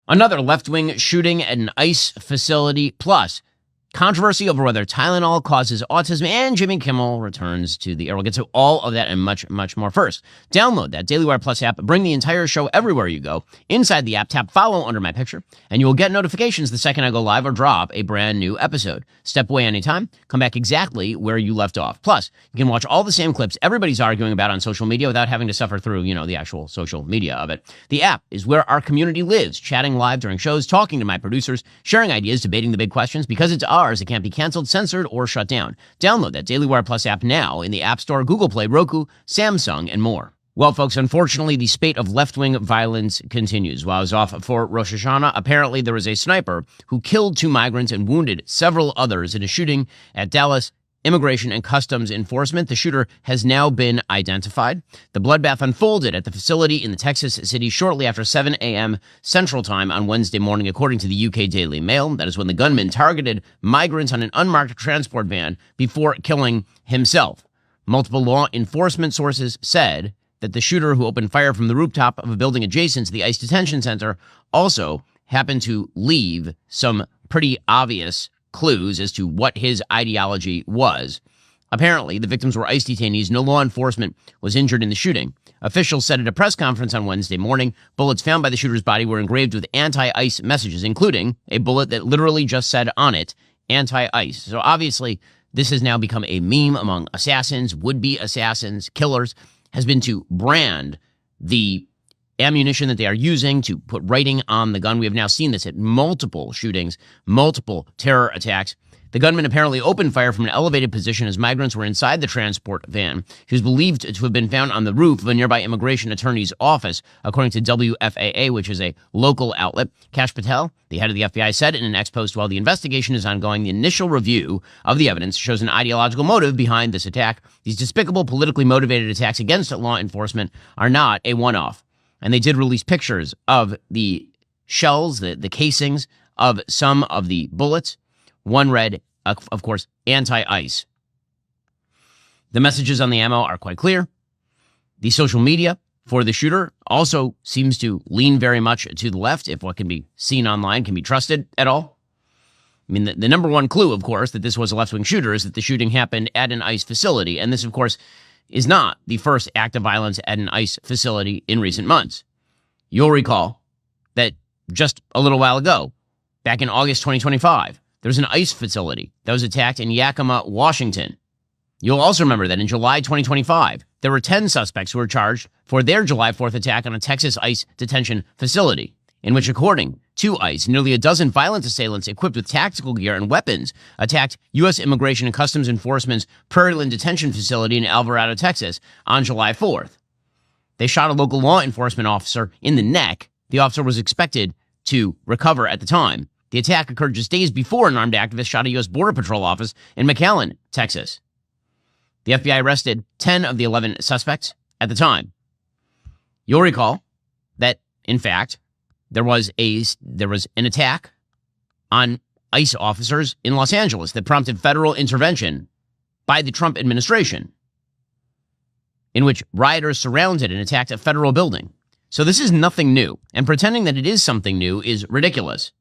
Another left-wing shooting at an ICE facility, plus controversy over whether Tylenol causes autism, and Jimmy Kimmel returns to the air. We'll get to all of that and much, much more. First, download that Daily Wire Plus app. Bring the entire show everywhere you go. Inside the app, tap follow under my picture, and you will get notifications the second I go live or drop a brand new episode. Step away anytime. Come back exactly where you left off. Plus, you can watch all the same clips everybody's arguing about on social media without having to suffer through, the actual social media of it. The app is where our community lives, chatting live during shows, talking to my producers, sharing ideas, debating the big questions. Because it's ours, it can't be canceled, censored, or shut down. Download that Daily Wire Plus app now in the App Store, Google Play, Roku, Samsung, and more. Well, folks, unfortunately, the spate of left-wing violence continues. While I was off for Rosh Hashanah, apparently there was a sniper who killed 2 migrants and wounded several others in a shooting at Dallas Immigration and Customs Enforcement. The shooter has now been identified. The bloodbath unfolded at the facility in the Texas city shortly after 7 a.m. Central Time on Wednesday morning, according to the UK Daily Mail. That is when the gunman targeted migrants on an unmarked transport van before killing himself. Multiple law enforcement sources said that the shooter, who opened fire from the rooftop of a building adjacent to the ICE detention center, also happened to leave some pretty obvious clues as to what his ideology was. Apparently, the victims were ICE detainees. No law enforcement was injured in the shooting. Officials said at a press conference on Wednesday morning, bullets found by the shooter's body were engraved with anti-ICE messages, including a bullet that literally just said on it, anti-ICE. So obviously, this has now become a meme among assassins, would-be assassins, killers, has been to brand the ammunition that they are using to put writing on the gun. We have now seen this at multiple shootings, multiple terror attacks. The gunman apparently opened fire from an elevated position as migrants were inside the transport van. He was believed to have been found on the roof of a nearby immigration attorney's office, according to WFAA, which is a local outlet. Kash Patel, the head of the FBI, said in an ex-post, while the investigation is ongoing, the initial review of the evidence shows an ideological motive behind this attack. These despicable, politically motivated attacks against law enforcement are not a one-off. And they did release pictures of the shells, the casings of some of the bullets. One read, of course, anti-ICE. The messages on the ammo are quite clear. The social media for the shooter also seems to lean very much to the left, if what can be seen online can be trusted at all. I mean, the number one clue, of course, that this was a left-wing shooter is that the shooting happened at an ICE facility. And this, of course, is not the first act of violence at an ICE facility in recent months. You'll recall that just a little while ago, back in August 2025, there was an ICE facility that was attacked in Yakima, Washington. You'll also remember that in July 2025, there were 10 suspects who were charged for their July 4th attack on a Texas ICE detention facility, in which, according to ICE, nearly a dozen violent assailants equipped with tactical gear and weapons attacked U.S. Immigration and Customs Enforcement's Prairieland Detention Facility in Alvarado, Texas, on July 4th. They shot a local law enforcement officer in the neck. The officer was expected to recover at the time. The attack occurred just days before an armed activist shot a U.S. Border Patrol office in McAllen, Texas. The FBI arrested 10 of the 11 suspects at the time. You'll recall that, in fact, there was an attack on ICE officers in Los Angeles that prompted federal intervention by the Trump administration, in which rioters surrounded and attacked a federal building. So this is nothing new, and pretending that it is something new is ridiculous.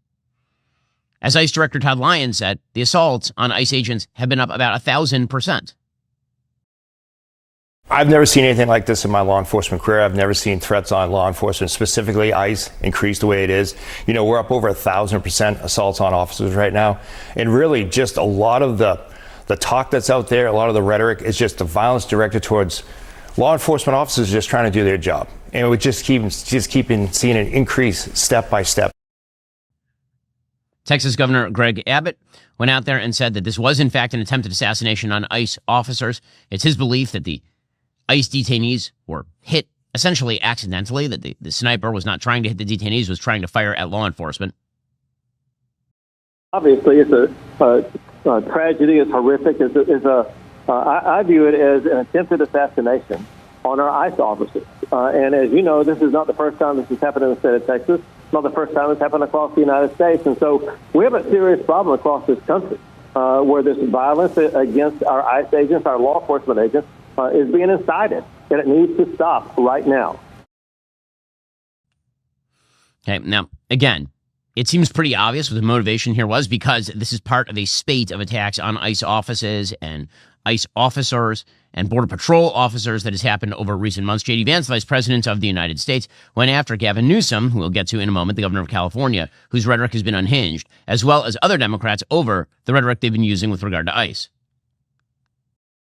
As ICE Director Todd Lyons said, the assaults on ICE agents have been up about 1,000%. I've never seen anything like this in my law enforcement career. I've never seen threats on law enforcement, specifically ICE, increase the way it is. We're up over 1,000% assaults on officers right now. And really just a lot of the talk that's out there, a lot of the rhetoric is just the violence directed towards law enforcement officers just trying to do their job. And we just keep seeing an increase step by step. Texas Governor Greg Abbott went out there and said that this was, in fact, an attempted assassination on ICE officers. It's his belief that the ICE detainees were hit essentially accidentally, that the sniper was not trying to hit the detainees, was trying to fire at law enforcement. Obviously, it's a tragedy. It's horrific. I view it as an attempted assassination on our ICE officers. And as you know, this is not the first time this has happened in the state of Texas. It's not the first time it's happened across the United States. And so we have a serious problem across this country where this violence against our ICE agents, our law enforcement agents, is being incited, and it needs to stop right now. Okay, now, again, It seems pretty obvious what the motivation here was, because this is part of a spate of attacks on ICE offices and ICE officers and Border Patrol officers that has happened over recent months. J.D. Vance, the Vice President of the United States, went after Gavin Newsom, who we'll get to in a moment, the governor of California, whose rhetoric has been unhinged, as well as other Democrats over the rhetoric they've been using with regard to ICE.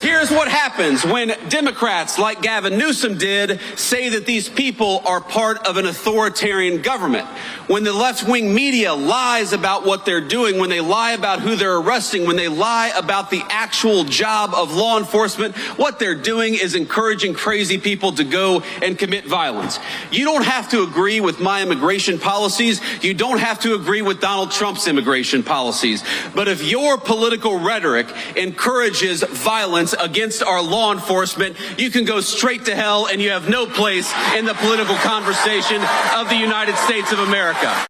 Here's what happens when Democrats like Gavin Newsom did say that these people are part of an authoritarian government. When the left-wing media lies about what they're doing, when they lie about who they're arresting, when they lie about the actual job of law enforcement, what they're doing is encouraging crazy people to go and commit violence. You don't have to agree with my immigration policies. You don't have to agree with Donald Trump's immigration policies. But if your political rhetoric encourages violence against our law enforcement, you can go straight to hell, and you have no place in the political conversation of the United States of America.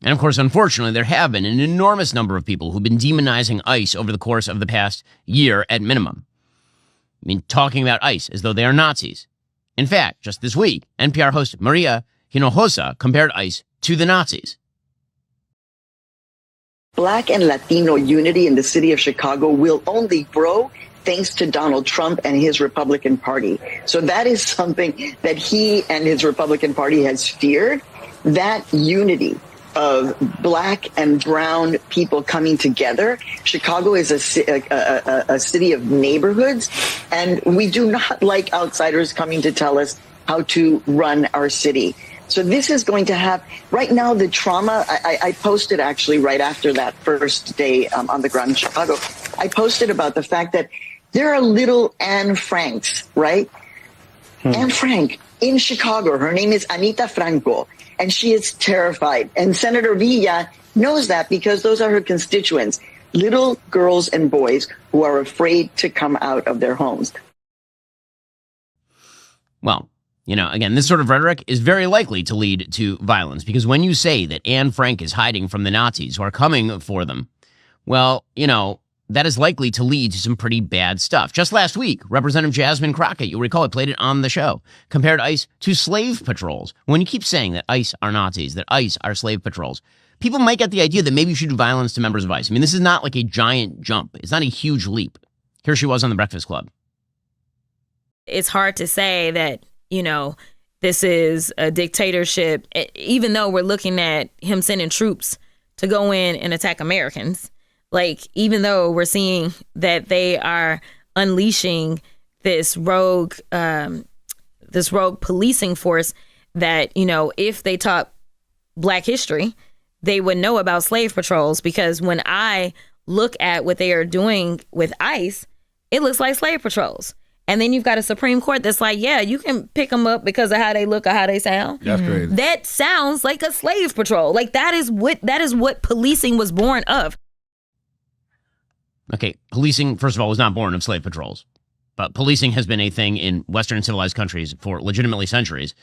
And of course, unfortunately, there have been an enormous number of people who've been demonizing ICE over the course of the past year at minimum. I mean, talking about ICE as though they are Nazis. In fact, just this week, NPR host Maria Hinojosa compared ICE to the Nazis. Black and Latino unity in the city of Chicago will only grow thanks to Donald Trump and his Republican Party. So that is something that he and his Republican Party has feared, that unity of black and brown people coming together. Chicago is a city of neighborhoods, and we do not like outsiders coming to tell us how to run our city. So this is going to have, right now, the trauma, I posted actually right after that first day on the ground in Chicago, I posted about the fact that there are little Anne Franks, right? Anne Frank in Chicago. Her name is Anita Franco, and she is terrified. And Senator Villa knows that because those are her constituents, little girls and boys who are afraid to come out of their homes. Well, you know, again, this sort of rhetoric is very likely to lead to violence, because when you say that Anne Frank is hiding from the Nazis who are coming for them, well, you know, that is likely to lead to some pretty bad stuff. Just last week, Representative Jasmine Crockett, you'll recall I played it on the show, compared ICE to slave patrols. When you keep saying that ICE are Nazis, that ICE are slave patrols, people might get the idea that maybe you should do violence to members of ICE. I mean, this is not like a giant jump. It's not a huge leap. Here she was on The Breakfast Club. It's hard to say that, you know, this is a dictatorship, even though we're looking at him sending troops to go in and attack Americans. Like, even though we're seeing that they are unleashing this rogue policing force that, you know, if they taught Black history, they would know about slave patrols. Because when I look at what they are doing with ICE, it looks like slave patrols. And then you've got a Supreme Court that's like, yeah, you can pick them up because of how they look or how they sound. That's crazy. That sounds like a slave patrol. Like, that is what policing was born of. Okay, policing, first of all, was not born of slave patrols. But policing has been a thing in Western civilized countries for legitimately centuries.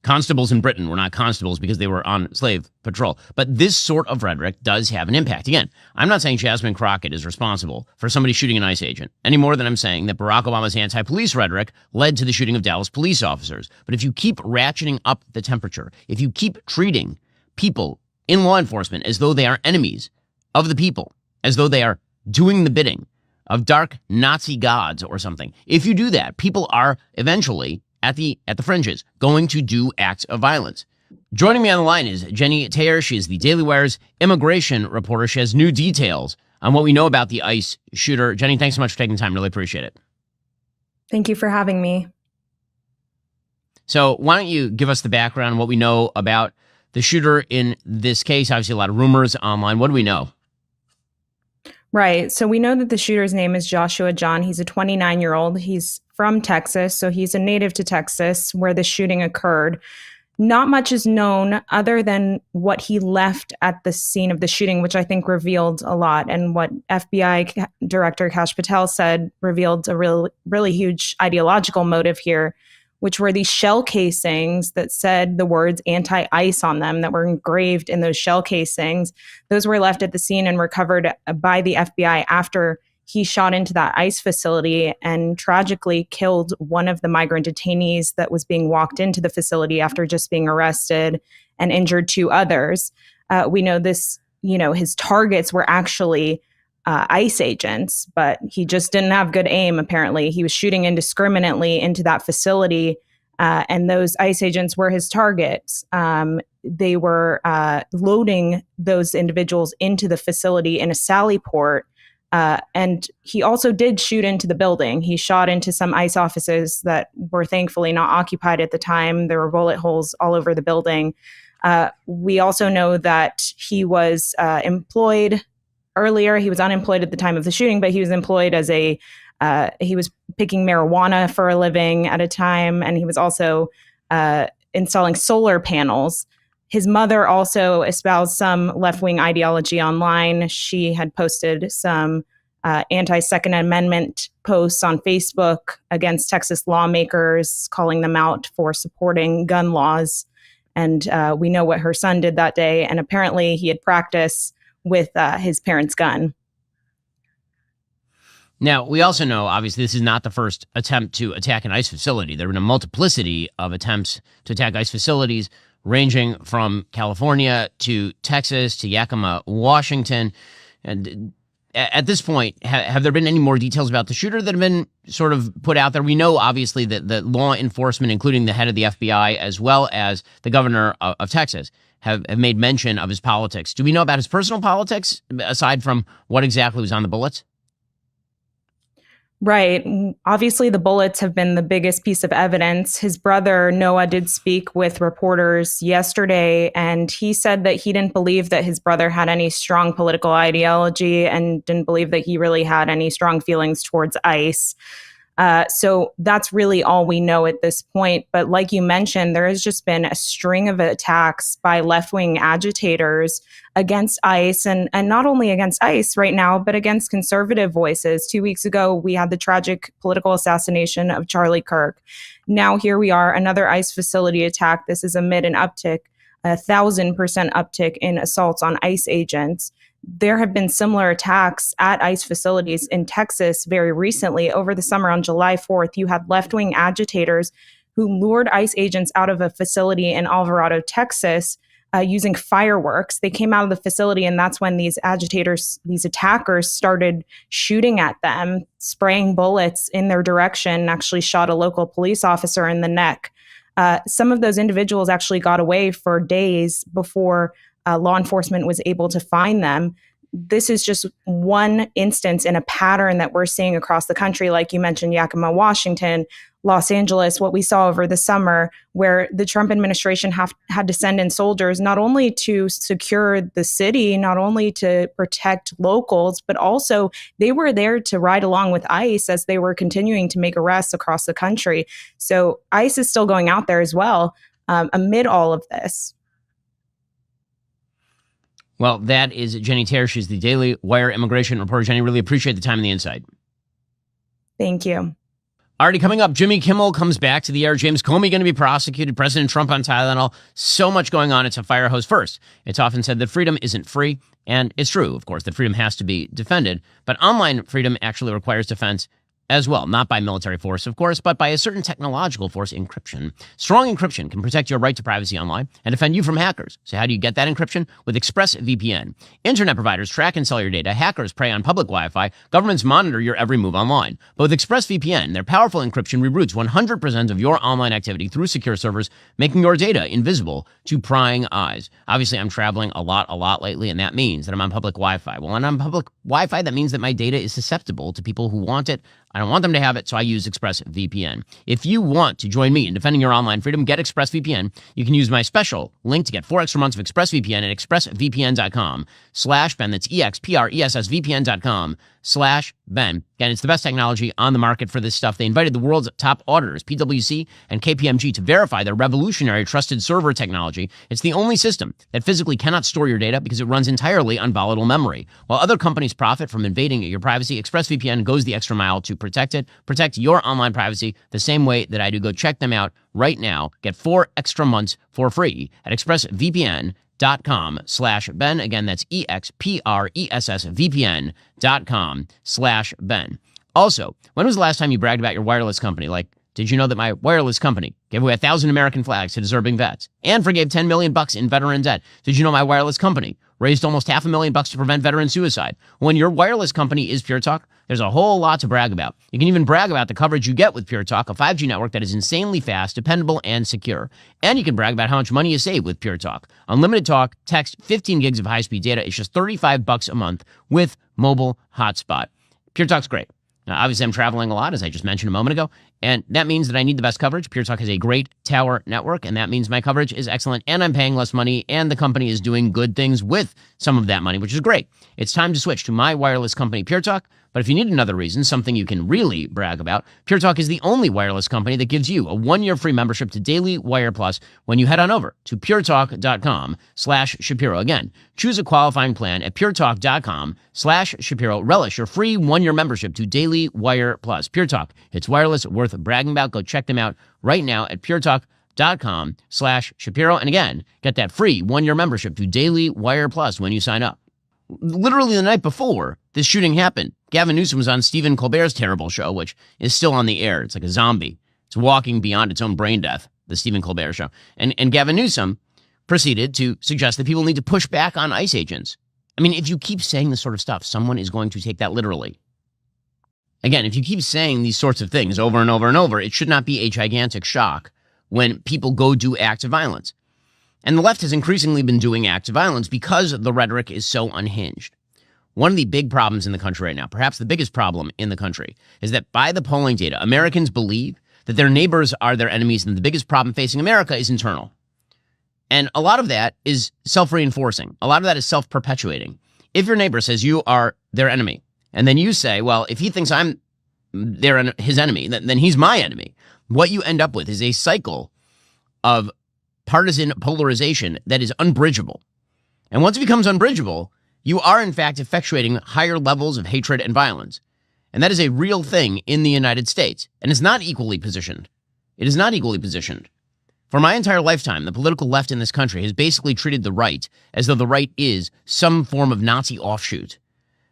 Constables in Britain were not constables because they were on slave patrol. But this sort of rhetoric does have an impact. Again, I'm not saying Jasmine Crockett is responsible for somebody shooting an ICE agent, any more than I'm saying that Barack Obama's anti-police rhetoric led to the shooting of Dallas police officers. But if you keep ratcheting up the temperature, if you keep treating people in law enforcement as though they are enemies of the people, as though they are doing the bidding of dark Nazi gods or something, if you do that, people are eventually at the fringes going to do acts of violence. Joining me on the line is Jenny Taylor. She is the Daily Wire's immigration reporter. She has new details on what we know about the ICE shooter. Jenny, thanks so much for taking the time. Really appreciate it. Thank you for having me. So why don't you give us the background, what we know about the shooter in this case? Obviously, a lot of rumors online. What do we know? Right. So we know that the shooter's name is Joshua John. He's a 29-year-old. He's from Texas. So he's a native to Texas where the shooting occurred. Not much is known other than what he left at the scene of the shooting, which I think revealed a lot. And what FBI Director Kash Patel said revealed a really huge ideological motive here, which were these shell casings that said the words anti-ICE on them that were engraved in those shell casings. Those were left at the scene and recovered by the FBI after he shot into that ICE facility and tragically killed one of the migrant detainees that was being walked into the facility after just being arrested, and injured 2 others. We know this, his targets were actually ICE agents, but he just didn't have good aim, apparently. He was shooting indiscriminately into that facility, and those ICE agents were his targets. They were loading those individuals into the facility in a sally port. And he also did shoot into the building. He shot into some ICE offices that were thankfully not occupied at the time. There were bullet holes all over the building. We also know that he was employed earlier. He was unemployed at the time of the shooting, but he was employed as he was picking marijuana for a living at a time, and he was also installing solar panels. His mother also espoused some left-wing ideology online. She had posted some anti-Second Amendment posts on Facebook against Texas lawmakers, calling them out for supporting gun laws. And we know what her son did that day. And apparently he had practice with his parents' gun. Now, we also know, obviously, this is not the first attempt to attack an ICE facility. There have been a multiplicity of attempts to attack ICE facilities, ranging from California to Texas to Yakima, Washington. And at this point, have there been any more details about the shooter that have been sort of put out there? We know, obviously, that the law enforcement, including the head of the FBI, as well as the governor of Texas, have made mention of his politics. Do we know about his personal politics, aside from what exactly was on the bullets? Right. Obviously, the bullets have been the biggest piece of evidence. His brother, Noah, did speak with reporters yesterday, and he said that he didn't believe that his brother had any strong political ideology and didn't believe that he really had any strong feelings towards ICE. So that's really all we know at this point. But like you mentioned, there has just been a string of attacks by left-wing agitators against ICE, and not only against ICE right now, but against conservative voices. 2 weeks ago, we had the tragic political assassination of Charlie Kirk. Now here we are, another ICE facility attack. This is amid an uptick, 1,000% uptick in assaults on ICE agents. There have been similar attacks at ICE facilities in Texas very recently. Over the summer on July 4th, you had left-wing agitators who lured ICE agents out of a facility in Alvarado, Texas, using fireworks. They came out of the facility, and that's when these attackers started shooting at them, spraying bullets in their direction, actually shot a local police officer in the neck. Some of those individuals actually got away for days before law enforcement was able to find them. This is just one instance in a pattern that we're seeing across the country. Like you mentioned, Yakima, Washington, Los Angeles, what we saw over the summer, where the Trump administration had to send in soldiers, not only to secure the city, not only to protect locals, but also they were there to ride along with ICE as they were continuing to make arrests across the country. So ICE is still going out there as well amid all of this. Well, that is Jenny Terr. She's the Daily Wire immigration reporter. Jenny, really appreciate the time and the insight. Thank you. Already coming up, Jimmy Kimmel comes back to the air. James Comey going to be prosecuted. President Trump on Tylenol. So much going on. It's a fire hose. First, it's often said that freedom isn't free. And it's true, of course, that freedom has to be defended. But online freedom actually requires defense as well, not by military force, of course, but by a certain technological force, encryption. Strong encryption can protect your right to privacy online and defend you from hackers. So how do you get that encryption? With ExpressVPN. Internet providers track and sell your data. Hackers prey on public Wi-Fi. Governments monitor your every move online. But with ExpressVPN, their powerful encryption reroutes 100% of your online activity through secure servers, making your data invisible to prying eyes. Obviously, I'm traveling a lot lately, and that means that I'm on public Wi-Fi. Well, when I'm on public Wi-Fi, that means that my data is susceptible to people who want it. I don't want them to have it, so I use ExpressVPN. If you want to join me in defending your online freedom, get ExpressVPN. You can use my special link to get 4 extra months of ExpressVPN at expressvpn.com/Ben. That's expressvpn.com/Ben. Again, it's the best technology on the market for this stuff. They invited the world's top auditors, PwC and KPMG, to verify their revolutionary trusted server technology. It's the only system that physically cannot store your data because it runs entirely on volatile memory. While other companies profit from invading your privacy, ExpressVPN goes the extra mile to protect it. Protect your online privacy the same way that I do. Go check them out right now. Get 4 extra months for free at expressvpn.com/Ben. expressvpn.com/Ben. Again, that's expressvpn.com/Ben. Also, when was the last time you bragged about your wireless company? Like, did you know that my wireless company gave away 1,000 American flags to deserving vets and forgave $10 million in veteran debt? Did you know my wireless company raised almost $500,000 to prevent veteran suicide? When your wireless company is Pure Talk, there's a whole lot to brag about. You can even brag about the coverage you get with Pure Talk, a 5G network that is insanely fast, dependable, and secure. And you can brag about how much money you save with Pure Talk. Unlimited talk, text, 15 gigs of high-speed data. It's just $35 a month with mobile hotspot. Pure Talk's great. Now, obviously, I'm traveling a lot, as I just mentioned a moment ago, and that means that I need the best coverage. Pure Talk has a great tower network, and that means my coverage is excellent, and I'm paying less money, and the company is doing good things with some of that money, which is great. It's time to switch to my wireless company, Pure Talk. But if you need another reason, something you can really brag about, Pure Talk is the only wireless company that gives you a 1-year free membership to Daily Wire Plus when you head on over to puretalk.com/Shapiro. Again, choose a qualifying plan at puretalk.com/Shapiro. Relish your free 1-year membership to Daily Wire Plus. Pure Talk, it's wireless, worth bragging about. Go check them out right now at puretalk.com/Shapiro. And again, get that free 1-year membership to Daily Wire Plus when you sign up. Literally the night before this shooting happened, Gavin Newsom was on Stephen Colbert's terrible show, which is still on the air. It's like a zombie. It's walking beyond its own brain death, the Stephen Colbert show. And Gavin Newsom proceeded to suggest that people need to push back on ICE agents. I mean, if you keep saying this sort of stuff, someone is going to take that literally. Again, if you keep saying these sorts of things over and over and over, it should not be a gigantic shock when people go do acts of violence. And the left has increasingly been doing acts of violence because the rhetoric is so unhinged. One of the big problems in the country right now, perhaps the biggest problem in the country, is that by the polling data, Americans believe that their neighbors are their enemies, and the biggest problem facing America is internal. And a lot of that is self-reinforcing. A lot of that is self-perpetuating. If your neighbor says you are their enemy, and then you say, well, if he thinks I'm his enemy, then he's my enemy, what you end up with is a cycle of partisan polarization that is unbridgeable. And once it becomes unbridgeable, you are in fact effectuating higher levels of hatred and violence. And that is a real thing in the United States. And it's not equally positioned. It is not equally positioned. For my entire lifetime, the political left in this country has basically treated the right as though the right is some form of Nazi offshoot.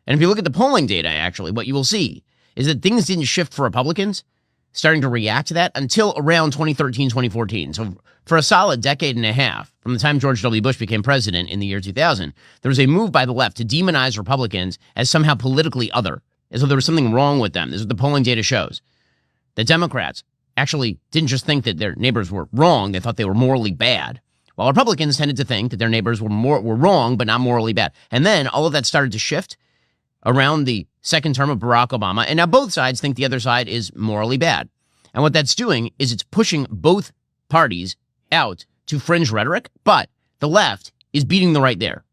And if you look at the polling data, actually, what you will see is that things didn't shift for Republicans starting to react to that until around 2013, 2014. So for a solid decade and a half, from the time George W. Bush became president in the year 2000, there was a move by the left to demonize Republicans as somehow politically other, as though there was something wrong with them. This is what the polling data shows. The Democrats actually didn't just think that their neighbors were wrong, they thought they were morally bad. While Republicans tended to think that their neighbors were wrong, but not morally bad. And then all of that started to shift around the second term of Barack Obama, and now both sides think the other side is morally bad. And what that's doing is it's pushing both parties out to fringe rhetoric, but the left is beating the right there.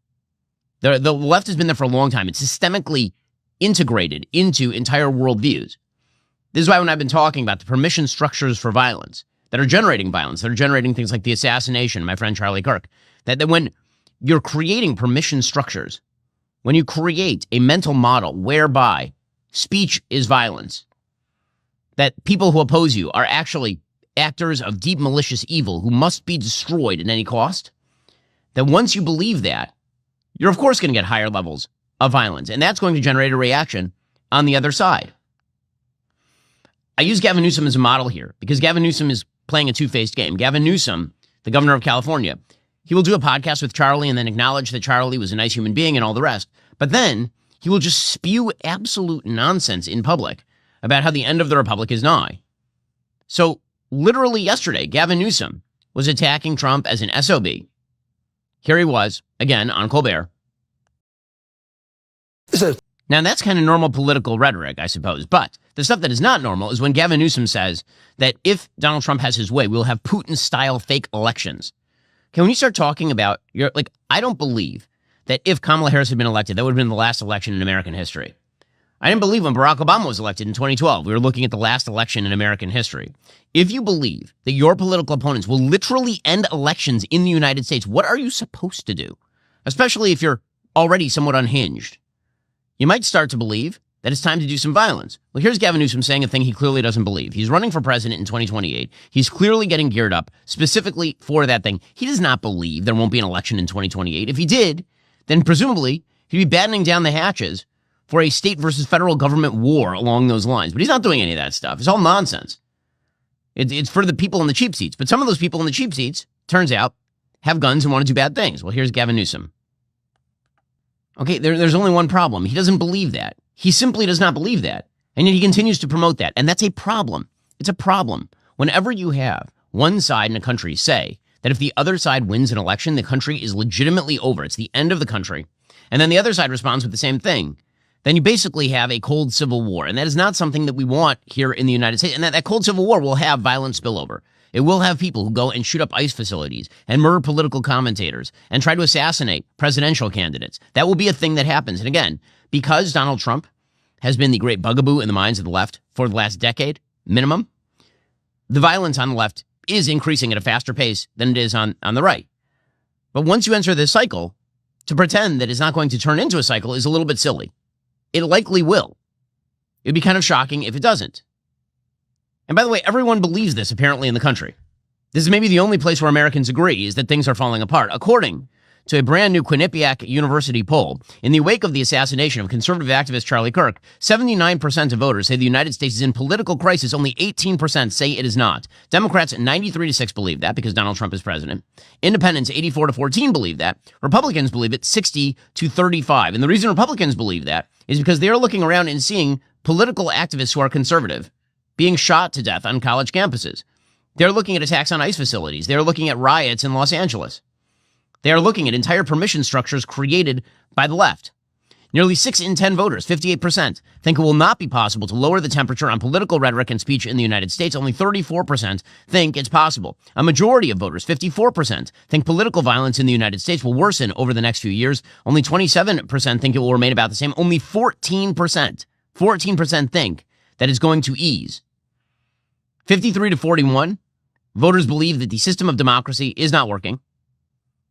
The left has been there for a long time. It's systemically integrated into entire worldviews. This is why when I've been talking about the permission structures for violence that are generating violence, that are generating things like the assassination of my friend Charlie Kirk, that when you're creating permission structures, when you create a mental model whereby speech is violence, that people who oppose you are actually actors of deep malicious evil who must be destroyed at any cost, that once you believe that, you're of course going to get higher levels of violence, and that's going to generate a reaction on the other side. I use Gavin Newsom as a model here because Gavin Newsom is playing a two-faced game. Gavin Newsom, the governor of California, he will do a podcast with Charlie and then acknowledge that Charlie was a nice human being and all the rest. But then he will just spew absolute nonsense in public about how the end of the republic is nigh. So literally yesterday, Gavin Newsom was attacking Trump as an SOB. Here he was, again, on Colbert. Now, that's kind of normal political rhetoric, I suppose. But the stuff that is not normal is when Gavin Newsom says that if Donald Trump has his way, we'll have Putin-style fake elections. Okay, when you start talking about, I don't believe that if Kamala Harris had been elected, that would have been the last election in American history. I didn't believe when Barack Obama was elected in 2012. We were looking at the last election in American history. If you believe that your political opponents will literally end elections in the United States, what are you supposed to do? Especially if you're already somewhat unhinged. You might start to believe that it's time to do some violence. Well, here's Gavin Newsom saying a thing he clearly doesn't believe. He's running for president in 2028. He's clearly getting geared up specifically for that thing. He does not believe there won't be an election in 2028. If he did, then presumably he'd be battening down the hatches for a state versus federal government war along those lines. But he's not doing any of that stuff. It's all nonsense. It's for the people in the cheap seats. But some of those people in the cheap seats, turns out, have guns and want to do bad things. Well, here's Gavin Newsom. Okay, there's only one problem. He doesn't believe that. He simply does not believe that. And yet he continues to promote that. And that's a problem. It's a problem. Whenever you have one side in a country say that if the other side wins an election, the country is legitimately over. It's the end of the country. And then the other side responds with the same thing. Then you basically have a cold civil war. And that is not something that we want here in the United States. And that cold civil war will have violent spillover. It will have people who go and shoot up ICE facilities and murder political commentators and try to assassinate presidential candidates. That will be a thing that happens. And again, because Donald Trump has been the great bugaboo in the minds of the left for the last decade, minimum, the violence on the left is increasing at a faster pace than it is on the right. But once you enter this cycle, to pretend that it's not going to turn into a cycle is a little bit silly. It likely will. It'd be kind of shocking if it doesn't. And by the way, everyone believes this apparently in the country. This is maybe the only place where Americans agree is that things are falling apart. According to a brand new Quinnipiac University poll, in the wake of the assassination of conservative activist Charlie Kirk, 79% of voters say the United States is in political crisis. Only 18% say it is not. Democrats 93-6 believe that because Donald Trump is president. Independents 84-14 believe that. Republicans believe it 60-35. And the reason Republicans believe that is because they are looking around and seeing political activists who are conservative being shot to death on college campuses. They're looking at attacks on ICE facilities. They're looking at riots in Los Angeles. They are looking at entire permission structures created by the left. Nearly 6 in 10 voters, 58%, think it will not be possible to lower the temperature on political rhetoric and speech in the United States. Only 34% think it's possible. A majority of voters, 54%, think political violence in the United States will worsen over the next few years. Only 27% think it will remain about the same. Only 14% think that it's going to ease. 53-41, voters believe that the system of democracy is not working.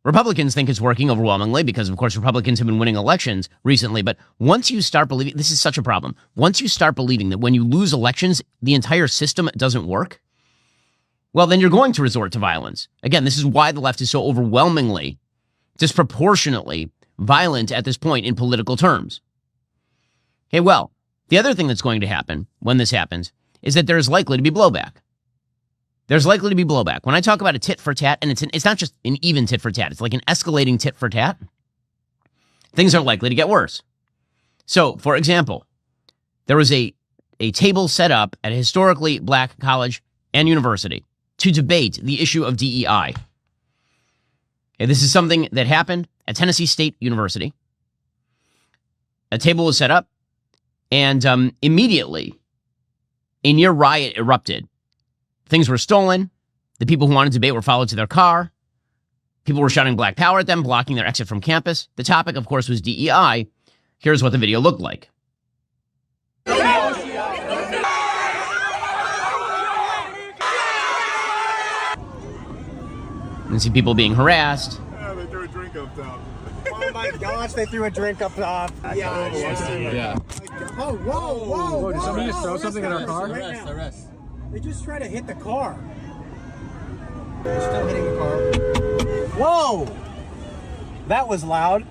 Republicans think it's working overwhelmingly because, of course, Republicans have been winning elections recently. But once you start believing, this is such a problem. Once you start believing that when you lose elections, the entire system doesn't work, well, then you're going to resort to violence. Again, this is why the left is so overwhelmingly, disproportionately violent at this point in political terms. Okay, well, the other thing that's going to happen when this happens is that there is likely to be blowback. There's likely to be blowback. When I talk about a tit for tat, and it's not just an even tit for tat, it's like an escalating tit for tat, things are likely to get worse. So, for example, there was a table set up at a historically black college and university to debate the issue of DEI. Okay, this is something that happened at Tennessee State University. A table was set up, and immediately a near riot erupted. Things were stolen. The people who wanted to debate were followed to their car. People were shouting Black Power at them, blocking their exit from campus. The topic, of course, was DEI. Here's what the video looked like. You see people being harassed. Yeah, they threw a drink up top. Oh my gosh, they threw a drink up top. Yeah. Oh, whoa. Did somebody just throw something in our car? Arrest. They just tried to hit the car. They're still hitting the car. Whoa! That was loud.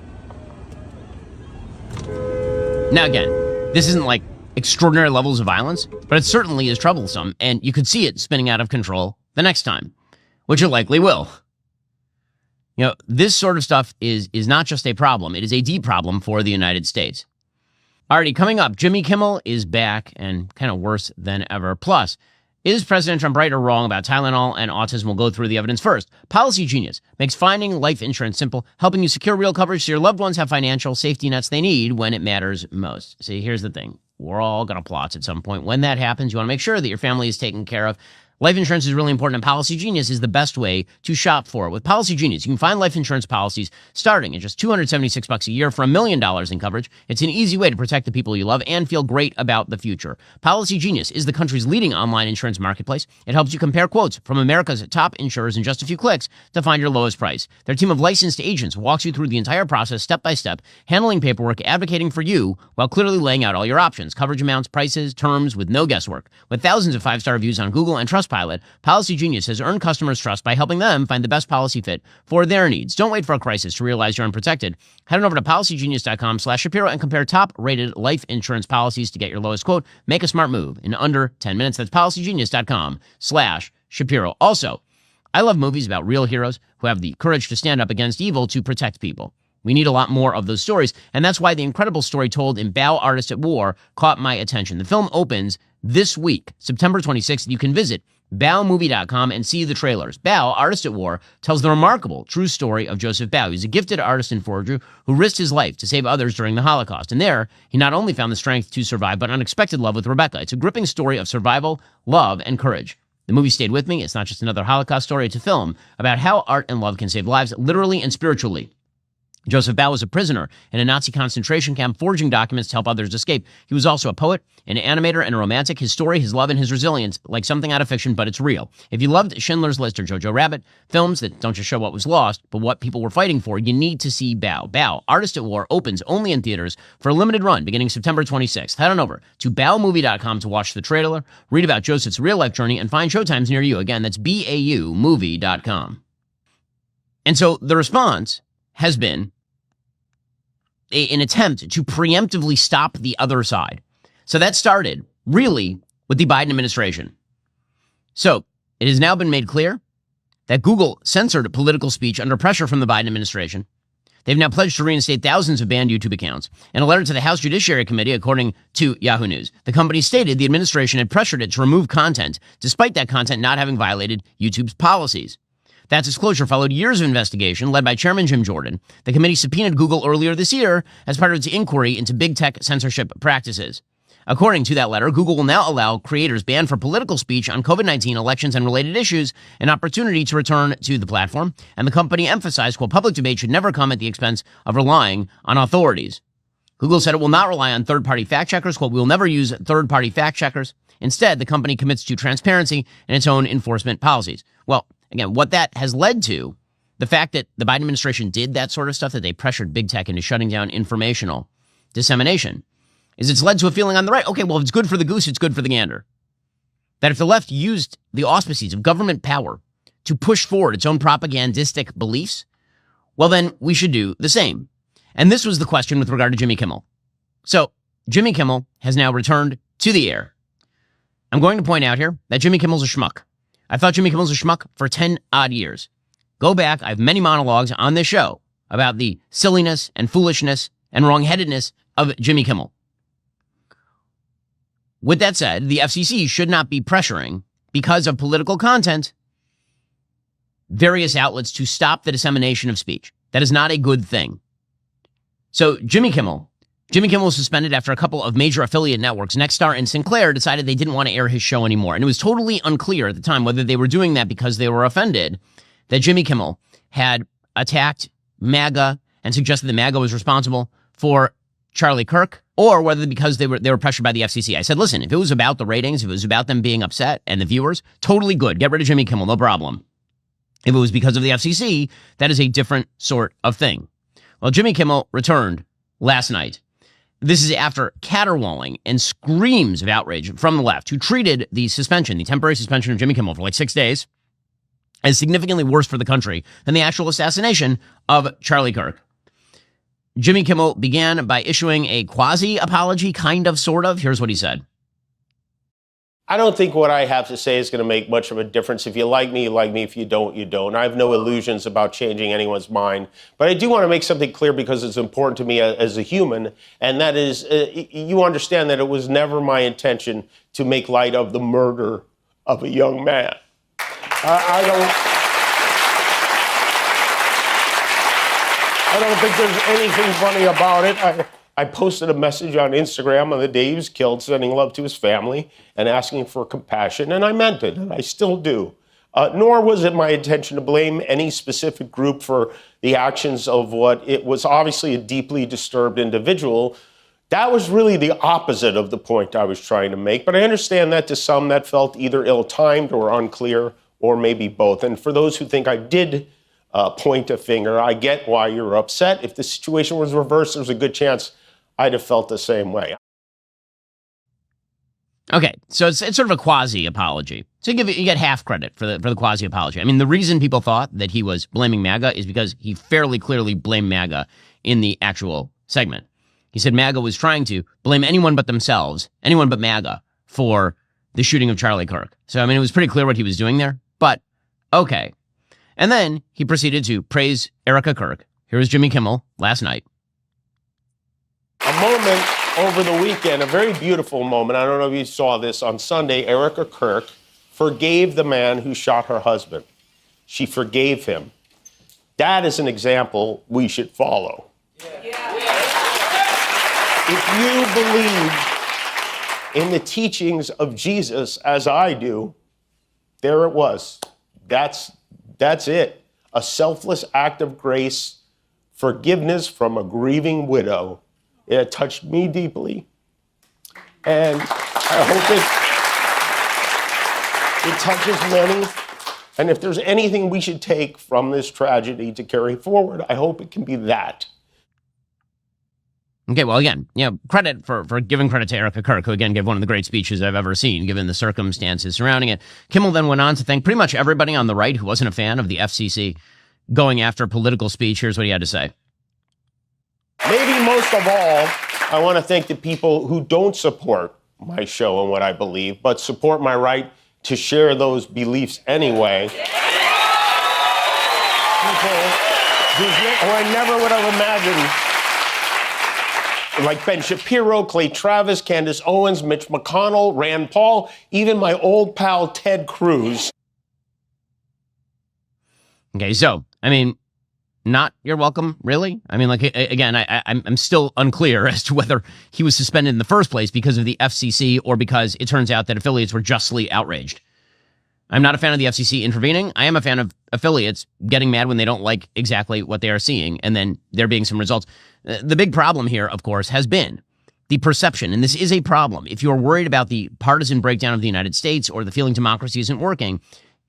Now again, this isn't like extraordinary levels of violence, but it certainly is troublesome, and you could see it spinning out of control the next time, which it likely will. You know, this sort of stuff is not just a problem, it is a deep problem for the United States. Alrighty, coming up, Jimmy Kimmel is back and kind of worse than ever. Plus, is President Trump right or wrong about Tylenol and autism? We'll go through the evidence first. Policy Genius makes finding life insurance simple, helping you secure real coverage so your loved ones have financial safety nets they need when it matters most. See, here's the thing. We're all going to plot at some point. When that happens, you want to make sure that your family is taken care of. Life insurance is really important, and Policy Genius is the best way to shop for it. With Policy Genius, you can find life insurance policies starting at just $276 a year for $1 million in coverage. It's an easy way to protect the people you love and feel great about the future. Policy Genius is the country's leading online insurance marketplace. It helps you compare quotes from America's top insurers in just a few clicks to find your lowest price. Their team of licensed agents walks you through the entire process step by step, handling paperwork, advocating for you, while clearly laying out all your options, coverage amounts, prices, terms, with no guesswork. With thousands of 5-star reviews on Google and Trustpilot, Policy Genius has earned customers' trust by helping them find the best policy fit for their needs. Don't wait for a crisis to realize you're unprotected. Head on over to policygenius.com/Shapiro and compare top-rated life insurance policies to get your lowest quote. Make a smart move in under 10 minutes. That's policygenius.com/Shapiro. Also, I love movies about real heroes who have the courage to stand up against evil to protect people. We need a lot more of those stories, and that's why the incredible story told in Bao, Artist at War caught my attention. The film opens this week, September 26th. You can visit baomovie.com and see the trailers. Bao, Artist at War, tells the remarkable true story of Joseph Bao. He's a gifted artist and forger who risked his life to save others during the Holocaust. And there, he not only found the strength to survive, but unexpected love with Rebecca. It's a gripping story of survival, love, and courage. The movie stayed with me. It's not just another Holocaust story. It's a film about how art and love can save lives, literally and spiritually. Joseph Bao was a prisoner in a Nazi concentration camp, forging documents to help others escape. He was also a poet, an animator, and a romantic. His story, his love, and his resilience, like something out of fiction, but it's real. If you loved Schindler's List or Jojo Rabbit, films that don't just show what was lost, but what people were fighting for, you need to see Bao. Bao, Artist at War, opens only in theaters for a limited run beginning September 26th. Head on over to baomovie.com to watch the trailer, read about Joseph's real-life journey, and find showtimes near you. Again, that's baomovie.com. And so the response has been an attempt to preemptively stop the other side. So that started really with the Biden administration. So it has now been made clear that Google censored political speech under pressure from the Biden administration. They've now pledged to reinstate thousands of banned YouTube accounts. In a letter to the House Judiciary Committee, according to Yahoo News, the company stated the administration had pressured it to remove content, despite that content not having violated YouTube's policies. That disclosure followed years of investigation led by Chairman Jim Jordan. The committee subpoenaed Google earlier this year as part of its inquiry into big tech censorship practices. According to that letter, Google will now allow creators banned for political speech on COVID-19, elections, and related issues an opportunity to return to the platform, and the company emphasized, quote, public debate should never come at the expense of relying on authorities. Google said it will not rely on third-party fact-checkers, quote, we will never use third-party fact-checkers. Instead, the company commits to transparency and its own enforcement policies. Well, again, what that has led to, the fact that the Biden administration did that sort of stuff, that they pressured big tech into shutting down informational dissemination, is it's led to a feeling on the right, okay, well, if it's good for the goose, it's good for the gander. That if the left used the auspices of government power to push forward its own propagandistic beliefs, well, then we should do the same. And this was the question with regard to Jimmy Kimmel. So Jimmy Kimmel has now returned to the air. I'm going to point out here that Jimmy Kimmel's a schmuck. I thought Jimmy Kimmel's a schmuck for 10 odd years. Go back. I have many monologues on this show about the silliness and foolishness and wrongheadedness of Jimmy Kimmel. With that said, the FCC should not be pressuring, because of political content, various outlets to stop the dissemination of speech. That is not a good thing. So Jimmy Kimmel was suspended after a couple of major affiliate networks, Nexstar and Sinclair, decided they didn't want to air his show anymore. And it was totally unclear at the time whether they were doing that because they were offended that Jimmy Kimmel had attacked MAGA and suggested that MAGA was responsible for Charlie Kirk, or whether because they were pressured by the FCC. I said, listen, if it was about the ratings, if it was about them being upset and the viewers, totally good. Get rid of Jimmy Kimmel, no problem. If it was because of the FCC, that is a different sort of thing. Well, Jimmy Kimmel returned last night. This is after caterwauling and screams of outrage from the left, who treated the temporary suspension of Jimmy Kimmel for like 6 days, as significantly worse for the country than the actual assassination of Charlie Kirk. Jimmy Kimmel began by issuing a quasi-apology, kind of, sort of. Here's what he said. I don't think what I have to say is going to make much of a difference. If you like me, you like me. If you don't, you don't. I have no illusions about changing anyone's mind. But I do want to make something clear because it's important to me as a human, and that is, you understand that it was never my intention to make light of the murder of a young man. I don't think there's anything funny about it. I posted a message on Instagram on the day he was killed, sending love to his family and asking for compassion, and I meant it, and I still do. Nor was it my intention to blame any specific group for the actions of what it was obviously a deeply disturbed individual. That was really the opposite of the point I was trying to make, but I understand that to some that felt either ill-timed or unclear, or maybe both. And for those who think I did point a finger, I get why you're upset. If the situation was reversed, there's a good chance I'd have felt the same way. Okay, so it's sort of a quasi-apology. So you get half credit for the quasi-apology. I mean, the reason people thought that he was blaming MAGA is because he fairly clearly blamed MAGA in the actual segment. He said MAGA was trying to blame anyone but themselves, anyone but MAGA, for the shooting of Charlie Kirk. So, I mean, it was pretty clear what he was doing there, but okay. And then he proceeded to praise Erica Kirk. Here was Jimmy Kimmel last night. A moment over the weekend, a very beautiful moment. I don't know if you saw this. On Sunday, Erica Kirk forgave the man who shot her husband. She forgave him. That is an example we should follow. If you believe in the teachings of Jesus, as I do, there it was. That's it. A selfless act of grace, forgiveness from a grieving widow. It touched me deeply. And I hope it touches many. And if there's anything we should take from this tragedy to carry forward, I hope it can be that. Okay, well, again, credit for giving credit to Erica Kirk, who, again, gave one of the great speeches I've ever seen, given the circumstances surrounding it. Kimmel then went on to thank pretty much everybody on the right who wasn't a fan of the FCC going after a political speech. Here's what he had to say. Maybe most of all, I want to thank the people who don't support my show and what I believe, but support my right to share those beliefs anyway. People who I never would have imagined, like Ben Shapiro, Clay Travis, Candace Owens, Mitch McConnell, Rand Paul, even my old pal Ted Cruz. Okay, so, I mean, not you're welcome, really? I mean, like, again, I'm still unclear as to whether he was suspended in the first place because of the FCC or because it turns out that affiliates were justly outraged. I'm not a fan of the FCC intervening. I am a fan of affiliates getting mad when they don't like exactly what they are seeing, and then there being some results. The big problem here, of course, has been the perception, and this is a problem. If you're worried about the partisan breakdown of the United States or the feeling democracy isn't working,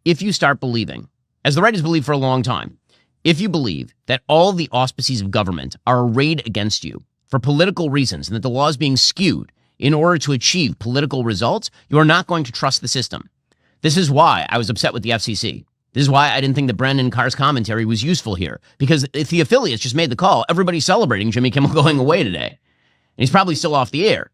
if you start believing, as the right has believed for a long time, if you believe that all the auspices of government are arrayed against you for political reasons and that the law is being skewed in order to achieve political results, you are not going to trust the system. This is why I was upset with the FCC. This is why I didn't think that Brendan Carr's commentary was useful here. Because if the affiliates just made the call, everybody's celebrating Jimmy Kimmel going away today. And he's probably still off the air.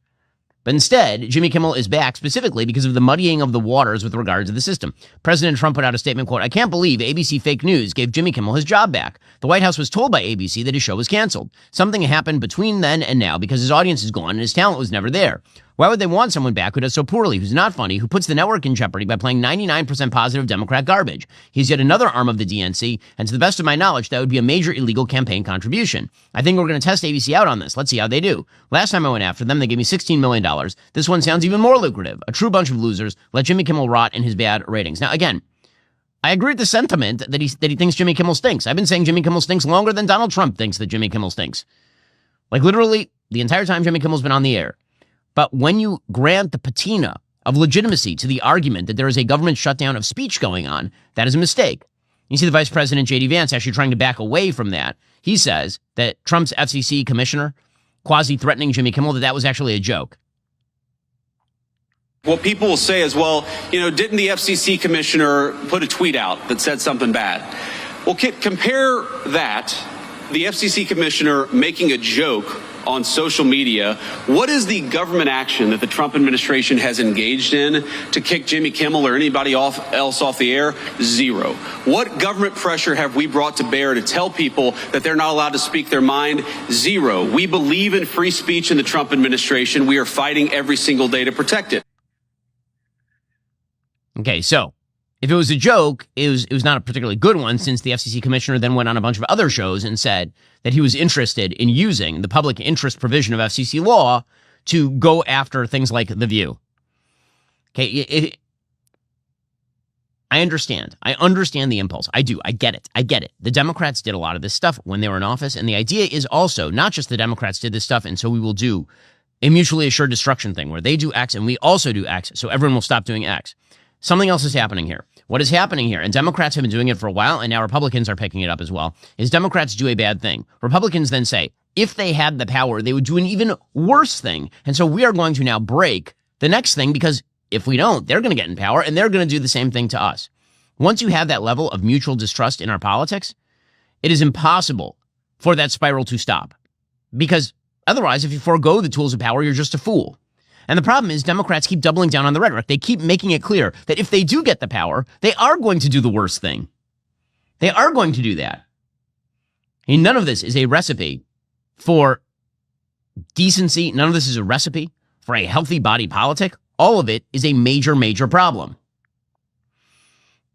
But instead, Jimmy Kimmel is back specifically because of the muddying of the waters with regard to the system. President Trump put out a statement, quote, "I can't believe ABC fake news gave Jimmy Kimmel his job back. The White House was told by ABC that his show was canceled. Something happened between then and now because his audience is gone and his talent was never there. Why would they want someone back who does so poorly, who's not funny, who puts the network in jeopardy by playing 99% positive Democrat garbage? He's yet another arm of the DNC, and to the best of my knowledge, that would be a major illegal campaign contribution. I think we're going to test ABC out on this. Let's see how they do. Last time I went after them, they gave me $16 million. This one sounds even more lucrative. A true bunch of losers. Let Jimmy Kimmel rot in his bad ratings." Now, again, I agree with the sentiment that he thinks Jimmy Kimmel stinks. I've been saying Jimmy Kimmel stinks longer than Donald Trump thinks that Jimmy Kimmel stinks. Like, literally, the entire time Jimmy Kimmel's been on the air. But when you grant the patina of legitimacy to the argument that there is a government shutdown of speech going on, that is a mistake. You see the Vice President, J.D. Vance, actually trying to back away from that. He says that Trump's FCC commissioner quasi-threatening Jimmy Kimmel, that was actually a joke. What people will say is, well, didn't the FCC commissioner put a tweet out that said something bad? Well, compare that, the FCC commissioner making a joke on social media. What is the government action that the Trump administration has engaged in to kick Jimmy Kimmel or anybody else off the air? Zero. What government pressure have we brought to bear to tell people that they're not allowed to speak their mind? Zero. We believe in free speech in the Trump administration. We are fighting every single day to protect it. Okay, so If it was a joke, it was not a particularly good one, since the FCC commissioner then went on a bunch of other shows and said that he was interested in using the public interest provision of FCC law to go after things like The View. Okay, I understand. I understand the impulse. I do. I get it. The Democrats did a lot of this stuff when they were in office, and the idea is also not just the Democrats did this stuff, and so we will do a mutually assured destruction thing where they do X and we also do X, so everyone will stop doing X. Something else is happening here. What is happening here, and Democrats have been doing it for a while, and now Republicans are picking it up as well, is Democrats do a bad thing. Republicans then say, if they had the power, they would do an even worse thing. And so we are going to now break the next thing, because if we don't, they're going to get in power and they're going to do the same thing to us. Once you have that level of mutual distrust in our politics, it is impossible for that spiral to stop. Because otherwise, if you forego the tools of power, you're just a fool. And the problem is Democrats keep doubling down on the rhetoric. They keep making it clear that if they do get the power, they are going to do the worst thing. They are going to do that. And none of this is a recipe for decency. None of this is a recipe for a healthy body politic. All of it is a major, major problem.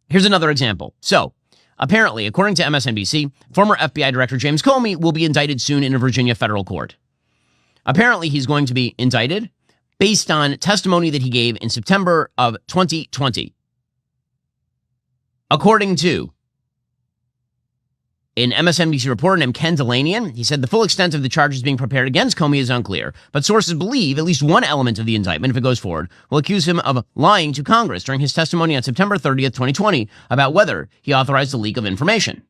Here's another example. So, apparently, according to MSNBC, former FBI Director James Comey will be indicted soon in a Virginia federal court. Apparently, he's going to be indicted based on testimony that he gave in September of 2020. According to an MSNBC reporter named Ken Delanian, he said the full extent of the charges being prepared against Comey is unclear, but sources believe at least one element of the indictment, if it goes forward, will accuse him of lying to Congress during his testimony on September 30th, 2020, about whether he authorized the leak of information.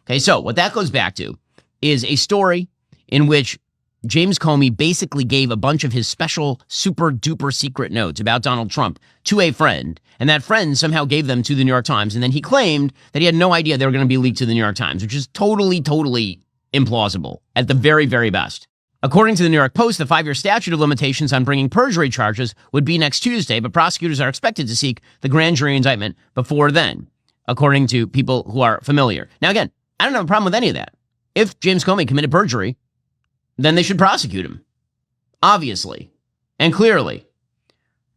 Okay, so what that goes back to is a story in which James Comey basically gave a bunch of his special super duper secret notes about Donald Trump to a friend, and that friend somehow gave them to the New York Times, and then he claimed that he had no idea they were going to be leaked to the New York Times, which is totally, totally implausible at the very, very best. According to the New York Post, the 5-year statute of limitations on bringing perjury charges would be next Tuesday, but prosecutors are expected to seek the grand jury indictment before then, according to people who are familiar. Now, again, I don't have a problem with any of that. If James Comey committed perjury, then they should prosecute him. Obviously. And clearly.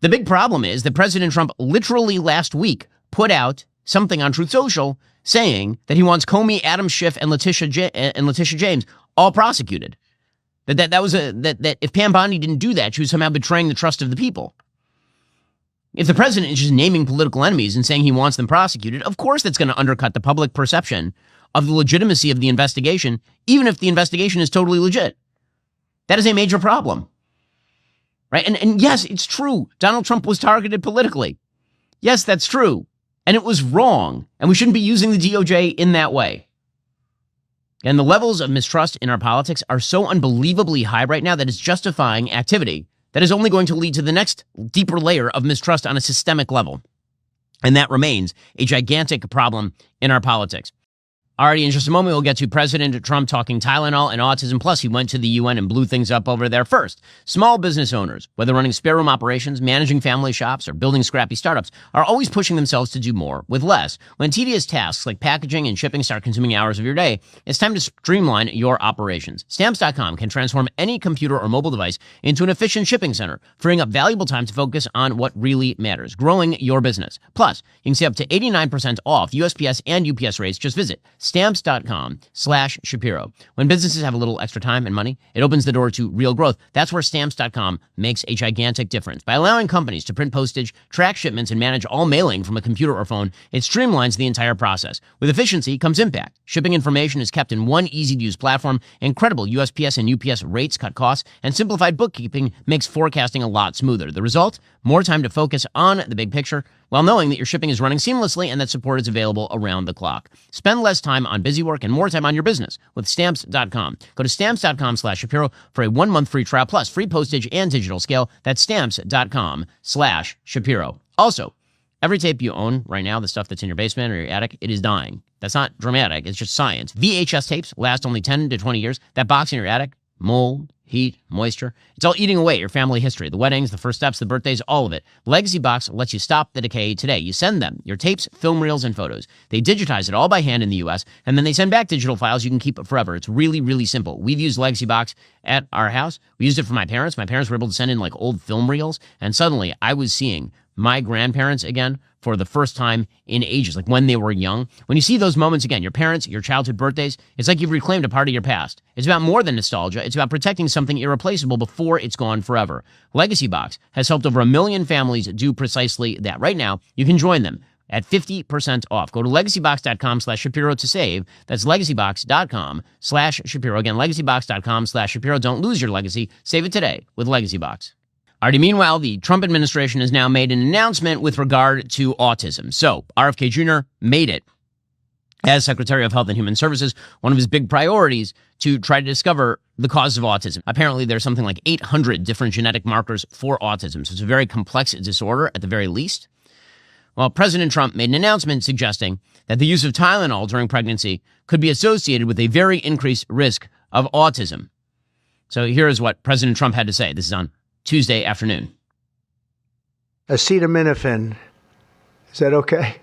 The big problem is that President Trump literally last week put out something on Truth Social saying that he wants Comey, Adam Schiff, and Letitia James all prosecuted. That if Pam Bondi didn't do that, she was somehow betraying the trust of the people. If the president is just naming political enemies and saying he wants them prosecuted, of course that's going to undercut the public perception of the legitimacy of the investigation, even if the investigation is totally legit. That is a major problem, right? And yes, it's true. Donald Trump was targeted politically. Yes, that's true. And it was wrong. And we shouldn't be using the DOJ in that way. And the levels of mistrust in our politics are so unbelievably high right now that it's justifying activity that is only going to lead to the next deeper layer of mistrust on a systemic level. And that remains a gigantic problem in our politics. Alrighty, in just a moment, we'll get to President Trump talking Tylenol and autism. Plus, he went to the UN and blew things up over there. First, small business owners, whether running spare room operations, managing family shops, or building scrappy startups, are always pushing themselves to do more with less. When tedious tasks like packaging and shipping start consuming hours of your day, it's time to streamline your operations. Stamps.com can transform any computer or mobile device into an efficient shipping center, freeing up valuable time to focus on what really matters, growing your business. Plus, you can save up to 89% off USPS and UPS rates. Just visit Stamps.com/Shapiro. When businesses have a little extra time and money, it opens the door to real growth. That's where Stamps.com makes a gigantic difference. By allowing companies to print postage, track shipments, and manage all mailing from a computer or phone, it streamlines the entire process. With efficiency comes impact. Shipping information is kept in one easy-to-use platform. Incredible USPS and UPS rates cut costs, and simplified bookkeeping makes forecasting a lot smoother. The result? More time to focus on the big picture, while knowing that your shipping is running seamlessly and that support is available around the clock. Spend less time on busy work and more time on your business with Stamps.com. Go to Stamps.com/Shapiro for a 1-month free trial plus free postage and digital scale. That's Stamps.com/Shapiro. Also, every tape you own right now, the stuff that's in your basement or your attic, it is dying. That's not dramatic. It's just science. VHS tapes last only 10 to 20 years. That box in your attic, mold, heat, moisture. It's all eating away your family history, the weddings, the first steps, the birthdays, all of it. Legacy Box lets you stop the decay today. You send them your tapes, film reels, and photos. They digitize it all by hand in the U.S., and then they send back digital files you can keep forever. It's really, really simple. We've used Legacy Box at our house. We used it for my parents. My parents were able to send in like old film reels, and suddenly I was seeing my grandparents again for the first time in ages, like when they were young. When you see those moments again, your parents, your childhood birthdays, it's like you've reclaimed a part of your past. It's about more than nostalgia. It's about protecting something irreplaceable before it's gone forever. Legacy Box has helped over 1 million families do precisely that. Right now, you can join them at 50% off. Go to legacybox.com/Shapiro to save. That's legacybox.com/Shapiro. Again, legacybox.com/Shapiro. Don't lose your legacy. Save it today with Legacy Box. Alrighty, meanwhile, the Trump administration has now made an announcement with regard to autism. So, RFK Jr. made it as Secretary of Health and Human Services one of his big priorities to try to discover the cause of autism. Apparently, there's something like 800 different genetic markers for autism. So it's a very complex disorder at the very least. Well, President Trump made an announcement suggesting that the use of Tylenol during pregnancy could be associated with a very increased risk of autism. So here's what President Trump had to say. This is on Tuesday afternoon. Acetaminophen, is that okay?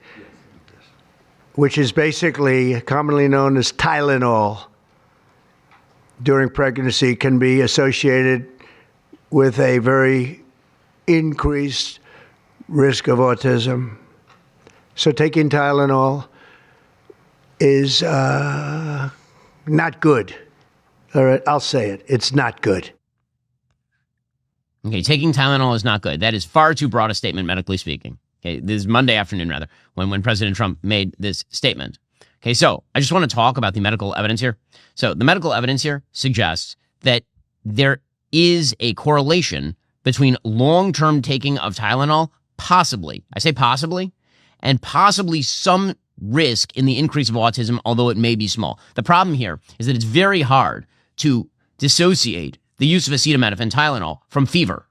Which is basically commonly known as Tylenol during pregnancy, can be associated with a very increased risk of autism. So taking Tylenol is not good. All right, I'll say it. It's not good. Okay, taking Tylenol is not good. That is far too broad a statement, medically speaking. Okay, this is Monday afternoon, rather, when President Trump made this statement. Okay, so I just want to talk about the medical evidence here. So the medical evidence here suggests that there is a correlation between long-term taking of Tylenol, possibly, I say possibly, and possibly some risk in the increase of autism, although it may be small. The problem here is that it's very hard to dissociate the use of acetaminophen, Tylenol, from fever.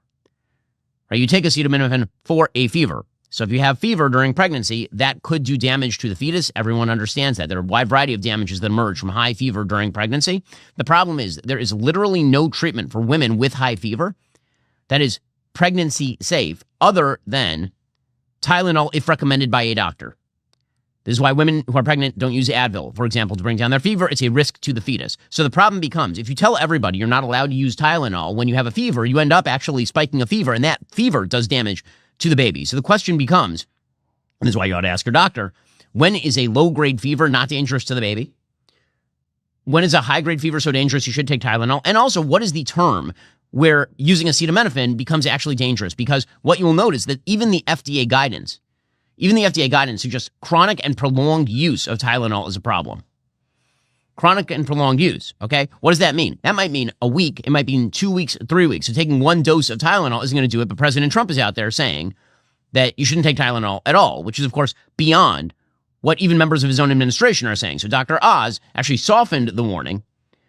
Right? You take acetaminophen for a fever. So if you have fever during pregnancy, that could do damage to the fetus. Everyone understands that. There are a wide variety of damages that emerge from high fever during pregnancy. The problem is there is literally no treatment for women with high fever that is pregnancy safe other than Tylenol if recommended by a doctor. This is why women who are pregnant don't use Advil, for example, to bring down their fever. It's a risk to the fetus. So the problem becomes, if you tell everybody you're not allowed to use Tylenol when you have a fever, you end up actually spiking a fever, and that fever does damage to the baby. So the question becomes, and this is why you ought to ask your doctor, when is a low-grade fever not dangerous to the baby? When is a high-grade fever so dangerous you should take Tylenol? And also, what is the term where using acetaminophen becomes actually dangerous? Because what you'll notice that even the FDA guidance suggests chronic and prolonged use of Tylenol is a problem. Chronic and prolonged use, okay? What does that mean? That might mean a week. It might mean 2 weeks, 3 weeks. So taking one dose of Tylenol isn't going to do it, but President Trump is out there saying that you shouldn't take Tylenol at all, which is, of course, beyond what even members of his own administration are saying. So Dr. Oz actually softened the warning.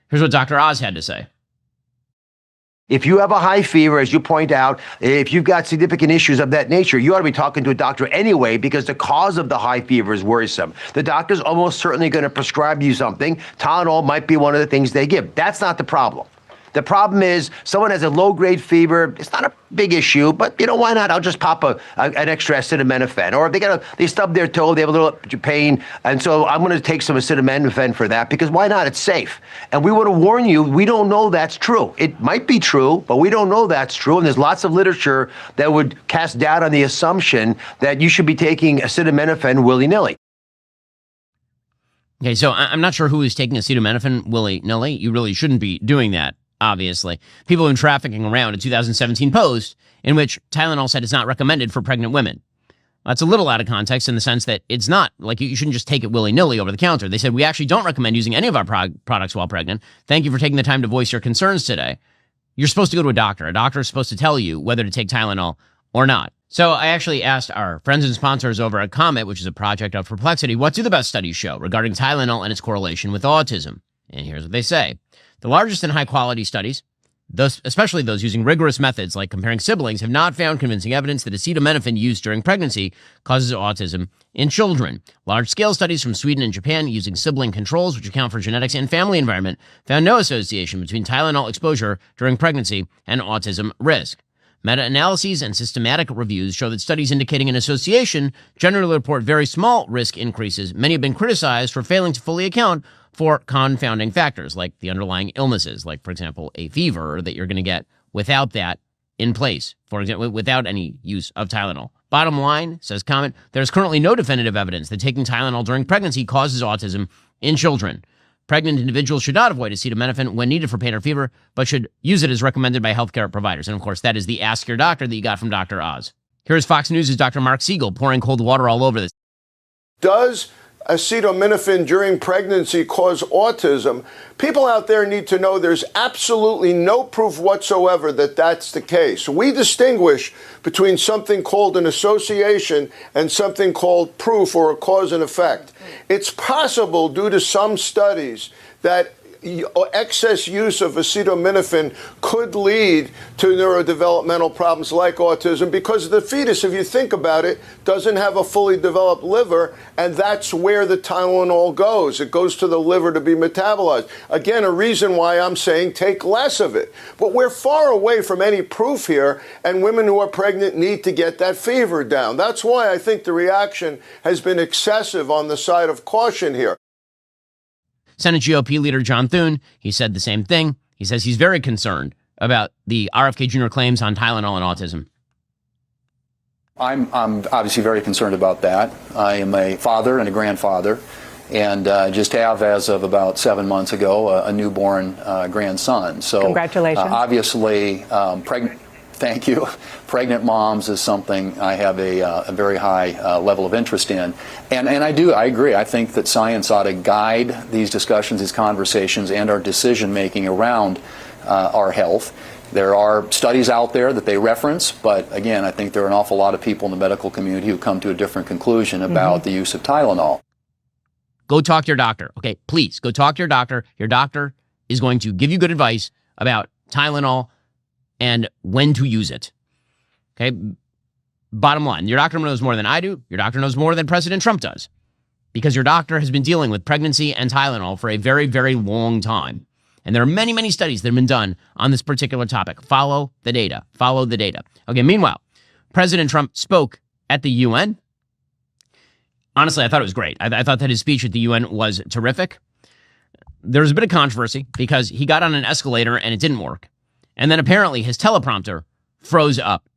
Here's what Dr. Oz had to say. If you have a high fever, as you point out, if you've got significant issues of that nature, you ought to be talking to a doctor anyway, because the cause of the high fever is worrisome. The doctor's almost certainly going to prescribe you something. Tylenol might be one of the things they give. That's not the problem. The problem is someone has a low-grade fever. It's not a big issue, but why not? I'll just pop an extra acetaminophen. Or if they stub their toe, they have a little pain, and so I'm going to take some acetaminophen for that, because why not? It's safe. And we want to warn you, we don't know that's true. It might be true, but we don't know that's true. And there's lots of literature that would cast doubt on the assumption that you should be taking acetaminophen willy-nilly. Okay, so I'm not sure who is taking acetaminophen willy-nilly. You really shouldn't be doing that. Obviously, people have been trafficking around a 2017 post in which Tylenol said it's not recommended for pregnant women. That's a little out of context in the sense that it's not like you shouldn't just take it willy-nilly over the counter. They said, we actually don't recommend using any of our products while pregnant. Thank you for taking the time to voice your concerns today. You're supposed to go to a doctor. A doctor is supposed to tell you whether to take Tylenol or not. So I actually asked our friends and sponsors over at Comet, which is a project of Perplexity, what do the best studies show regarding Tylenol and its correlation with autism? And here's what they say. The largest and high-quality studies, especially those using rigorous methods like comparing siblings, have not found convincing evidence that acetaminophen used during pregnancy causes autism in children. Large-scale studies from Sweden and Japan using sibling controls, which account for genetics and family environment, found no association between Tylenol exposure during pregnancy and autism risk. Meta-analyses and systematic reviews show that studies indicating an association generally report very small risk increases. Many have been criticized for failing to fully account for confounding factors like the underlying illnesses, like, for example, a fever that you're going to get without that in place, for example, without any use of Tylenol. Bottom line, says comment, there's currently no definitive evidence that taking Tylenol during pregnancy causes autism in children. Pregnant individuals should not avoid acetaminophen when needed for pain or fever, but should use it as recommended by healthcare providers. And of course, that is the Ask Your Doctor that you got from Dr. Oz. Here's Fox News' Dr. Mark Siegel pouring cold water all over this. Does acetaminophen during pregnancy cause autism? People out there need to know there's absolutely no proof whatsoever that that's the case. We distinguish between something called an association and something called proof or a cause and effect. It's possible, due to some studies, that excess use of acetaminophen could lead to neurodevelopmental problems like autism because the fetus, if you think about it, doesn't have a fully developed liver, and that's where the Tylenol goes. It goes to the liver to be metabolized. Again, a reason why I'm saying take less of it. But we're far away from any proof here, and women who are pregnant need to get that fever down. That's why I think the reaction has been excessive on the side of caution here. Senate GOP leader John Thune, he said the same thing. He says he's very concerned about the RFK Jr. claims on Tylenol and autism. I'm obviously very concerned about that. I am a father and a grandfather, and just have, as of about 7 months ago, a newborn grandson. So, congratulations. Obviously, pregnant. Thank you. Pregnant moms is something I have a very high level of interest in. And I agree. I think that science ought to guide these discussions, these conversations, and our decision making around our health. There are studies out there that they reference, but again, I think there are an awful lot of people in the medical community who come to a different conclusion about the use of Tylenol. Go talk to your doctor. Okay, please go talk to your doctor. Your doctor is going to give you good advice about Tylenol and when to use it. Okay? Bottom line, your doctor knows more than I do. Your doctor knows more than President Trump does, because your doctor has been dealing with pregnancy and Tylenol for a very, very long time. And there are many, many studies that have been done on this particular topic. Follow the data. Follow the data. Okay, meanwhile, President Trump spoke at the UN. Honestly, I thought it was great. I thought that his speech at the UN was terrific. There was a bit of controversy because he got on an escalator and it didn't work. And then apparently his teleprompter froze up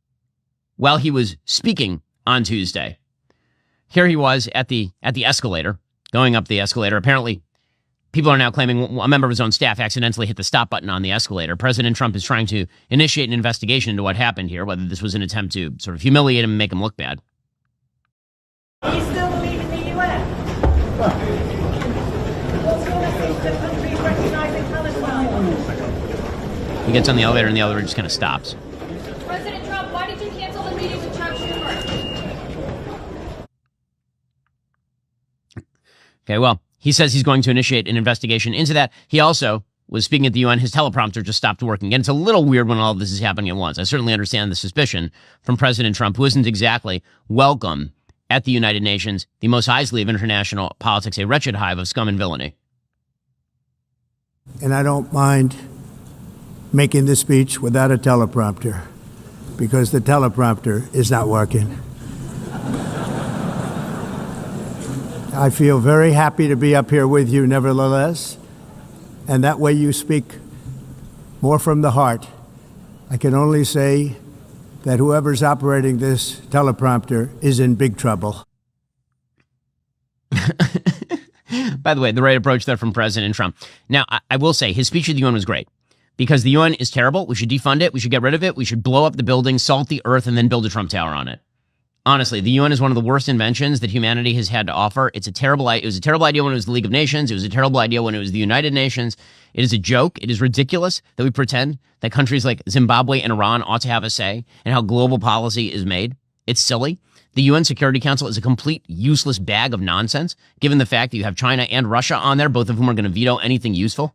while he was speaking on Tuesday. Here he was at the escalator, going up the escalator. Apparently, people are now claiming a member of his own staff accidentally hit the stop button on the escalator. President Trump is trying to initiate an investigation into what happened here, whether this was an attempt to sort of humiliate him and make him look bad. Do you still believe in the UN? What's your message to countries recognizing Palestine? He gets on the elevator and the elevator just kind of stops. President Trump, why did you cancel the meeting with Chuck Schumer? Okay, well, he says he's going to initiate an investigation into that. He also was speaking at the UN. His teleprompter just stopped working. And it's a little weird when all of this is happening at once. I certainly understand the suspicion from President Trump, who isn't exactly welcome at the United Nations, the most Isley of international politics, a wretched hive of scum and villainy. And I don't mind making this speech without a teleprompter, because the teleprompter is not working. I feel very happy to be up here with you nevertheless, and that way you speak more from the heart. I can only say that whoever's operating this teleprompter is in big trouble. By the way, the right approach there from President Trump. Now, I will say his speech at the UN was great, because the UN is terrible. We should defund it. We should get rid of it. We should blow up the building, salt the earth, and then build a Trump Tower on it. Honestly, the UN is one of the worst inventions that humanity has had to offer. It was a terrible idea when it was the League of Nations. It was a terrible idea when it was the United Nations. It is a joke. It is ridiculous that we pretend that countries like Zimbabwe and Iran ought to have a say in how global policy is made. It's silly. The UN Security Council is a complete useless bag of nonsense, given the fact that you have China and Russia on there, both of whom are going to veto anything useful.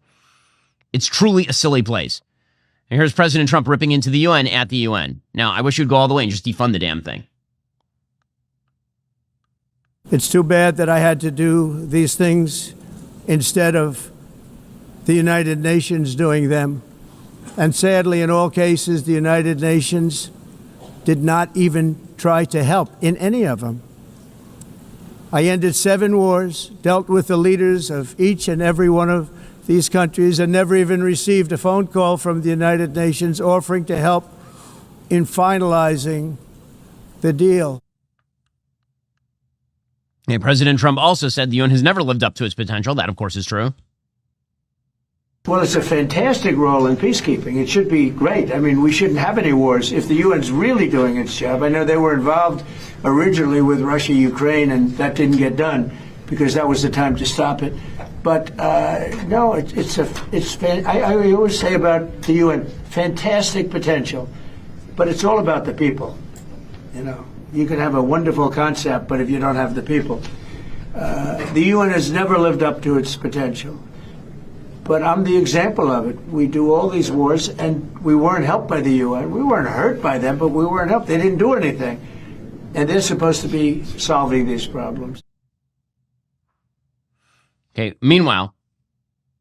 It's truly a silly place. And here's President Trump ripping into the UN at the UN. Now, I wish you'd go all the way and just defund the damn thing. It's too bad that I had to do these things instead of the United Nations doing them. And sadly, in all cases, the United Nations did not even try to help in any of them. I ended 7 wars, dealt with the leaders of each and every one of these countries, and never even received a phone call from the United Nations offering to help in finalizing the deal. Okay, President Trump also said the UN has never lived up to its potential. That, of course, is true. Well, it's a fantastic role in peacekeeping. It should be great. I mean, we shouldn't have any wars if the UN's really doing its job. I know they were involved originally with Russia, Ukraine, and that didn't get done because that was the time to stop it. But no, I always say about the UN, fantastic potential, but it's all about the people. You know, you can have a wonderful concept, but if you don't have the people, the UN has never lived up to its potential. But I'm the example of it. We do all these wars, and we weren't helped by the UN. We weren't hurt by them, but we weren't helped. They didn't do anything. And they're supposed to be solving these problems. Okay. Meanwhile,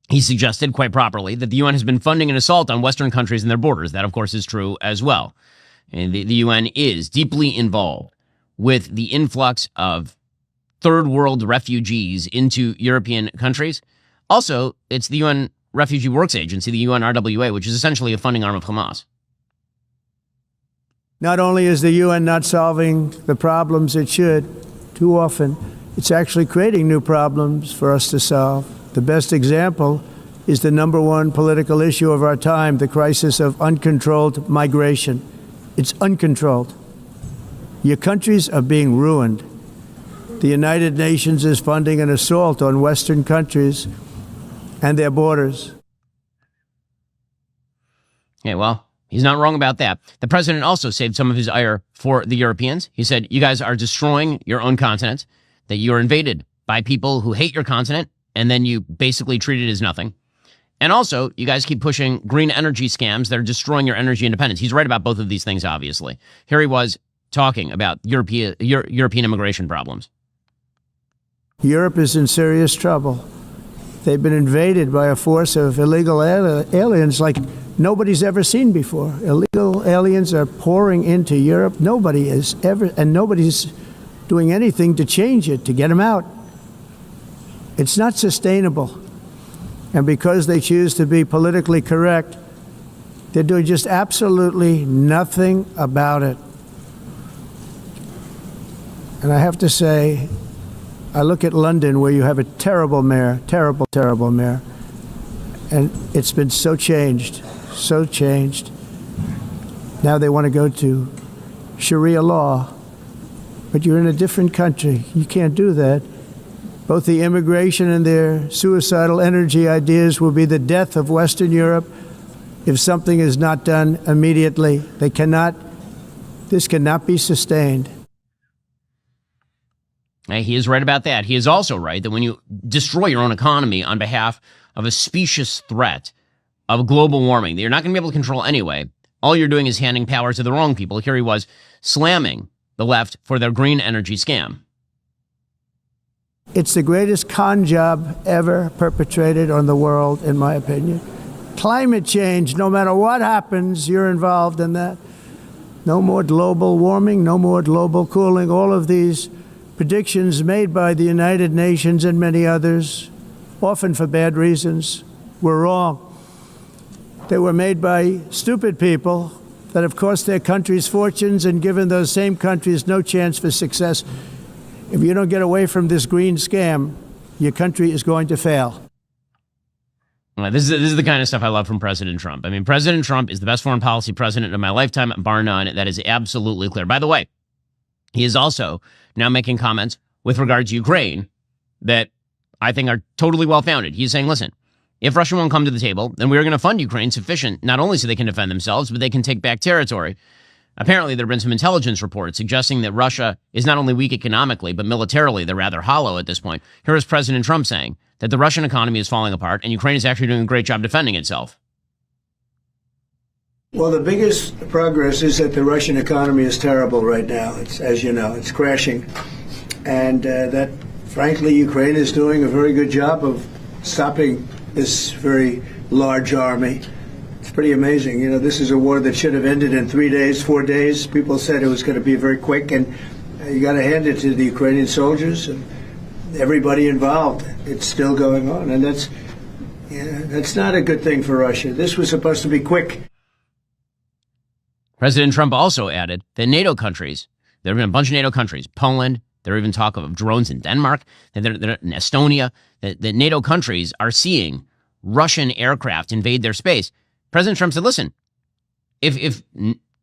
he suggested quite properly that the UN has been funding an assault on Western countries and their borders. That, of course, is true as well. And the UN is deeply involved with the influx of third world refugees into European countries. Also, it's the UN Refugee Works Agency, the UNRWA, which is essentially a funding arm of Hamas. Not only is the UN not solving the problems it should, too often, it's actually creating new problems for us to solve. The best example is the number one political issue of our time, the crisis of uncontrolled migration. It's uncontrolled. Your countries are being ruined. The United Nations is funding an assault on Western countries and their borders. Yeah, well, he's not wrong about that. The president also saved some of his ire for the Europeans. He said, you guys are destroying your own continent, that you are invaded by people who hate your continent, and then you basically treat it as nothing. And also, you guys keep pushing green energy scams that are destroying your energy independence. He's right about both of these things, obviously. Here he was talking about European immigration problems. Europe is in serious trouble. They've been invaded by a force of illegal aliens like nobody's ever seen before. Illegal aliens are pouring into Europe. Nobody's doing anything to change it, to get them out. It's not sustainable. And because they choose to be politically correct, they're doing just absolutely nothing about it. And I have to say, I look at London, where you have a terrible mayor, terrible mayor, and it's been so changed. Now they want to go to Sharia law, but you're in a different country. You can't do that. Both the immigration and their suicidal energy ideas will be the death of Western Europe if something is not done immediately. This cannot be sustained. He is right about that. He is also right that when you destroy your own economy on behalf of a specious threat of global warming that you're not going to be able to control anyway, all you're doing is handing power to the wrong people. Here he was slamming the left for their green energy scam. It's the greatest con job ever perpetrated on the world, in my opinion. Climate change, no matter what happens, you're involved in that. No more global warming, no more global cooling, all of these predictions made by the United Nations and many others, often for bad reasons, were wrong. They were made by stupid people that have cost their countries fortunes and given those same countries no chance for success. If you don't get away from this green scam, your country is going to fail. This is the kind of stuff I love from President Trump. I mean, President Trump is the best foreign policy president of my lifetime, bar none. That is absolutely clear. By the way, he is also now making comments with regard to Ukraine that I think are totally well-founded. He's saying, listen, if Russia won't come to the table, then we are going to fund Ukraine sufficient, not only so they can defend themselves, but they can take back territory. Apparently, there have been some intelligence reports suggesting that Russia is not only weak economically, but militarily, they're rather hollow at this point. Here is President Trump saying that the Russian economy is falling apart and Ukraine is actually doing a great job defending itself. Well, the biggest progress is that the Russian economy is terrible right now. It's, as you know, it's crashing. And that, frankly, Ukraine is doing a very good job of stopping this very large army. It's pretty amazing. You know, this is a war that should have ended in 3 days, 4 days. People said it was going to be very quick, and you got to hand it to the Ukrainian soldiers and everybody involved. It's still going on, and that's not a good thing for Russia. This was supposed to be quick. President Trump also added that NATO countries, there have been a bunch of NATO countries, Poland, There are even talk of drones in Denmark, that they're in Estonia, that NATO countries are seeing Russian aircraft invade their space. President Trump said, listen, if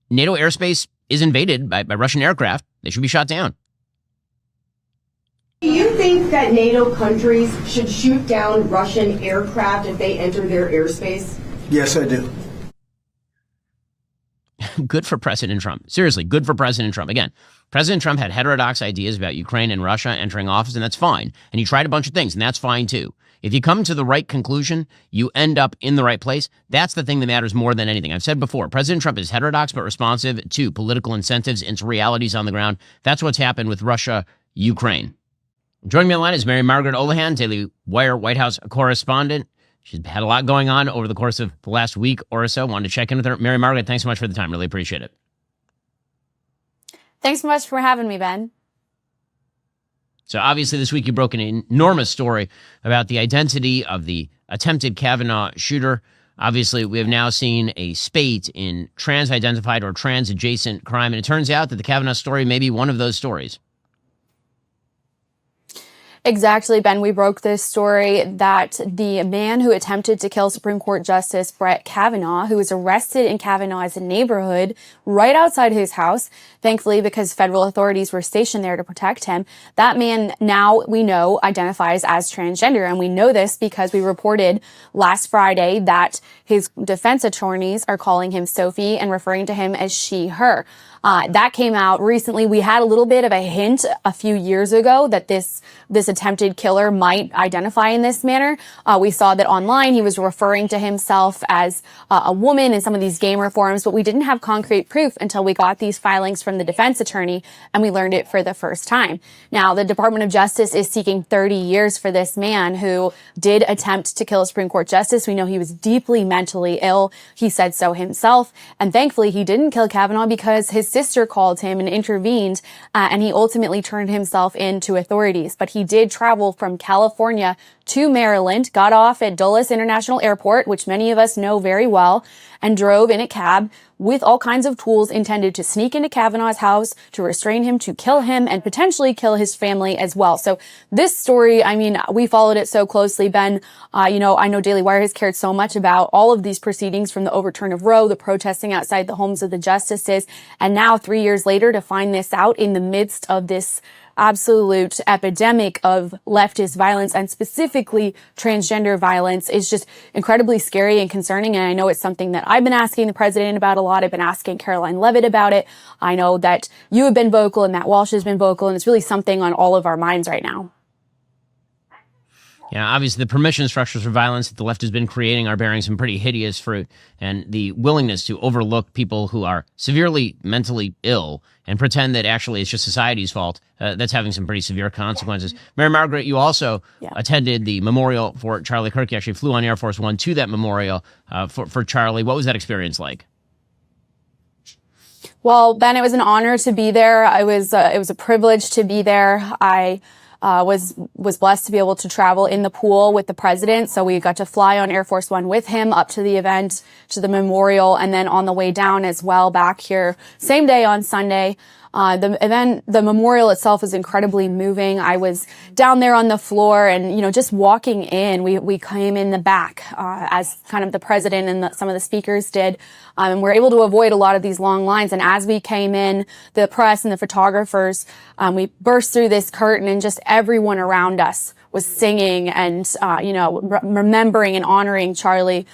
NATO airspace is invaded by Russian aircraft, they should be shot down. Do you think that NATO countries should shoot down Russian aircraft if they enter their airspace? Yes, I do. Good for President Trump. Seriously, good for President Trump. Again, President Trump had heterodox ideas about Ukraine and Russia entering office, and that's fine. And he tried a bunch of things, and that's fine too. If you come to the right conclusion, you end up in the right place. That's the thing that matters more than anything. I've said before, President Trump is heterodox but responsive to political incentives and to realities on the ground. That's what's happened with Russia, Ukraine. Joining me on the line is Mary Margaret Olohan, Daily Wire White House correspondent. She's had a lot going on over the course of the last week or so. Wanted to check in with her. Mary Margaret, thanks so much for the time. Really appreciate it. Thanks so much for having me, Ben. So obviously this week you broke an enormous story about the identity of the attempted Kavanaugh shooter. Obviously, we have now seen a spate in trans-identified or trans-adjacent crime, and it turns out that the Kavanaugh story may be one of those stories. Exactly, Ben. We broke this story that the man who attempted to kill Supreme Court Justice Brett Kavanaugh, who was arrested in Kavanaugh's neighborhood right outside his house, thankfully because federal authorities were stationed there to protect him, that man now we know identifies as transgender. And we know this because we reported last Friday that his defense attorneys are calling him Sophie and referring to him as she, her. That came out recently. We had a little bit of a hint a few years ago that this attempted killer might identify in this manner. We saw that online he was referring to himself as a woman in some of these gamer forums, but we didn't have concrete proof until we got these filings from the defense attorney and we learned it for the first time. Now, the Department of Justice is seeking 30 years for this man who did attempt to kill a Supreme Court justice. We know he was deeply mentally ill. He said so himself. And thankfully, he didn't kill Kavanaugh because his sister called him and intervened, and he ultimately turned himself in to authorities. But he did travel from California to Maryland, got off at Dulles International Airport, which many of us know very well, and drove in a cab with all kinds of tools intended to sneak into Kavanaugh's house, to restrain him, to kill him, and potentially kill his family as well. So this story, I mean, we followed it so closely, Ben. I know Daily Wire has cared so much about all of these proceedings, from the overturn of Roe, the protesting outside the homes of the justices, and now 3 years later to find this out in the midst of this absolute epidemic of leftist violence and specifically transgender violence is just incredibly scary and concerning. And I know it's something that I've been asking the president about a lot. I've been asking Caroline Leavitt about it. I know that you have been vocal and Matt Walsh has been vocal, and it's really something on all of our minds right now. Yeah, obviously the permission structures for violence that the left has been creating are bearing some pretty hideous fruit, and the willingness to overlook people who are severely mentally ill and pretend that actually it's just society's fault, that's having some pretty severe consequences. Mary Margaret, you also attended the memorial for Charlie Kirk. You actually flew on Air Force One to that memorial for Charlie. What was that experience like? Well, Ben, it was an honor to be there. It was a privilege to be there. I was blessed to be able to travel in the pool with the president. So we got to fly on Air Force One with him up to the event, to the memorial, and then on the way down as well back here, same day on Sunday. The memorial itself was incredibly moving. I was down there on the floor and, just walking in, we came in the back, as kind of the president and some of the speakers did. And we're able to avoid a lot of these long lines. And as we came in, the press and the photographers, we burst through this curtain and just everyone around us was singing and, remembering and honoring Charlie.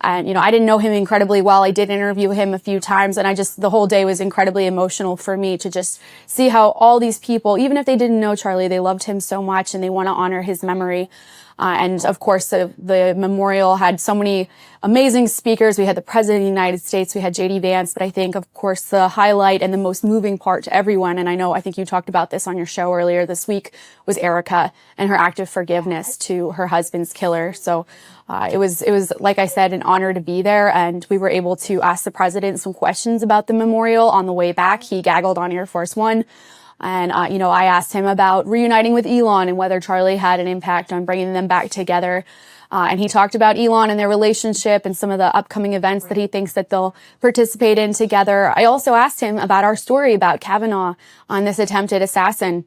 And, I didn't know him incredibly well. I did interview him a few times, and the whole day was incredibly emotional for me to just see how all these people, even if they didn't know Charlie, they loved him so much and they want to honor his memory. And of course, the memorial had so many amazing speakers. We had the President of the United States, we had J.D. Vance, but I think, of course, the highlight and the most moving part to everyone, and I think you talked about this on your show earlier this week, was Erica and her act of forgiveness to her husband's killer. So it was, like I said, an honor to be there, and we were able to ask the president some questions about the memorial on the way back. He gaggled on Air Force One. And, I asked him about reuniting with Elon and whether Charlie had an impact on bringing them back together. And he talked about Elon and their relationship and some of the upcoming events that he thinks that they'll participate in together. I also asked him about our story about Kavanaugh on this attempted assassin.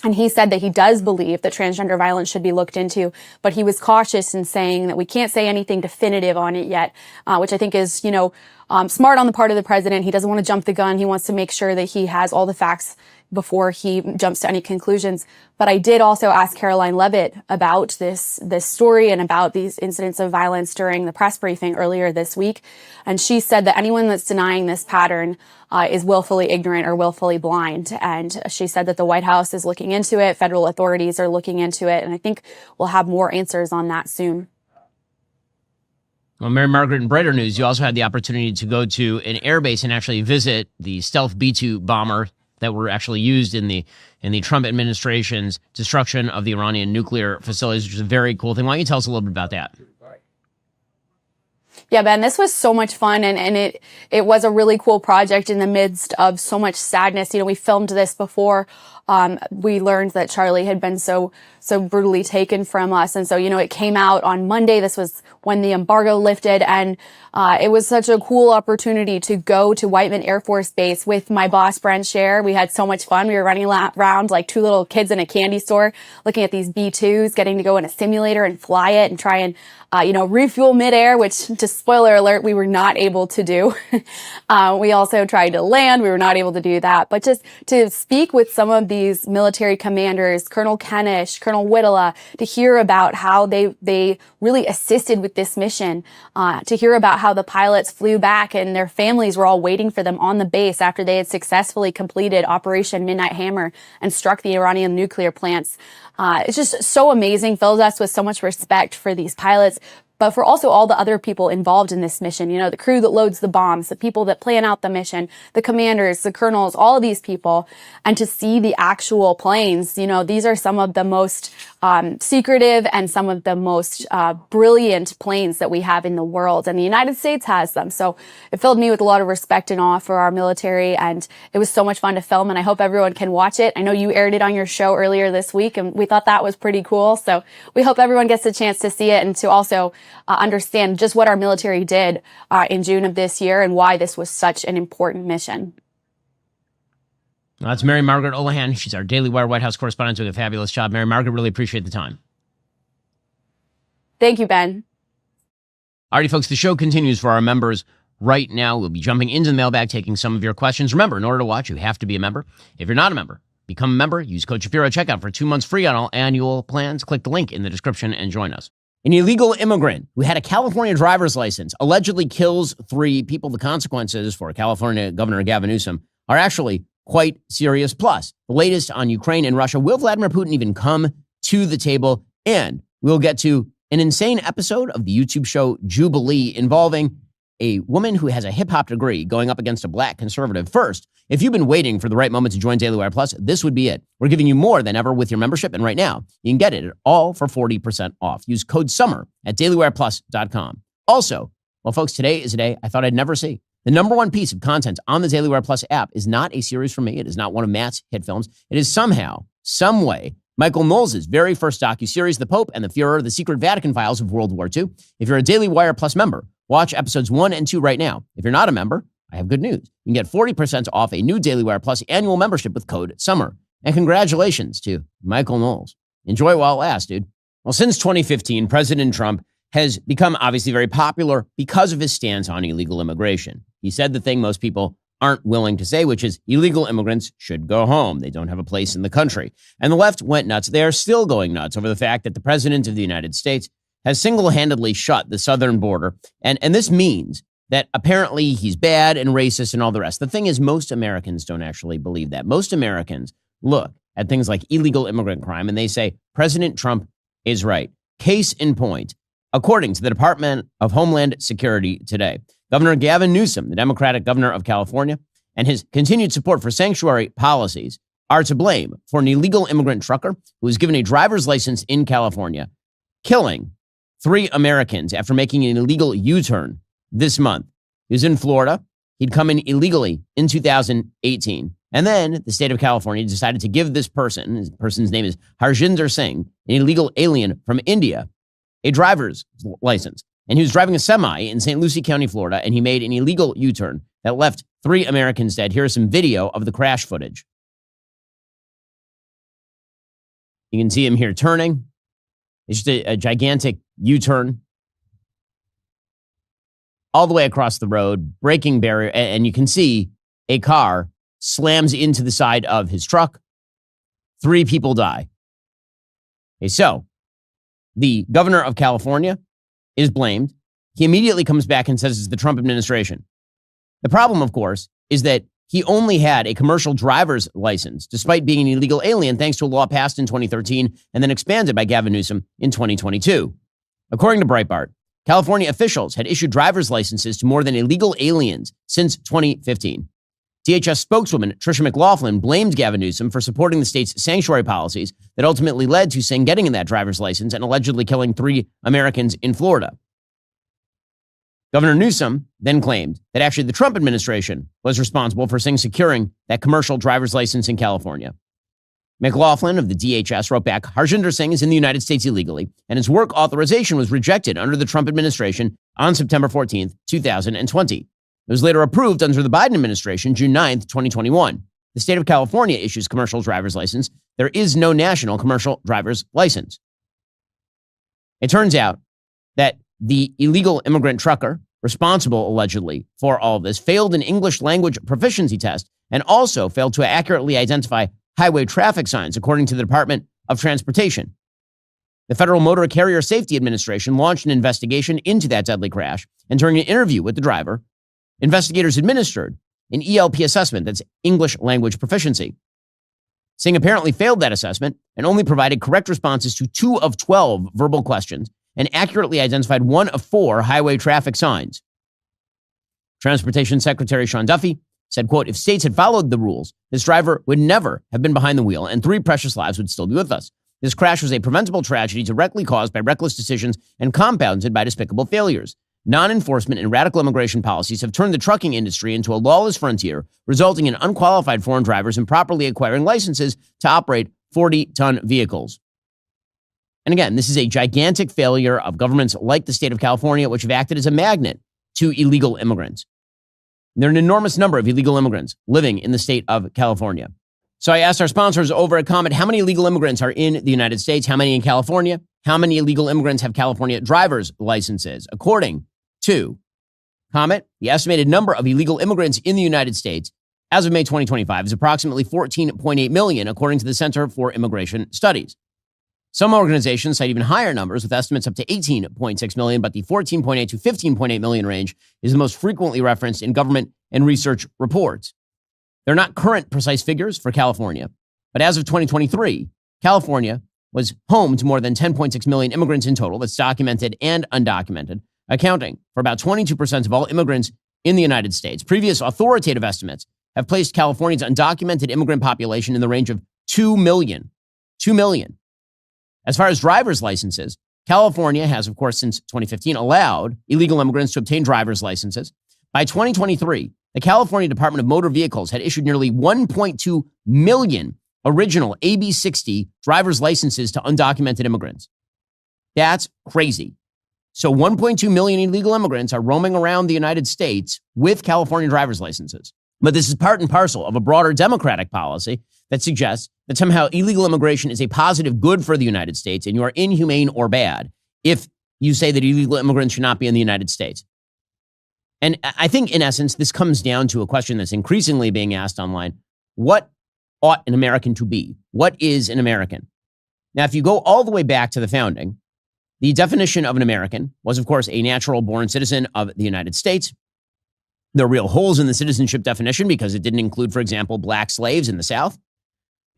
And he said that he does believe that transgender violence should be looked into, but he was cautious in saying that we can't say anything definitive on it yet, which I think is, smart on the part of the president. He doesn't want to jump the gun. He wants to make sure that he has all the facts before he jumps to any conclusions. But I did also ask Caroline Levitt about this story and about these incidents of violence during the press briefing earlier this week. And she said that anyone that's denying this pattern is willfully ignorant or willfully blind. And she said that the White House is looking into it. Federal authorities are looking into it. And I think we'll have more answers on that soon. Well, Mary Margaret, in brighter news, you also had the opportunity to go to an airbase and actually visit the stealth B-2 bomber that were actually used in the Trump administration's destruction of the Iranian nuclear facilities, which is a very cool thing. Why don't you tell us a little bit about that? Yeah, Ben, this was so much fun, and it was a really cool project in the midst of so much sadness. We filmed this before we learned that Charlie had been so brutally taken from us. And so, it came out on Monday. This was when the embargo lifted, and it was such a cool opportunity to go to Whiteman Air Force Base with my boss, Brent Scher. We had so much fun. We were running around like two little kids in a candy store, looking at these B-2s, getting to go in a simulator and fly it and try and refuel midair, which, just spoiler alert, we were not able to do. We also tried to land. We were not able to do that. But just to speak with some of these military commanders, Colonel Kenish, Colonel Whittala, to hear about how they really assisted with this mission, to hear about how the pilots flew back and their families were all waiting for them on the base after they had successfully completed Operation Midnight Hammer and struck the Iranian nuclear plants. It's just so amazing, fills us with so much respect for these pilots, but for also all the other people involved in this mission, the crew that loads the bombs, the people that plan out the mission, the commanders, the colonels, all of these people, and to see the actual planes, these are some of the most secretive and some of the most brilliant planes that we have in the world, and the United States has them. So it filled me with a lot of respect and awe for our military, and it was so much fun to film, and I hope everyone can watch it. I know you aired it on your show earlier this week, and we thought that was pretty cool. So we hope everyone gets a chance to see it and to also understand just what our military did in June of this year and why this was such an important mission. Well, that's Mary Margaret Olohan. She's our Daily Wire White House correspondent doing a fabulous job. Mary Margaret, really appreciate the time. Thank you, Ben. Alrighty, folks, the show continues for our members right now. We'll be jumping into the mailbag, taking some of your questions. Remember, in order to watch, you have to be a member. If you're not a member, become a member. Use code Shapiro at checkout for 2 months free on all annual plans. Click the link in the description and join us. An illegal immigrant who had a California driver's license allegedly kills 3 people. The consequences for California Governor Gavin Newsom are actually quite serious. Plus, the latest on Ukraine and Russia. Will Vladimir Putin even come to the table? And we'll get to an insane episode of the YouTube show Jubilee involving a woman who has a hip-hop degree going up against a black conservative. First, if you've been waiting for the right moment to join Daily Wire Plus, this would be it. We're giving you more than ever with your membership, and right now, you can get it all for 40% off. Use code SUMMER at dailywireplus.com. Also, well, folks, today is a day I thought I'd never see. The number one piece of content on the Daily Wire Plus app is not a series from me. It is not one of Matt's hit films. It is somehow, some way, Michael Knowles' very first docuseries, The Pope and the Fuhrer, The Secret Vatican Files of World War II. If you're a Daily Wire Plus member, watch episodes 1 and 2 right now. If you're not a member, I have good news. You can get 40% off a new Daily Wire Plus annual membership with code SUMMER. And congratulations to Michael Knowles. Enjoy it while it lasts, dude. Well, since 2015, President Trump has become obviously very popular because of his stance on illegal immigration. He said the thing most people aren't willing to say, which is illegal immigrants should go home. They don't have a place in the country. And the left went nuts. They are still going nuts over the fact that the president of the United States has single-handedly shut the southern border. And this means that apparently he's bad and racist and all the rest. The thing is, most Americans don't actually believe that. Most Americans look at things like illegal immigrant crime and they say, President Trump is right. Case in point, according to the Department of Homeland Security today, Governor Gavin Newsom, the Democratic governor of California, and his continued support for sanctuary policies are to blame for an illegal immigrant trucker who was given a driver's license in California, killing 3 Americans after making an illegal U-turn this month. He was in Florida. He'd come in illegally in 2018. And then the state of California decided to give this person's name is Harjinder Singh, an illegal alien from India, a driver's license. And he was driving a semi in St. Lucie County, Florida, and he made an illegal U-turn that left 3 Americans dead. Here's some video of the crash footage. You can see him here turning. It's just a gigantic U-turn all the way across the road, braking barrier, and you can see a car slams into the side of his truck. 3 people die. Okay, so the governor of California is blamed. He immediately comes back and says it's the Trump administration. The problem, of course, is that he only had a commercial driver's license, despite being an illegal alien, thanks to a law passed in 2013 and then expanded by Gavin Newsom in 2022. According to Breitbart, California officials had issued driver's licenses to more than illegal aliens since 2015. DHS spokeswoman Tricia McLaughlin blamed Gavin Newsom for supporting the state's sanctuary policies that ultimately led to Singh getting that driver's license and allegedly killing 3 Americans in Florida. Governor Newsom then claimed that actually the Trump administration was responsible for Singh securing that commercial driver's license in California. McLaughlin of the DHS wrote back, Harjinder Singh is in the United States illegally, and his work authorization was rejected under the Trump administration on September 14th, 2020. It was later approved under the Biden administration, June 9th, 2021. The state of California issues commercial driver's license. There is no national commercial driver's license. It turns out that the illegal immigrant trucker responsible, allegedly, for all of this failed an English language proficiency test and also failed to accurately identify highway traffic signs, according to the Department of Transportation. The Federal Motor Carrier Safety Administration launched an investigation into that deadly crash, and during an interview with the driver, investigators administered an ELP assessment, that's English language proficiency. Singh apparently failed that assessment and only provided correct responses to 2 of 12 verbal questions and accurately identified 1 of 4 highway traffic signs. Transportation Secretary Sean Duffy said, quote, if states had followed the rules, this driver would never have been behind the wheel and 3 precious lives would still be with us. This crash was a preventable tragedy directly caused by reckless decisions and compounded by despicable failures. Non-enforcement and radical immigration policies have turned the trucking industry into a lawless frontier, resulting in unqualified foreign drivers improperly acquiring licenses to operate 40-ton vehicles. And again, this is a gigantic failure of governments like the state of California, which have acted as a magnet to illegal immigrants. There are an enormous number of illegal immigrants living in the state of California. So I asked our sponsors over at Comet, how many illegal immigrants are in the United States? How many in California? How many illegal immigrants have California driver's licenses? According to Comet, the estimated number of illegal immigrants in the United States as of May 2025 is approximately 14.8 million, according to the Center for Immigration Studies. Some organizations cite even higher numbers with estimates up to 18.6 million, but the 14.8 to 15.8 million range is the most frequently referenced in government and research reports. They're not current precise figures for California, but as of 2023, California was home to more than 10.6 million immigrants in total, that's documented and undocumented, accounting for about 22% of all immigrants in the United States. Previous authoritative estimates have placed California's undocumented immigrant population in the range of 2 million. 2 million. As far as driver's licenses, California has, of course, since 2015, allowed illegal immigrants to obtain driver's licenses. By 2023, the California Department of Motor Vehicles had issued nearly 1.2 million original AB60 driver's licenses to undocumented immigrants. That's crazy. So 1.2 million illegal immigrants are roaming around the United States with California driver's licenses. But this is part and parcel of a broader Democratic policy that suggests that somehow illegal immigration is a positive good for the United States and you are inhumane or bad if you say that illegal immigrants should not be in the United States. And I think, in essence, this comes down to a question that's increasingly being asked online. What ought an American to be? What is an American? Now, if you go all the way back to the founding, the definition of an American was, of course, a natural-born citizen of the United States. There are real holes in the citizenship definition because it didn't include, for example, black slaves in the South.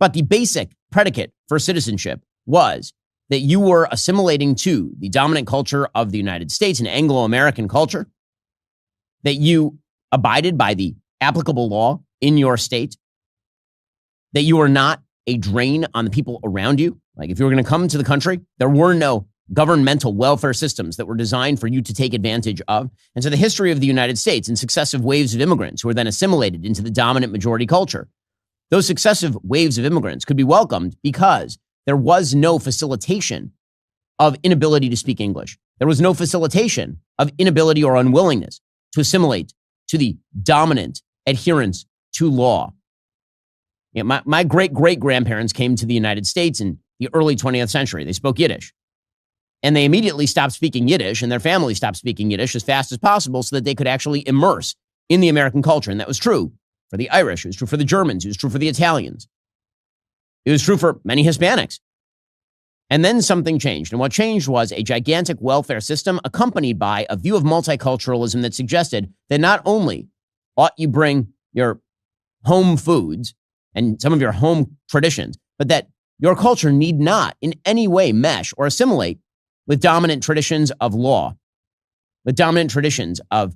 But the basic predicate for citizenship was that you were assimilating to the dominant culture of the United States, an Anglo-American culture, that you abided by the applicable law in your state, that you were not a drain on the people around you. Like if you were going to come to the country, there were no governmental welfare systems that were designed for you to take advantage of. And so the history of the United States and successive waves of immigrants who were then assimilated into the dominant majority culture, those successive waves of immigrants could be welcomed because there was no facilitation of inability to speak English. There was no facilitation of inability or unwillingness to assimilate to the dominant adherence to law. You know, my great-great-grandparents came to the United States in the early 20th century. They spoke Yiddish. And they immediately stopped speaking Yiddish, and their family stopped speaking Yiddish as fast as possible so that they could actually immerse in the American culture. And that was true for the Irish. It was true for the Germans. It was true for the Italians. It was true for many Hispanics. And then something changed. And what changed was a gigantic welfare system accompanied by a view of multiculturalism that suggested that not only ought you bring your home foods and some of your home traditions, but that your culture need not in any way mesh or assimilate with dominant traditions of law, with dominant traditions of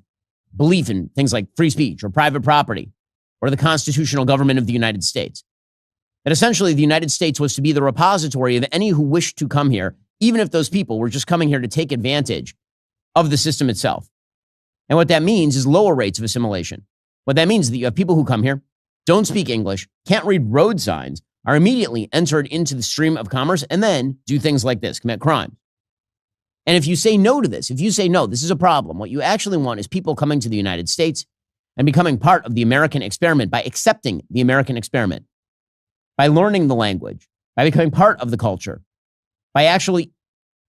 belief in things like free speech or private property or the constitutional government of the United States. That essentially the United States was to be the repository of any who wished to come here, even if those people were just coming here to take advantage of the system itself. And what that means is lower rates of assimilation. What that means is that you have people who come here, don't speak English, can't read road signs, are immediately entered into the stream of commerce, and then do things like this, commit crime. And if you say no to this, if you say no, this is a problem, what you actually want is people coming to the United States and becoming part of the American experiment by accepting the American experiment, by learning the language, by becoming part of the culture, by actually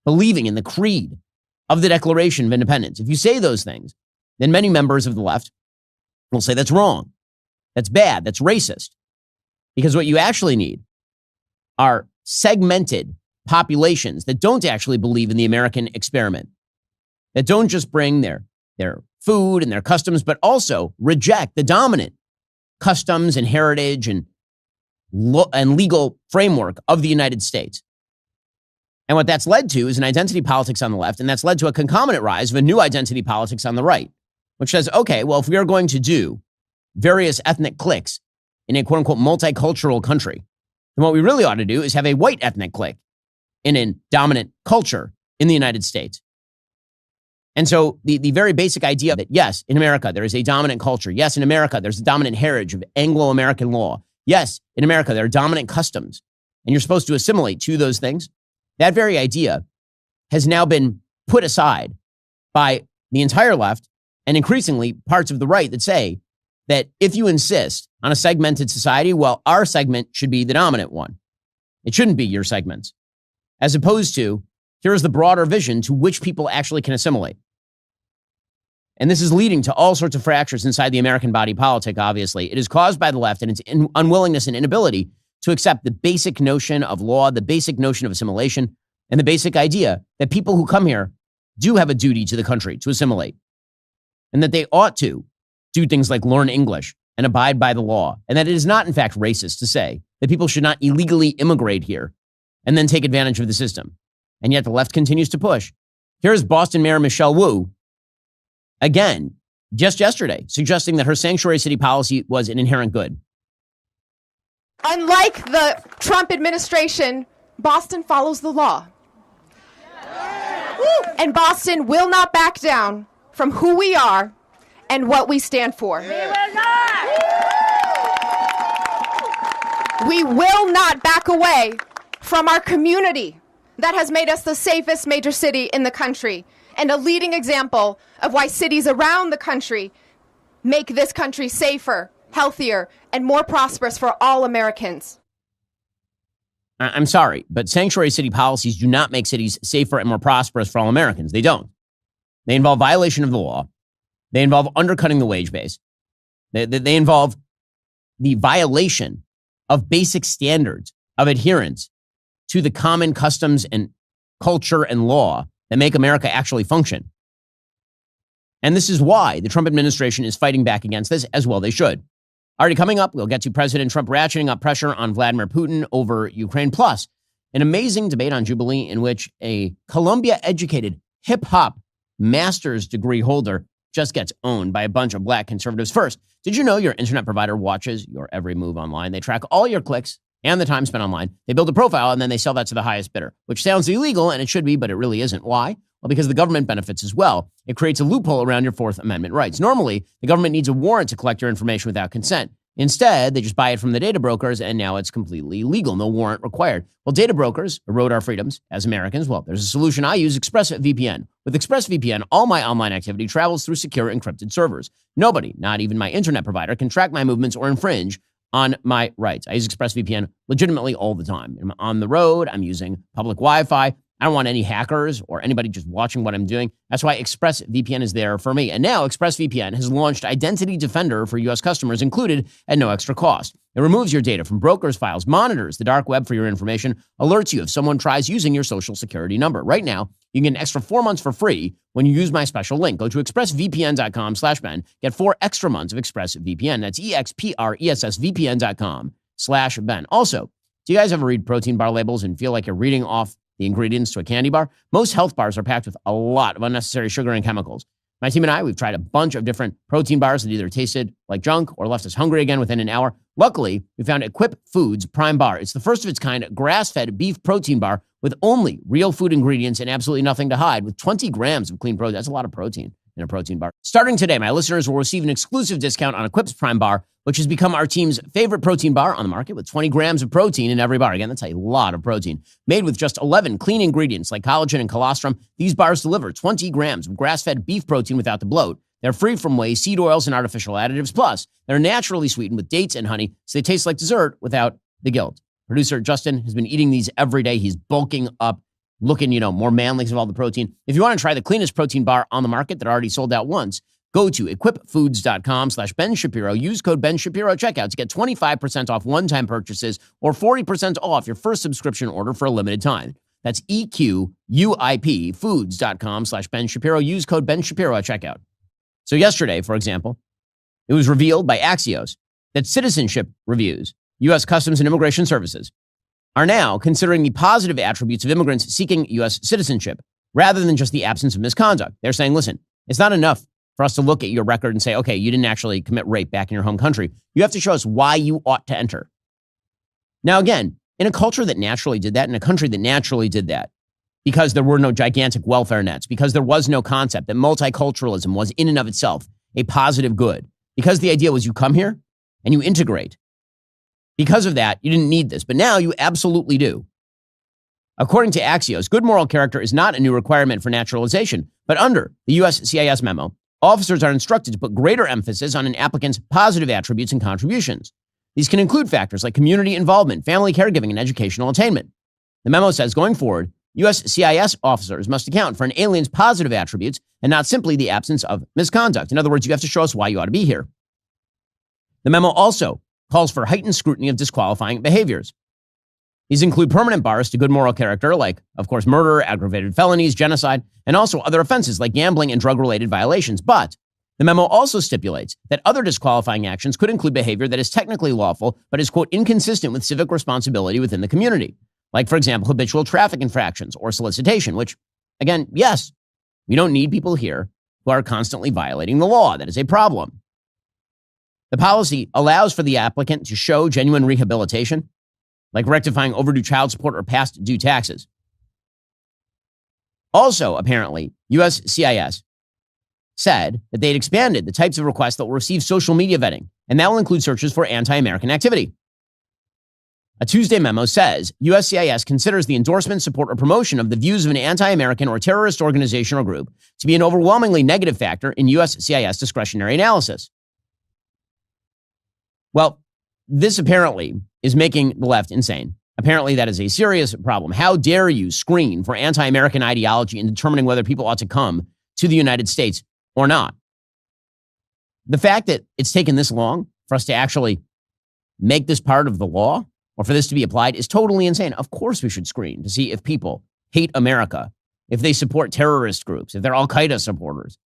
believing in the creed of the Declaration of Independence. If you say those things, then many members of the left will say that's wrong, that's bad, that's racist. Because what you actually need are segmented populations that don't actually believe in the American experiment, that don't just bring their food and their customs, but also reject the dominant customs and heritage and legal framework of the United States. And what that's led to is an identity politics on the left, and that's led to a concomitant rise of a new identity politics on the right, which says, okay, well, if we are going to do various ethnic cliques in a quote-unquote multicultural country, then what we really ought to do is have a white ethnic clique in a dominant culture in the United States. And so the very basic idea that, yes, in America, there is a dominant culture. Yes, in America, there's a dominant heritage of Anglo-American law. Yes, in America, there are dominant customs, and you're supposed to assimilate to those things. That very idea has now been put aside by the entire left and increasingly parts of the right that say that if you insist on a segmented society, well, our segment should be the dominant one. It shouldn't be your segments. As opposed to, here's the broader vision to which people actually can assimilate. And this is leading to all sorts of fractures inside the American body politic, obviously. It is caused by the left and its unwillingness and inability to accept the basic notion of law, the basic notion of assimilation, and the basic idea that people who come here do have a duty to the country to assimilate, and that they ought to do things like learn English and abide by the law, and that it is not, in fact, racist to say that people should not illegally immigrate here and then take advantage of the system. And yet the left continues to push. Here's Boston Mayor Michelle Wu, again, just yesterday, suggesting that her sanctuary city policy was an inherent good. Unlike the Trump administration, Boston follows the law. And Boston will not back down from who we are and what we stand for. We will not! We will not back away from our community that has made us the safest major city in the country and a leading example of why cities around the country make this country safer, healthier, and more prosperous for all Americans. I'm sorry, but sanctuary city policies do not make cities safer and more prosperous for all Americans. They don't. They involve violation of the law. They involve undercutting the wage base. They involve the violation of basic standards of adherence to the common customs and culture and law that make America actually function. And this is why the Trump administration is fighting back against this, as well they should. Already coming up, we'll get to President Trump ratcheting up pressure on Vladimir Putin over Ukraine, plus an amazing debate on Jubilee in which a Columbia-educated hip-hop master's degree holder just gets owned by a bunch of black conservatives. First, did you know your internet provider watches your every move online? They track all your clicks and the time spent online. They build a profile, and then they sell that to the highest bidder, which sounds illegal, and it should be, but it really isn't. Why? Well, because the government benefits as well. It creates a loophole around your Fourth Amendment rights. Normally, the government needs a warrant to collect your information without consent. Instead, they just buy it from the data brokers, and now it's completely legal. No warrant required. Well, data brokers erode our freedoms as Americans. Well, there's a solution I use, ExpressVPN. With ExpressVPN, all my online activity travels through secure encrypted servers. Nobody, not even my internet provider, can track my movements or infringe on my rights. I use ExpressVPN legitimately all the time. I'm on the road. I'm using public Wi-Fi. I don't want any hackers or anybody just watching what I'm doing. That's why ExpressVPN is there for me. And now ExpressVPN has launched Identity Defender for U.S. customers included at no extra cost. It removes your data from brokers' files, monitors the dark web for your information, alerts you if someone tries using your social security number. Right now, you can get an extra 4 months for free when you use my special link. Go to expressvpn.com/Ben. Get 4 extra months of ExpressVPN. That's expressvpn.com/Ben. Also, do you guys ever read protein bar labels and feel like you're reading off the ingredients to a candy bar? Most health bars are packed with a lot of unnecessary sugar and chemicals. My team and I, we've tried a bunch of different protein bars that either tasted like junk or left us hungry again within an hour. Luckily, we found Equip Foods Prime Bar. It's the first of its kind grass-fed beef protein bar with only real food ingredients and absolutely nothing to hide, with 20 grams of clean protein. That's a lot of protein in a protein bar. Starting today, my listeners will receive an exclusive discount on Equip's Prime Bar, which has become our team's favorite protein bar on the market, with 20 grams of protein in every bar. Again, that's a lot of protein. Made with just 11 clean ingredients like collagen and colostrum, these bars deliver 20 grams of grass-fed beef protein without the bloat. They're free from whey, seed oils, and artificial additives. Plus, they're naturally sweetened with dates and honey, so they taste like dessert without the guilt. Producer Justin has been eating these every day. He's bulking up, looking, more manly because of all the protein. If you want to try the cleanest protein bar on the market that already sold out once, go to equipfoods.com/Ben Shapiro. Use code Ben Shapiro at checkout to get 25% off one-time purchases or 40% off your first subscription order for a limited time. That's EQUIP foods.com/Ben Shapiro. Use code Ben Shapiro at checkout. So yesterday, for example, it was revealed by Axios that citizenship reviews, U.S. Customs and Immigration Services, are now considering the positive attributes of immigrants seeking U.S. citizenship rather than just the absence of misconduct. They're saying, listen, it's not enough for us to look at your record and say, okay, you didn't actually commit rape back in your home country. You have to show us why you ought to enter. Now, again, in a culture that naturally did that, in a country that naturally did that, because there were no gigantic welfare nets, because there was no concept that multiculturalism was in and of itself a positive good, because the idea was you come here and you integrate. Because of that, you didn't need this, but now you absolutely do. According to Axios, good moral character is not a new requirement for naturalization, but under the USCIS memo, officers are instructed to put greater emphasis on an applicant's positive attributes and contributions. These can include factors like community involvement, family caregiving, and educational attainment. The memo says, going forward, USCIS officers must account for an alien's positive attributes and not simply the absence of misconduct. In other words, you have to show us why you ought to be here. The memo also calls for heightened scrutiny of disqualifying behaviors. These include permanent bars to good moral character, like, of course, murder, aggravated felonies, genocide, and also other offenses like gambling and drug-related violations. But the memo also stipulates that other disqualifying actions could include behavior that is technically lawful, but is, quote, inconsistent with civic responsibility within the community. Like, for example, habitual traffic infractions or solicitation, which, again, yes, we don't need people here who are constantly violating the law. That is a problem. The policy allows for the applicant to show genuine rehabilitation, like rectifying overdue child support or past due taxes. Also, apparently, USCIS said that they'd expanded the types of requests that will receive social media vetting, and that will include searches for anti-American activity. A Tuesday memo says USCIS considers the endorsement, support, or promotion of the views of an anti-American or terrorist organization or group to be an overwhelmingly negative factor in USCIS discretionary analysis. Well, this apparently is making the left insane. Apparently, that is a serious problem. How dare you screen for anti-American ideology in determining whether people ought to come to the United States or not? The fact that it's taken this long for us to actually make this part of the law or for this to be applied is totally insane. Of course we should screen to see if people hate America, if they support terrorist groups, if they're Al-Qaeda supporters,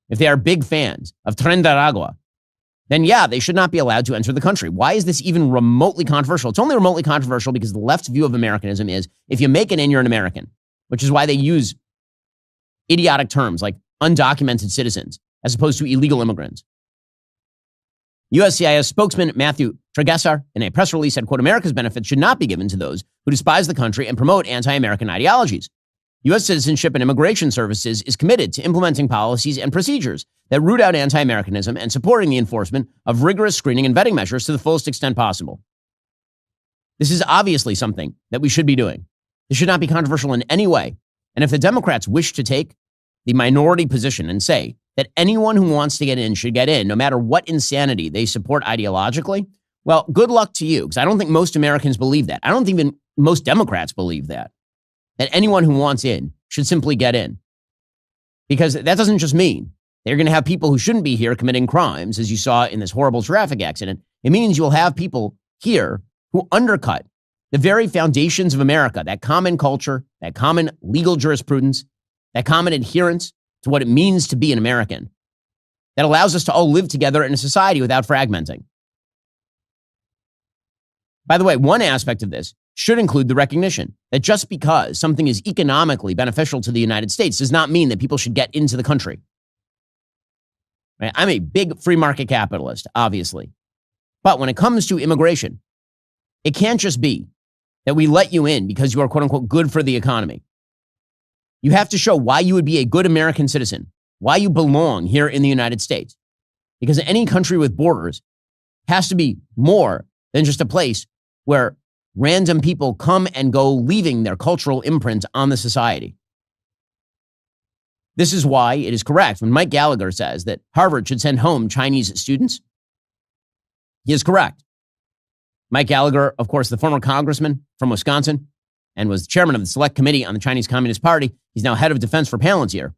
if they are big fans of Tren de Aragua, then yeah, they should not be allowed to enter the country. Why is this even remotely controversial? It's only remotely controversial because the left's view of Americanism is if you make it in, you're an American, which is why they use idiotic terms like undocumented citizens as opposed to illegal immigrants. USCIS spokesman Matthew Tregesar in a press release said, quote, America's benefits should not be given to those who despise the country and promote anti-American ideologies. U.S. Citizenship and Immigration Services is committed to implementing policies and procedures that root out anti-Americanism and supporting the enforcement of rigorous screening and vetting measures to the fullest extent possible. This is obviously something that we should be doing. This should not be controversial in any way. And if the Democrats wish to take the minority position and say that anyone who wants to get in should get in, no matter what insanity they support ideologically, Well, good luck to you, because I don't think most Americans believe that. I don't think even most Democrats believe that anyone who wants in should simply get in. Because that doesn't just mean they're going to have people who shouldn't be here committing crimes, as you saw in this horrible traffic accident. It means you'll have people here who undercut the very foundations of America, that common culture, that common legal jurisprudence, that common adherence to what it means to be an American, that allows us to all live together in a society without fragmenting. By the way, one aspect of this should include the recognition that just because something is economically beneficial to the United States does not mean that people should get into the country. Right? I'm a big free market capitalist, obviously. But when it comes to immigration, it can't just be that we let you in because you are, quote unquote, good for the economy. You have to show why you would be a good American citizen, why you belong here in the United States. Because any country with borders has to be more than just a place where random people come and go, leaving their cultural imprint on the society. This is why it is correct when Mike Gallagher says that Harvard should send home Chinese students. He is correct. Mike Gallagher, of course, the former congressman from Wisconsin and was chairman of the Select Committee on the Chinese Communist Party. He's now head of defense for Palantir.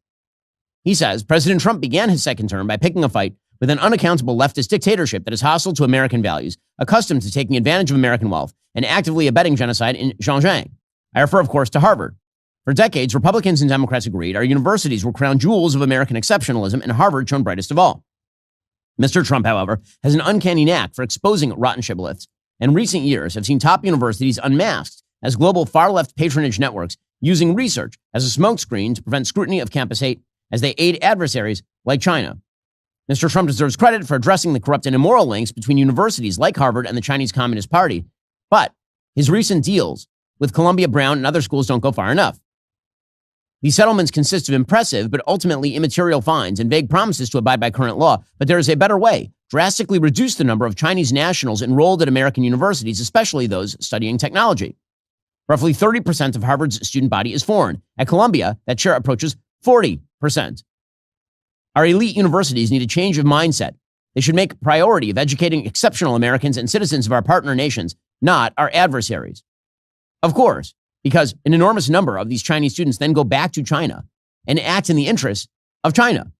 He says President Trump began his second term by picking a fight with an unaccountable leftist dictatorship that is hostile to American values, accustomed to taking advantage of American wealth, and actively abetting genocide in Xinjiang. I refer, of course, to Harvard. For decades, Republicans and Democrats agreed our universities were crown jewels of American exceptionalism, and Harvard shone brightest of all. Mr. Trump, however, has an uncanny knack for exposing rotten shibboleths, and recent years have seen top universities unmasked as global far-left patronage networks using research as a smokescreen to prevent scrutiny of campus hate as they aid adversaries like China. Mr. Trump deserves credit for addressing the corrupt and immoral links between universities like Harvard and the Chinese Communist Party, but his recent deals with Columbia, Brown, and other schools don't go far enough. These settlements consist of impressive but ultimately immaterial fines and vague promises to abide by current law, but there is a better way. Drastically reduce the number of Chinese nationals enrolled at American universities, especially those studying technology. Roughly 30% of Harvard's student body is foreign. At Columbia, that share approaches 40%. Our elite universities need a change of mindset. They should make a priority of educating exceptional Americans and citizens of our partner nations, not our adversaries. Of course, because an enormous number of these Chinese students then go back to China and act in the interests of China.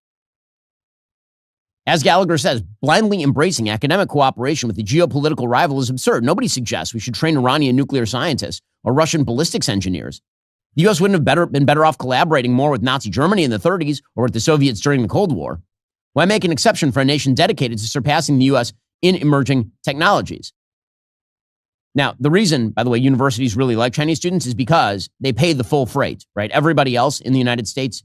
As Gallagher says, blindly embracing academic cooperation with the geopolitical rival is absurd. Nobody suggests we should train Iranian nuclear scientists or Russian ballistics engineers. The U.S. wouldn't have been better off collaborating more with Nazi Germany in the 30s or with the Soviets during the Cold War. Why make an exception for a nation dedicated to surpassing the U.S. in emerging technologies? Now, the reason, by the way, universities really like Chinese students is because they pay the full freight, right? Everybody else in the United States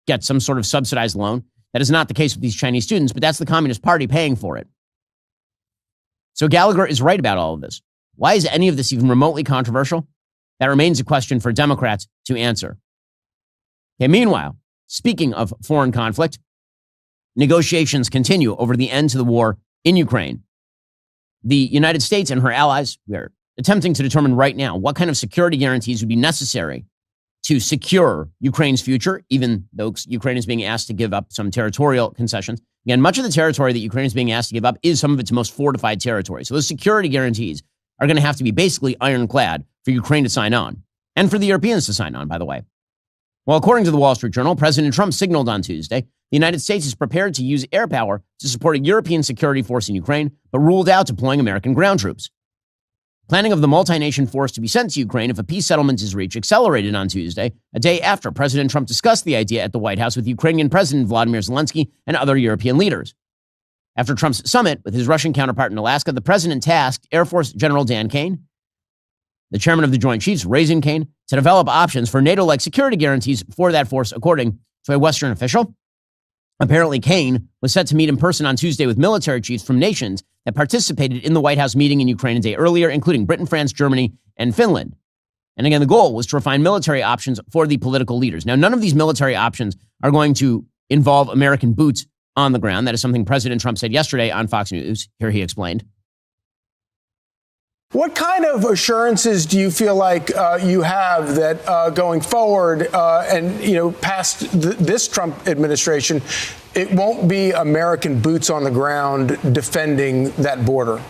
gets some sort of subsidized loan. That is not the case with these Chinese students, but that's the Communist Party paying for it. So Gallagher is right about all of this. Why is any of this even remotely controversial? That remains a question for Democrats to answer. Okay, meanwhile, speaking of foreign conflict, negotiations continue over the end to the war in Ukraine. The United States and her allies, we are attempting to determine right now what kind of security guarantees would be necessary to secure Ukraine's future, even though Ukraine is being asked to give up some territorial concessions. Again, much of the territory that Ukraine is being asked to give up is some of its most fortified territory. So those security guarantees are going to have to be basically ironclad for Ukraine to sign on, and for the Europeans to sign on, by the way. Well, according to the Wall Street Journal, President Trump signaled on Tuesday the United States is prepared to use air power to support a European security force in Ukraine, but ruled out deploying American ground troops. Planning of the multi-nation force to be sent to Ukraine if a peace settlement is reached accelerated on Tuesday, a day after President Trump discussed the idea at the White House with Ukrainian President Vladimir Zelensky and other European leaders. After Trump's summit with his Russian counterpart in Alaska, the president tasked Air Force General Dan Kane, the chairman of the Joint Chiefs, Raising Kane, to develop options for NATO-like security guarantees for that force, according to a Western official. Apparently, Kane was set to meet in person on Tuesday with military chiefs from nations that participated in the White House meeting in Ukraine a day earlier, including Britain, France, Germany, and Finland. And again, the goal was to refine military options for the political leaders. Now, none of these military options are going to involve American boots on the ground. That is something President Trump said yesterday on Fox News. Here he explained. What kind of assurances do you feel like you have that going forward and, past this Trump administration, it won't be American boots on the ground defending that border?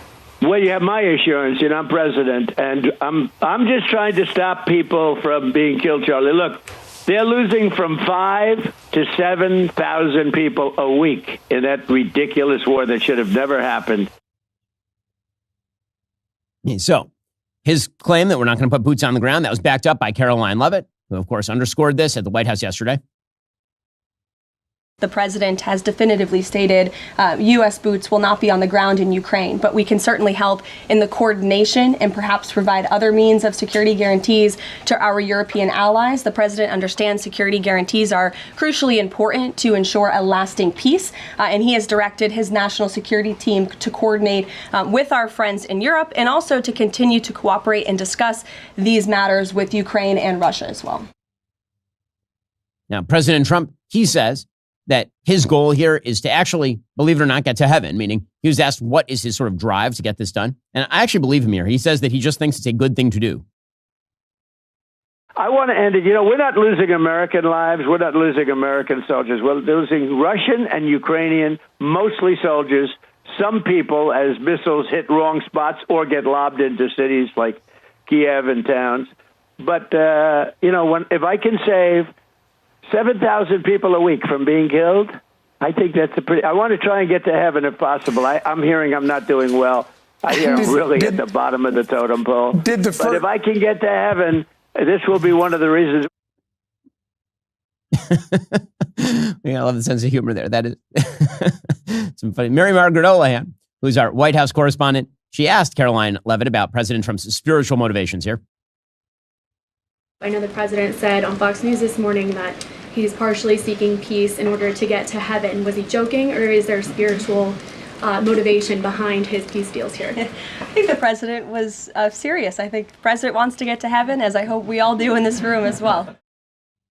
Well, you have my assurance. You know, I'm president, and I'm just trying to stop people from being killed, Charlie. Look, they're losing from 5,000 to 7,000 people a week in that ridiculous war that should have never happened. So his claim that we're not going to put boots on the ground, that was backed up by Caroline Leavitt, who, of course, underscored this at the White House yesterday. The president has definitively stated U.S. boots will not be on the ground in Ukraine, but we can certainly help in the coordination and perhaps provide other means of security guarantees to our European allies. The president understands security guarantees are crucially important to ensure a lasting peace, and he has directed his national security team to coordinate with our friends in Europe and also to continue to cooperate and discuss these matters with Ukraine and Russia as well. Now, President Trump, he says that his goal here is to actually, believe it or not, get to heaven, meaning he was asked what is his sort of drive to get this done. And I actually believe him here. He says that he just thinks it's a good thing to do. I want to end it. You know, we're not losing American lives. We're not losing American soldiers. We're losing Russian and Ukrainian, mostly soldiers. Some people, as missiles hit wrong spots or get lobbed into cities like Kiev and towns. But, you know, if I can save 7,000 people a week from being killed, I think that's I want to try and get to heaven if possible. I'm hearing I'm not doing well. I hear I'm really at the bottom of the totem pole. But if I can get to heaven, this will be one of the reasons. Yeah, I love the sense of humor there. That is some funny. Mary Margaret Olahan, who's our White House correspondent, she asked Caroline Leavitt about President Trump's spiritual motivations here. I know the president said on Fox News this morning that he's partially seeking peace in order to get to heaven. Was he joking, or is there spiritual motivation behind his peace deals here? I think the president was serious. I think the president wants to get to heaven, as I hope we all do in this room as well.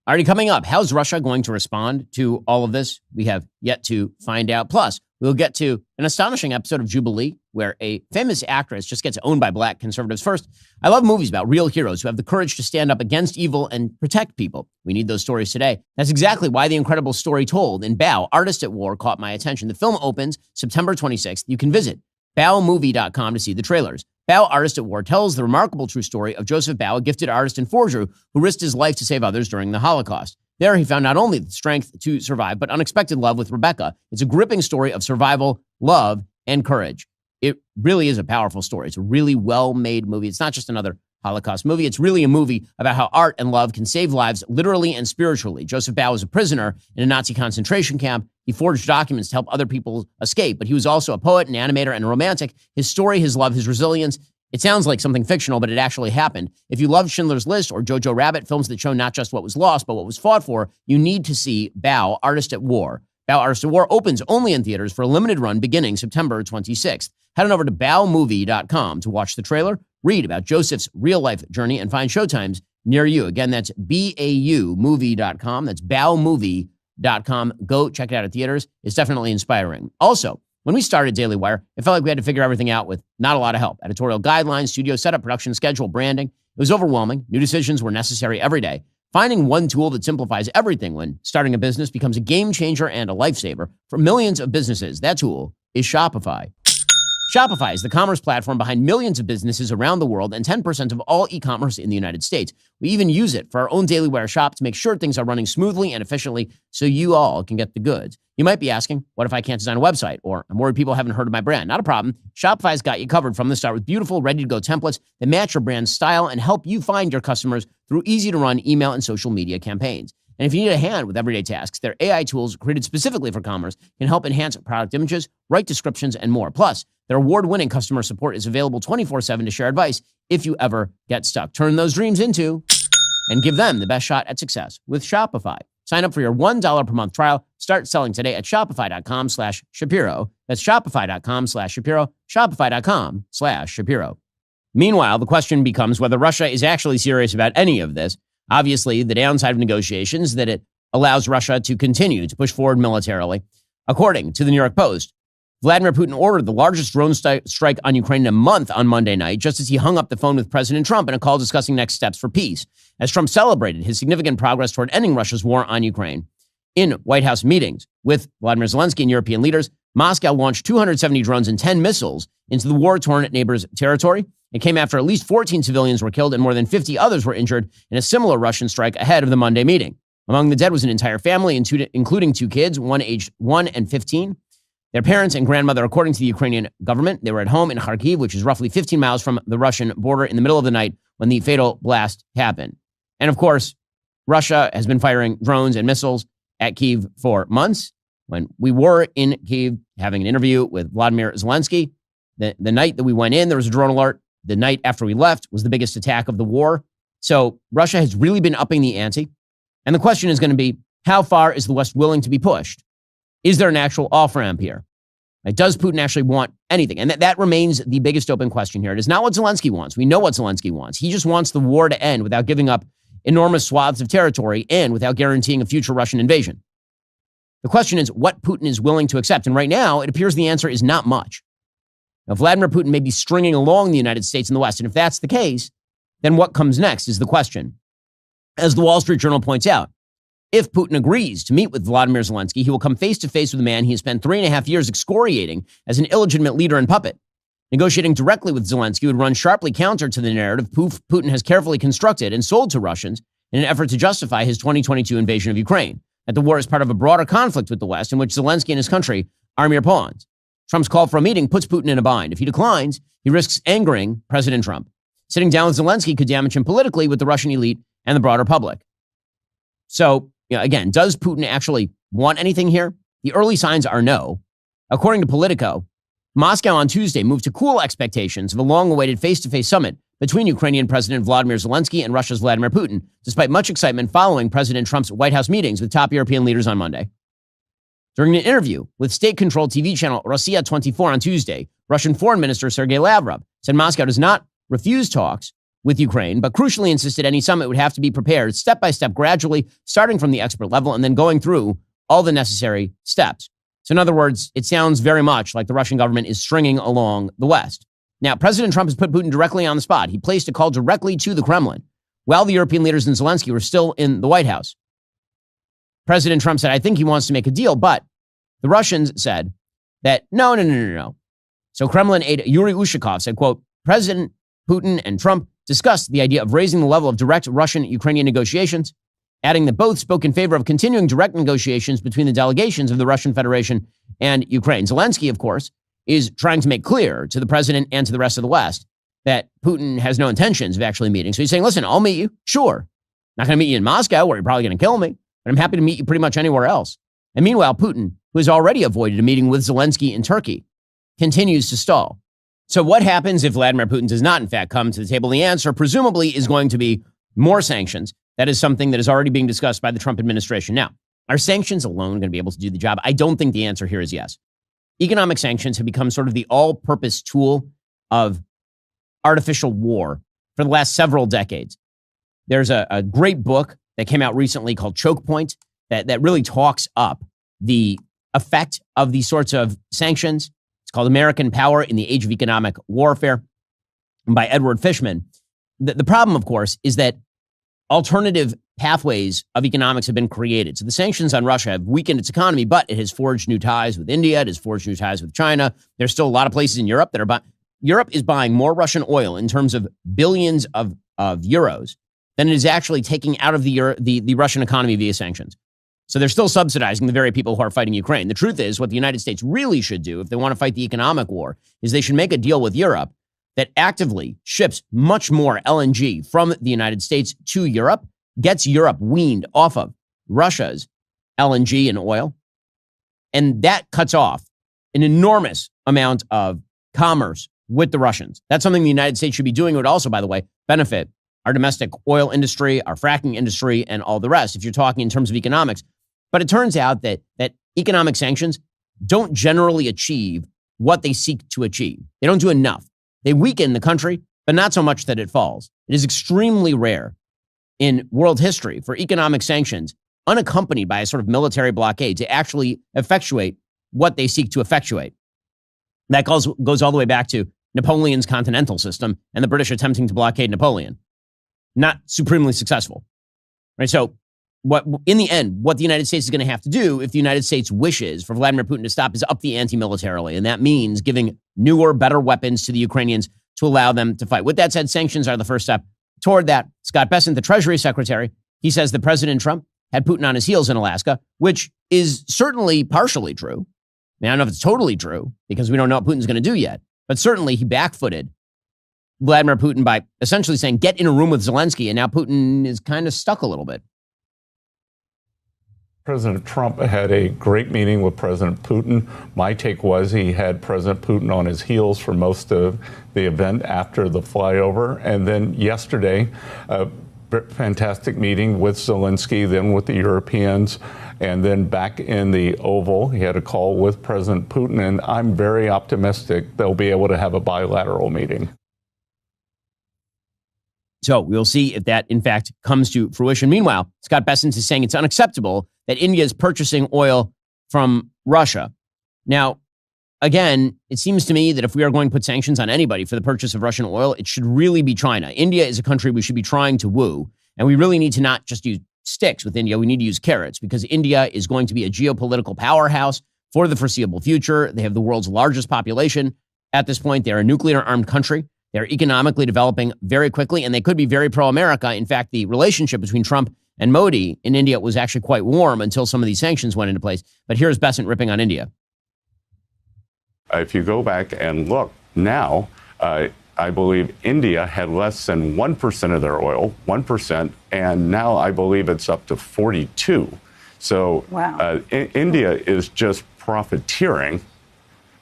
Already coming up, how's Russia going to respond to all of this? We have yet to find out. Plus, we'll get to an astonishing episode of Jubilee where a famous actress just gets owned by black conservatives. First, I love movies about real heroes who have the courage to stand up against evil and protect people. We need those stories today. That's exactly why the incredible story told in Bao, Artist at War, caught my attention. The film opens September 26th. You can visit baomovie.com to see the trailers. Bao, Artist at War tells the remarkable true story of Joseph Bao, a gifted artist and forger who risked his life to save others during the Holocaust. There, he found not only the strength to survive, but unexpected love with Rebecca. It's a gripping story of survival, love, and courage. It really is a powerful story. It's a really well-made movie. It's not just another Holocaust movie. It's really a movie about how art and love can save lives literally and spiritually. Joseph Bao was a prisoner in a Nazi concentration camp. He forged documents to help other people escape, but he was also a poet, an animator, and a romantic. His story, his love, his resilience, it sounds like something fictional, but it actually happened. If you love Schindler's List or Jojo Rabbit, films that show not just what was lost, but what was fought for, you need to see Bao, Artist at War. Bao, Artist at War opens only in theaters for a limited run beginning September 26th. Head on over to baomovie.com to watch the trailer, read about Joseph's real-life journey, and find showtimes near you. Again, that's baomovie.com. That's baomovie.com. Go check it out at theaters. It's definitely inspiring. Also, when we started Daily Wire, it felt like we had to figure everything out with not a lot of help. Editorial guidelines, studio setup, production schedule, branding. It was overwhelming. New decisions were necessary every day. Finding one tool that simplifies everything when starting a business becomes a game changer and a lifesaver for millions of businesses. That tool is Shopify. Shopify is the commerce platform behind millions of businesses around the world and 10% of all e-commerce in the United States. We even use it for our own Daily Wire shop to make sure things are running smoothly and efficiently so you all can get the goods. You might be asking, what if I can't design a website? Or I'm worried people haven't heard of my brand. Not a problem. Shopify's got you covered from the start with beautiful, ready-to-go templates that match your brand's style and help you find your customers through easy-to-run email and social media campaigns. And if you need a hand with everyday tasks, their AI tools created specifically for commerce can help enhance product images, write descriptions, and more. Plus, their award-winning customer support is available 24/7 to share advice if you ever get stuck. Turn those dreams into and give them the best shot at success with Shopify. Sign up for your $1 per month trial. Start selling today at shopify.com/Shapiro. That's shopify.com/Shapiro. Shopify.com/Shapiro. Meanwhile, the question becomes whether Russia is actually serious about any of this. Obviously, the downside of negotiations is that it allows Russia to continue to push forward militarily. According to the New York Post, Vladimir Putin ordered the largest drone strike on Ukraine in a month on Monday night, just as he hung up the phone with President Trump in a call discussing next steps for peace, as Trump celebrated his significant progress toward ending Russia's war on Ukraine. In White House meetings with Vladimir Zelensky and European leaders, Moscow launched 270 drones and 10 missiles into the war-torn neighbor's territory. It came after at least 14 civilians were killed and more than 50 others were injured in a similar Russian strike ahead of the Monday meeting. Among the dead was an entire family, including 2 kids, one aged 1 and 15. Their parents and grandmother, according to the Ukrainian government, they were at home in Kharkiv, which is roughly 15 miles from the Russian border, in the middle of the night when the fatal blast happened. And of course, Russia has been firing drones and missiles at Kyiv for months. When we were in Kyiv having an interview with Vladimir Zelensky, the night that we went in, there was a drone alert. The night after we left was the biggest attack of the war. So Russia has really been upping the ante. And the question is going to be, how far is the West willing to be pushed? Is there an actual off-ramp here? Like, does Putin actually want anything? And that remains the biggest open question here. It is not what Zelensky wants. We know what Zelensky wants. He just wants the war to end without giving up enormous swaths of territory and without guaranteeing a future Russian invasion. The question is what Putin is willing to accept. And right now, it appears the answer is not much. Now, Vladimir Putin may be stringing along the United States and the West. And if that's the case, then what comes next is the question. As the Wall Street Journal points out, if Putin agrees to meet with Vladimir Zelensky, he will come face to face with a man he has spent 3.5 years excoriating as an illegitimate leader and puppet. Negotiating directly with Zelensky would run sharply counter to the narrative Putin has carefully constructed and sold to Russians in an effort to justify his 2022 invasion of Ukraine, that the war is part of a broader conflict with the West in which Zelensky and his country are mere pawns. Trump's call for a meeting puts Putin in a bind. If he declines, he risks angering President Trump. Sitting down with Zelensky could damage him politically with the Russian elite and the broader public. So, again, does Putin actually want anything here? The early signs are no. According to Politico, Moscow on Tuesday moved to cool expectations of a long-awaited face-to-face summit between Ukrainian President Vladimir Zelensky and Russia's Vladimir Putin, despite much excitement following President Trump's White House meetings with top European leaders on Monday. During an interview with state-controlled TV channel Rossiya 24 on Tuesday, Russian Foreign Minister Sergei Lavrov said Moscow does not refuse talks with Ukraine, but crucially insisted any summit would have to be prepared step by step, gradually, starting from the expert level and then going through all the necessary steps. So in other words, it sounds very much like the Russian government is stringing along the West. Now, President Trump has put Putin directly on the spot. He placed a call directly to the Kremlin while the European leaders and Zelensky were still in the White House. President Trump said, I think he wants to make a deal, but the Russians said that no. So Kremlin aide Yuri Ushakov said, quote, President Putin and Trump discussed the idea of raising the level of direct Russian-Ukrainian negotiations, adding that both spoke in favor of continuing direct negotiations between the delegations of the Russian Federation and Ukraine. Zelensky, of course, is trying to make clear to the president and to the rest of the West that Putin has no intentions of actually meeting. So he's saying, listen, I'll meet you. Sure. Not going to meet you in Moscow where you're probably going to kill me, but I'm happy to meet you pretty much anywhere else. And meanwhile, Putin, who has already avoided a meeting with Zelensky in Turkey, continues to stall. So what happens if Vladimir Putin does not, in fact, come to the table? The answer, presumably, is going to be more sanctions. That is something that is already being discussed by the Trump administration. Now, are sanctions alone going to be able to do the job? I don't think the answer here is yes. Economic sanctions have become sort of the all-purpose tool of artificial war for the last several decades. There's a great book that came out recently called Choke Point that really talks up the effect of these sorts of sanctions. It's called American Power in the Age of Economic Warfare by Edward Fishman. The problem, of course, is that alternative pathways of economics have been created. So the sanctions on Russia have weakened its economy, but it has forged new ties with India. It has forged new ties with China. There's still a lot of places in Europe that are Europe is buying more Russian oil in terms of billions of euros than it is actually taking out of the Russian economy via sanctions. So they're still subsidizing the very people who are fighting Ukraine. The truth is, what the United States really should do if they want to fight the economic war is they should make a deal with Europe that actively ships much more LNG from the United States to Europe, gets Europe weaned off of Russia's LNG and oil, and that cuts off an enormous amount of commerce with the Russians. That's something the United States should be doing. It would also, by the way, benefit our domestic oil industry, our fracking industry, and all the rest, if you're talking in terms of economics. But it turns out that economic sanctions don't generally achieve what they seek to achieve. They don't do enough. They weaken the country, but not so much that it falls. It is extremely rare in world history for economic sanctions, unaccompanied by a sort of military blockade, to actually effectuate what they seek to effectuate. That goes all the way back to Napoleon's continental system and the British attempting to blockade Napoleon. Not supremely successful. Right? So what in the end, what the United States is going to have to do if the United States wishes for Vladimir Putin to stop is up the ante militarily. And that means giving newer, better weapons to the Ukrainians to allow them to fight. With that said, sanctions are the first step toward that. Scott Bessent, the Treasury Secretary, he says that President Trump had Putin on his heels in Alaska, which is certainly partially true. I mean, I don't know if it's totally true because we don't know what Putin's going to do yet, but certainly he backfooted Vladimir Putin by essentially saying, get in a room with Zelensky. And now Putin is kind of stuck a little bit. President Trump had a great meeting with President Putin. My take was he had President Putin on his heels for most of the event after the flyover. And then yesterday, a fantastic meeting with Zelensky, then with the Europeans, and then back in the Oval, he had a call with President Putin. And I'm very optimistic they'll be able to have a bilateral meeting. So we'll see if that, in fact, comes to fruition. Meanwhile, Scott Bessent is saying it's unacceptable that India is purchasing oil from Russia. Now, again, it seems to me that if we are going to put sanctions on anybody for the purchase of Russian oil, it should really be China. India is a country we should be trying to woo, and we really need to not just use sticks with India. We need to use carrots because India is going to be a geopolitical powerhouse for the foreseeable future. They have the world's largest population at this point. They're a nuclear-armed country. They're economically developing very quickly, and they could be very pro-America. In fact, the relationship between Trump and Modi in India was actually quite warm until some of these sanctions went into place. But here's Bessent ripping on India. If you go back and look now, I believe India had less than 1% of their oil, 1%, and now I believe it's up to 42. So wow. India is just profiteering,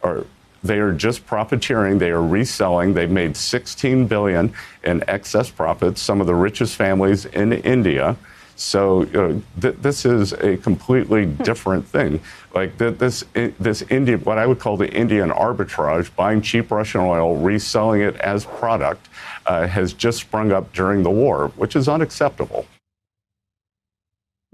or they are just profiteering. They are reselling. They've made $16 in excess profits, some of the richest families in India. So this is a completely different thing. Like this India, what I would call the Indian arbitrage, buying cheap Russian oil, reselling it as product, has just sprung up during the war, which is unacceptable.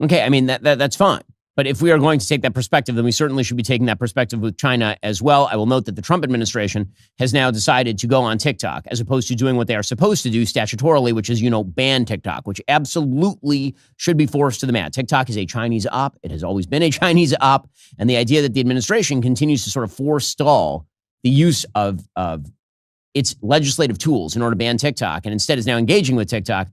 Okay, I mean, that's fine. But if we are going to take that perspective, then we certainly should be taking that perspective with China as well. I will note that the Trump administration has now decided to go on TikTok as opposed to doing what they are supposed to do statutorily, which is, ban TikTok, which absolutely should be forced to the mat. TikTok is a Chinese op. It has always been a Chinese op. And the idea that the administration continues to sort of forestall the use of its legislative tools in order to ban TikTok and instead is now engaging with TikTok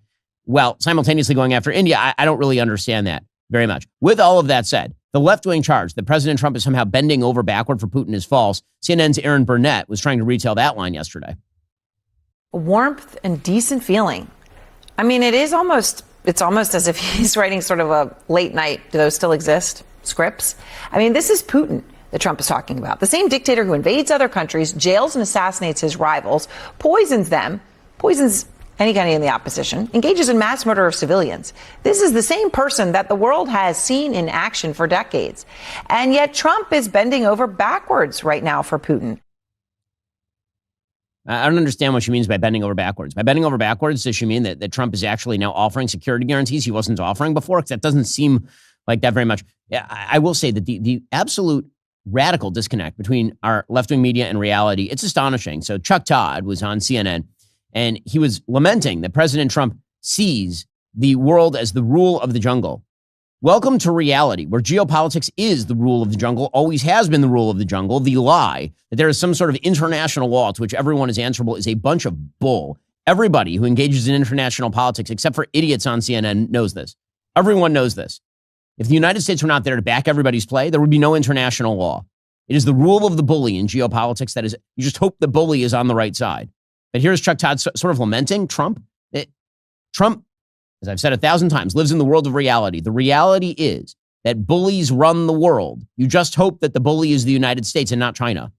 while simultaneously going after India, I don't really understand that very much. With all of that said, the left-wing charge that President Trump is somehow bending over backward for Putin is false. CNN's Aaron Burnett was trying to retell that line yesterday. Warmth and decent feeling. I mean, it's almost as if he's writing sort of a late night, do those still exist, scripts? I mean, this is Putin that Trump is talking about. The same dictator who invades other countries, jails and assassinates his rivals, poisons anybody in the opposition, engages in mass murder of civilians. This is the same person that the world has seen in action for decades. And yet Trump is bending over backwards right now for Putin. I don't understand what she means by bending over backwards. By bending over backwards, does she mean that Trump is actually now offering security guarantees he wasn't offering before? Because that doesn't seem like that very much. I will say that the absolute radical disconnect between our left-wing media and reality, it's astonishing. So Chuck Todd was on CNN, and he was lamenting that President Trump sees the world as the rule of the jungle. Welcome to reality, where geopolitics is the rule of the jungle, always has been the rule of the jungle. The lie that there is some sort of international law to which everyone is answerable is a bunch of bull. Everybody who engages in international politics, except for idiots on CNN, knows this. Everyone knows this. If the United States were not there to back everybody's play, there would be no international law. It is the rule of the bully in geopolitics. That is, you just hope the bully is on the right side. But here's Chuck Todd sort of lamenting Trump. Trump, as I've said 1,000 times, lives in the world of reality. The reality is that bullies run the world. You just hope that the bully is the United States and not China.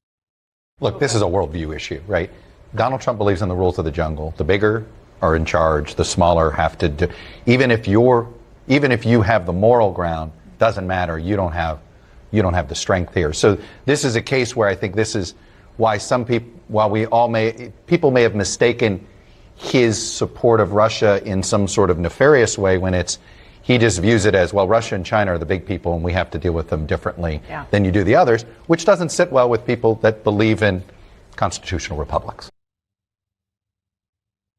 Look, this is a worldview issue, right? Donald Trump believes in the rules of the jungle. The bigger are in charge. The smaller have to do. Even if you have the moral ground, doesn't matter. You don't have the strength here. So this is a case where I think this is why some people, people may have mistaken his support of Russia in some sort of nefarious way when he just views it as, well, Russia and China are the big people and we have to deal with them differently than you do the others, which doesn't sit well with people that believe in constitutional republics.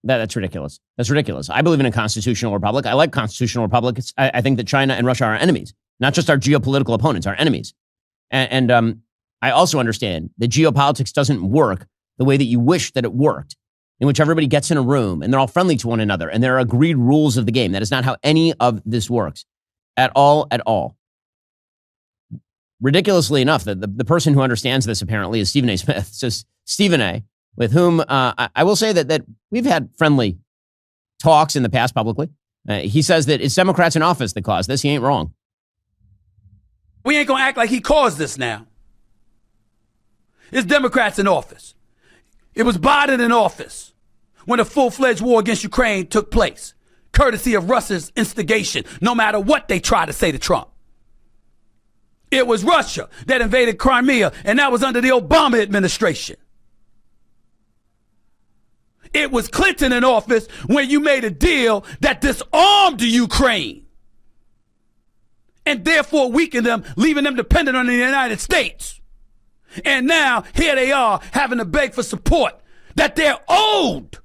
That's ridiculous. That's ridiculous. I believe in a constitutional republic. I like constitutional republics. I think that China and Russia are our enemies, not just our geopolitical opponents, our enemies. And I also understand that geopolitics doesn't work the way that you wish that it worked, in which everybody gets in a room and they're all friendly to one another and there are agreed rules of the game. That is not how any of this works at all, at all. Ridiculously enough, the person who understands this apparently is Stephen A. Smith. So Stephen A., with whom I will say that we've had friendly talks in the past publicly. He says that it's Democrats in office that caused this. He ain't wrong. We ain't going to act like he caused this now. It's Democrats in office. It was Biden in office when a full-fledged war against Ukraine took place, courtesy of Russia's instigation, no matter what they try to say to Trump. It was Russia that invaded Crimea, and that was under the Obama administration. It was Clinton in office when you made a deal that disarmed the Ukraine and therefore weakened them, leaving them dependent on the United States. And now here they are having to beg for support that they're owed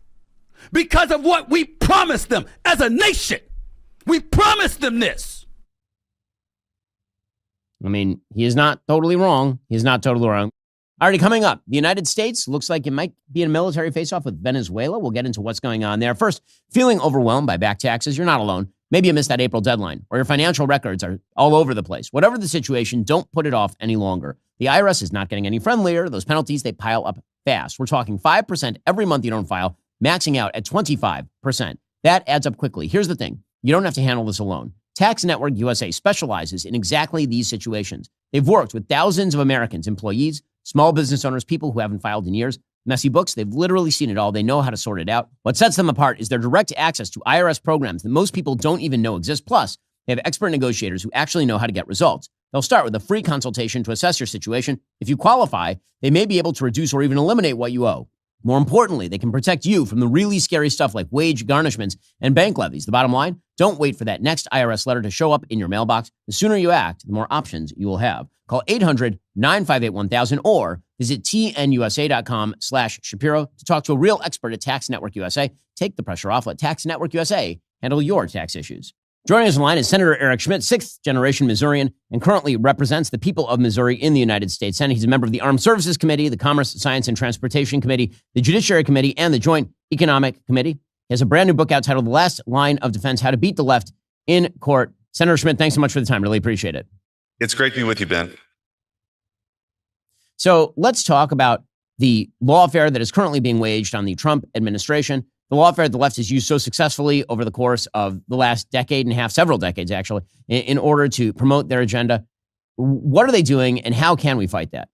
because of what we promised them as a nation. We promised them this. I mean, he is not totally wrong. He's not totally wrong. Already coming up, the United States looks like it might be in a military face-off with Venezuela. We'll get into what's going on there. First, feeling overwhelmed by back taxes? You're not alone. Maybe you missed that April deadline, or your financial records are all over the place. Whatever the situation, don't put it off any longer. The IRS is not getting any friendlier. Those penalties, they pile up fast. We're talking 5% every month you don't file, maxing out at 25%. That adds up quickly. Here's the thing. You don't have to handle this alone. Tax Network USA specializes in exactly these situations. They've worked with thousands of Americans, employees, small business owners, people who haven't filed in years, messy books. They've literally seen it all. They know how to sort it out. What sets them apart is their direct access to IRS programs that most people don't even know exist. Plus, they have expert negotiators who actually know how to get results. They'll start with a free consultation to assess your situation. If you qualify, they may be able to reduce or even eliminate what you owe. More importantly, they can protect you from the really scary stuff like wage garnishments and bank levies. The bottom line, don't wait for that next IRS letter to show up in your mailbox. The sooner you act, the more options you will have. Call 800-958-1000 or visit tnusa.com/Shapiro to talk to a real expert at Tax Network USA. Take the pressure off. Let Tax Network USA handle your tax issues. Joining us online is Senator Eric Schmitt, sixth-generation Missourian, and currently represents the people of Missouri in the United States Senate. He's a member of the Armed Services Committee, the Commerce, Science, and Transportation Committee, the Judiciary Committee, and the Joint Economic Committee. He has a brand new book out titled The Last Line of Defense, How to Beat the Left in Court. Senator Schmitt, thanks so much for the time. Really appreciate it. It's great to be with you, Ben. So let's talk about the lawfare that is currently being waged on the Trump administration. The lawfare the left has used so successfully over the course of the last decade and a half, several decades actually, in order to promote their agenda. What are they doing and how can we fight that?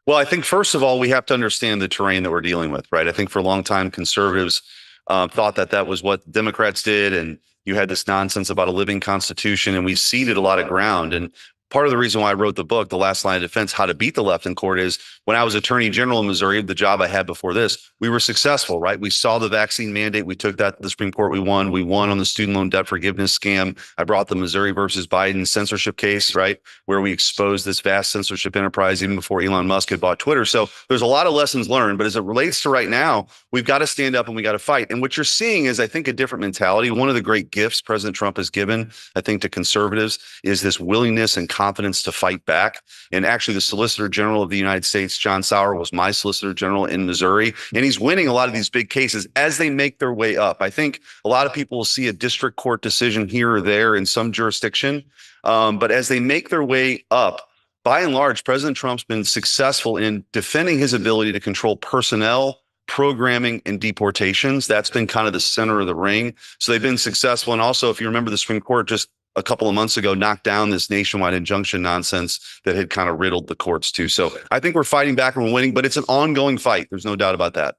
Well, I think first of all, we have to understand the terrain that we're dealing with, right? I think for a long time, conservatives thought that was what Democrats did. And you had this nonsense about a living constitution, and we ceded a lot of ground. And part of the reason why I wrote the book, The Last Line of Defense, How to Beat the Left in Court, is when I was Attorney General in Missouri, the job I had before this, we were successful, right? We saw the vaccine mandate. We took that to the Supreme Court. We won. We won on the student loan debt forgiveness scam. I brought the Missouri versus Biden censorship case, right, where we exposed this vast censorship enterprise even before Elon Musk had bought Twitter. So there's a lot of lessons learned. But as it relates to right now, we've got to stand up and we got to fight. And what you're seeing is, I think, a different mentality. One of the great gifts President Trump has given, I think, to conservatives is this willingness and confidence to fight back. And actually, the Solicitor General of the United States, John Sauer, was my Solicitor General in Missouri. And he's winning a lot of these big cases as they make their way up. I think a lot of people will see a district court decision here or there in some jurisdiction. But as they make their way up, by and large, President Trump's been successful in defending his ability to control personnel, programming, and deportations. That's been kind of the center of the ring. So they've been successful. And also, if you remember, the Supreme Court just a couple of months ago knocked down this nationwide injunction nonsense that had kind of riddled the courts too. So I think we're fighting back and we're winning, but it's an ongoing fight. There's no doubt about that.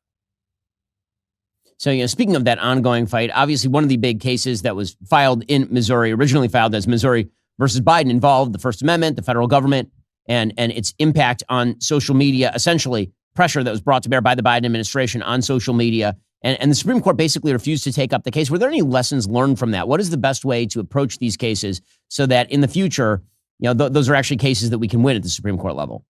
So, speaking of that ongoing fight, obviously one of the big cases that was filed in Missouri, originally filed as Missouri versus Biden, involved the First Amendment, the federal government, and its impact on social media, essentially pressure that was brought to bear by the Biden administration on social media. And the Supreme Court basically refused to take up the case. Were there any lessons learned from that? What is the best way to approach these cases so that in the future, those are actually cases that we can win at the Supreme Court level?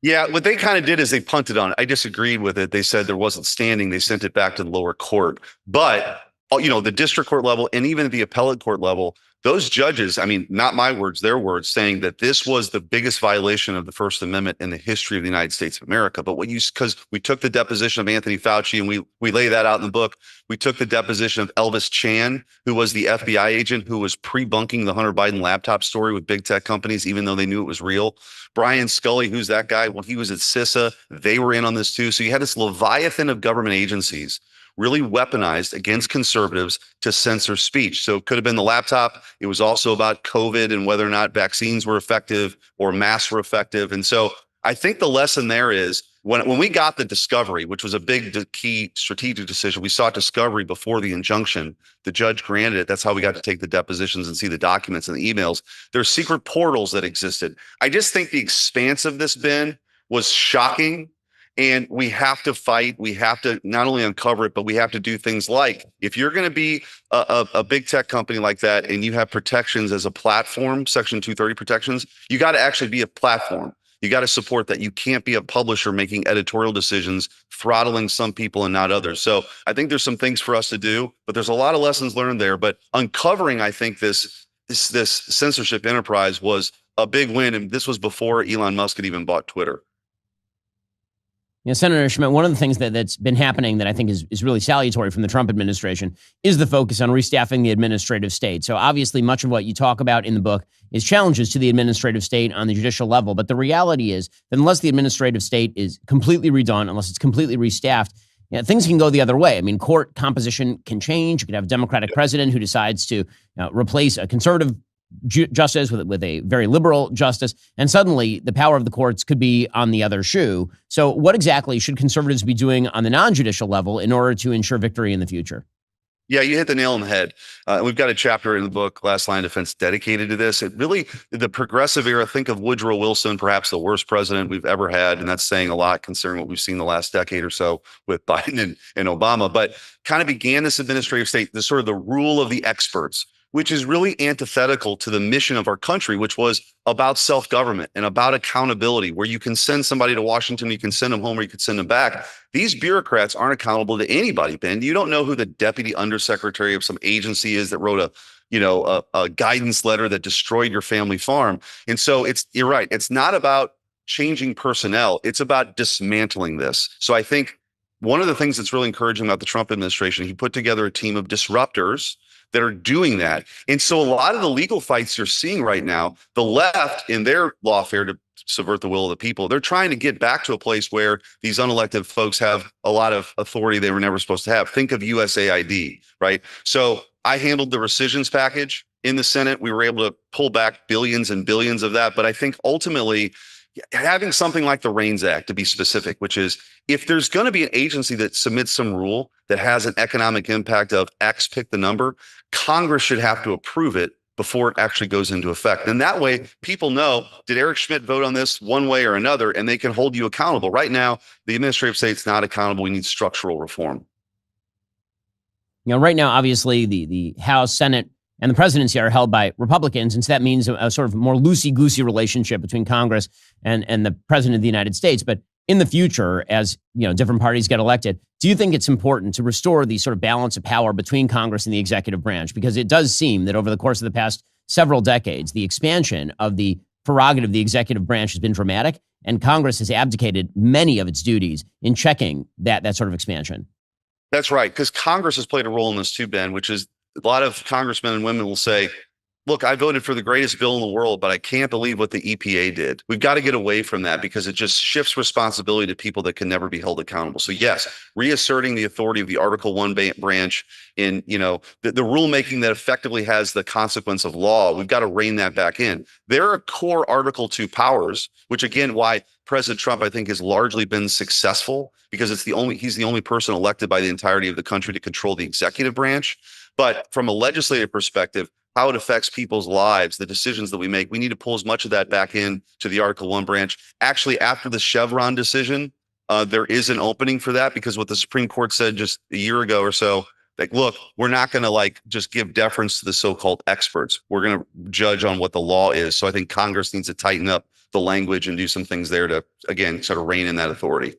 Yeah, what they kind of did is they punted on it. I disagreed with it. They said there wasn't standing. They sent it back to the lower court. But, the district court level and even the appellate court level, those judges, I mean, not my words, their words, saying that this was the biggest violation of the First Amendment in the history of the United States of America. But because we took the deposition of Anthony Fauci and we lay that out in the book, we took the deposition of Elvis Chan, who was the FBI agent who was pre-bunking the Hunter Biden laptop story with big tech companies, even though they knew it was real. Brian Scully, who's that guy? When he was at CISA, they were in on this too. So you had this leviathan of government agencies really weaponized against conservatives to censor speech. So it could have been the laptop. It was also about COVID and whether or not vaccines were effective or masks were effective. And so I think the lesson there is when we got the discovery, which was a big key strategic decision, we sought discovery before the injunction. The judge granted it. That's how we got to take the depositions and see the documents and the emails. There's secret portals that existed. I just think the expanse of this, Ben, was shocking. And we have to fight. We have to not only uncover it, but we have to do things like, if you're going to be a big tech company like that and you have protections as a platform, Section 230 protections, you got to actually be a platform. You got to support that. You can't be a publisher making editorial decisions, throttling some people and not others. So I think there's some things for us to do, but there's a lot of lessons learned there. But uncovering, I think, this censorship enterprise was a big win. And this was before Elon Musk had even bought Twitter. Senator Schmidt, one of the things that's been happening that I think is really salutary from the Trump administration is the focus on restaffing the administrative state. So obviously much of what you talk about in the book is challenges to the administrative state on the judicial level. But the reality is that unless the administrative state is completely redone, unless it's completely restaffed, things can go the other way. I mean, court composition can change. You could have a Democratic president who decides to replace a conservative justice with a very liberal justice, and suddenly the power of the courts could be on the other shoe. So what exactly should conservatives be doing on the non-judicial level in order to ensure victory in the future? Yeah, you hit the nail on the head. We've got a chapter in the book, Last Line of Defense, dedicated to this. It really, the progressive era, think of Woodrow Wilson, perhaps the worst president we've ever had. And that's saying a lot considering what we've seen the last decade or so with Biden and Obama. But kind of began this administrative state, the sort of the rule of the experts, which is really antithetical to the mission of our country, which was about self-government and about accountability, where you can send somebody to Washington, you can send them home, or you can send them back. These bureaucrats aren't accountable to anybody, Ben. You don't know who the deputy undersecretary of some agency is that wrote a guidance letter that destroyed your family farm. And so you're right. It's not about changing personnel. It's about dismantling this. So I think one of the things that's really encouraging about the Trump administration, he put together a team of disruptors that are doing that. And so a lot of the legal fights you're seeing right now, the left in their lawfare to subvert the will of the people, they're trying to get back to a place where these unelected folks have a lot of authority they were never supposed to have. Think of USAID, right? So I handled the rescissions package in the Senate. We were able to pull back billions and billions of that. But I think ultimately having something like the REINS Act, to be specific, which is if there's going to be an agency that submits some rule that has an economic impact of X, pick the number, Congress should have to approve it before it actually goes into effect. And that way people know, did Eric Schmidt vote on this one way or another, and they can hold you accountable. Right now, the administrative state's not accountable. We need structural reform. Right now, obviously, the House, Senate, and the presidency are held by Republicans, and so that means a sort of more loosey-goosey relationship between Congress and the president of the United States. But in the future, as different parties get elected, do you think it's important to restore the sort of balance of power between Congress and the executive branch? Because it does seem that over the course of the past several decades, the expansion of the prerogative of the executive branch has been dramatic, and Congress has abdicated many of its duties in checking that sort of expansion. That's right, because Congress has played a role in this too, Ben, which is a lot of congressmen and women will say, look, I voted for the greatest bill in the world, but I can't believe what the EPA did. We've got to get away from that because it just shifts responsibility to people that can never be held accountable. So yes, reasserting the authority of the Article 1 branch in, the rulemaking that effectively has the consequence of law, we've got to rein that back in. There are core Article 2 powers, which again, why President Trump, I think, has largely been successful because he's the only person elected by the entirety of the country to control the executive branch. But from a legislative perspective, how it affects people's lives, the decisions that we make, we need to pull as much of that back in to the Article 1 branch. Actually, after the Chevron decision, there is an opening for that because what the Supreme Court said just a year ago or so, like, look, we're not going to just give deference to the so-called experts. We're going to judge on what the law is. So I think Congress needs to tighten up the language and do some things there to, again, sort of rein in that authority.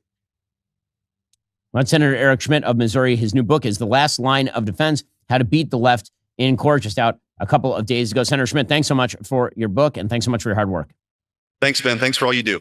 Well, Senator Eric Schmidt of Missouri, his new book is The Last Line of Defense, How to Beat the Left in Court, just out a couple of days ago. Senator Schmidt, thanks so much for your book, and thanks so much for your hard work. Thanks, Ben. Thanks for all you do.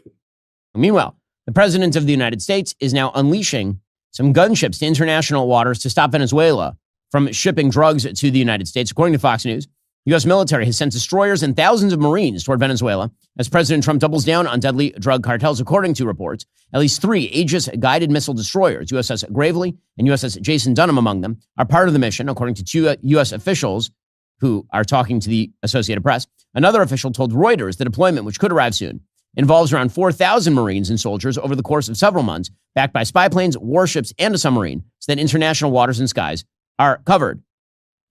Meanwhile, the president of the United States is now unleashing some gunships to international waters to stop Venezuela from shipping drugs to the United States. According to Fox News, the U.S. military has sent destroyers and thousands of Marines toward Venezuela as President Trump doubles down on deadly drug cartels. According to reports, at least 3 Aegis guided missile destroyers, USS Gravely and USS Jason Dunham among them, are part of the mission, according to 2 U.S. officials who are talking to the Associated Press. Another official told Reuters the deployment, which could arrive soon, involves around 4,000 Marines and soldiers over the course of several months, backed by spy planes, warships, and a submarine, so that international waters and skies are covered.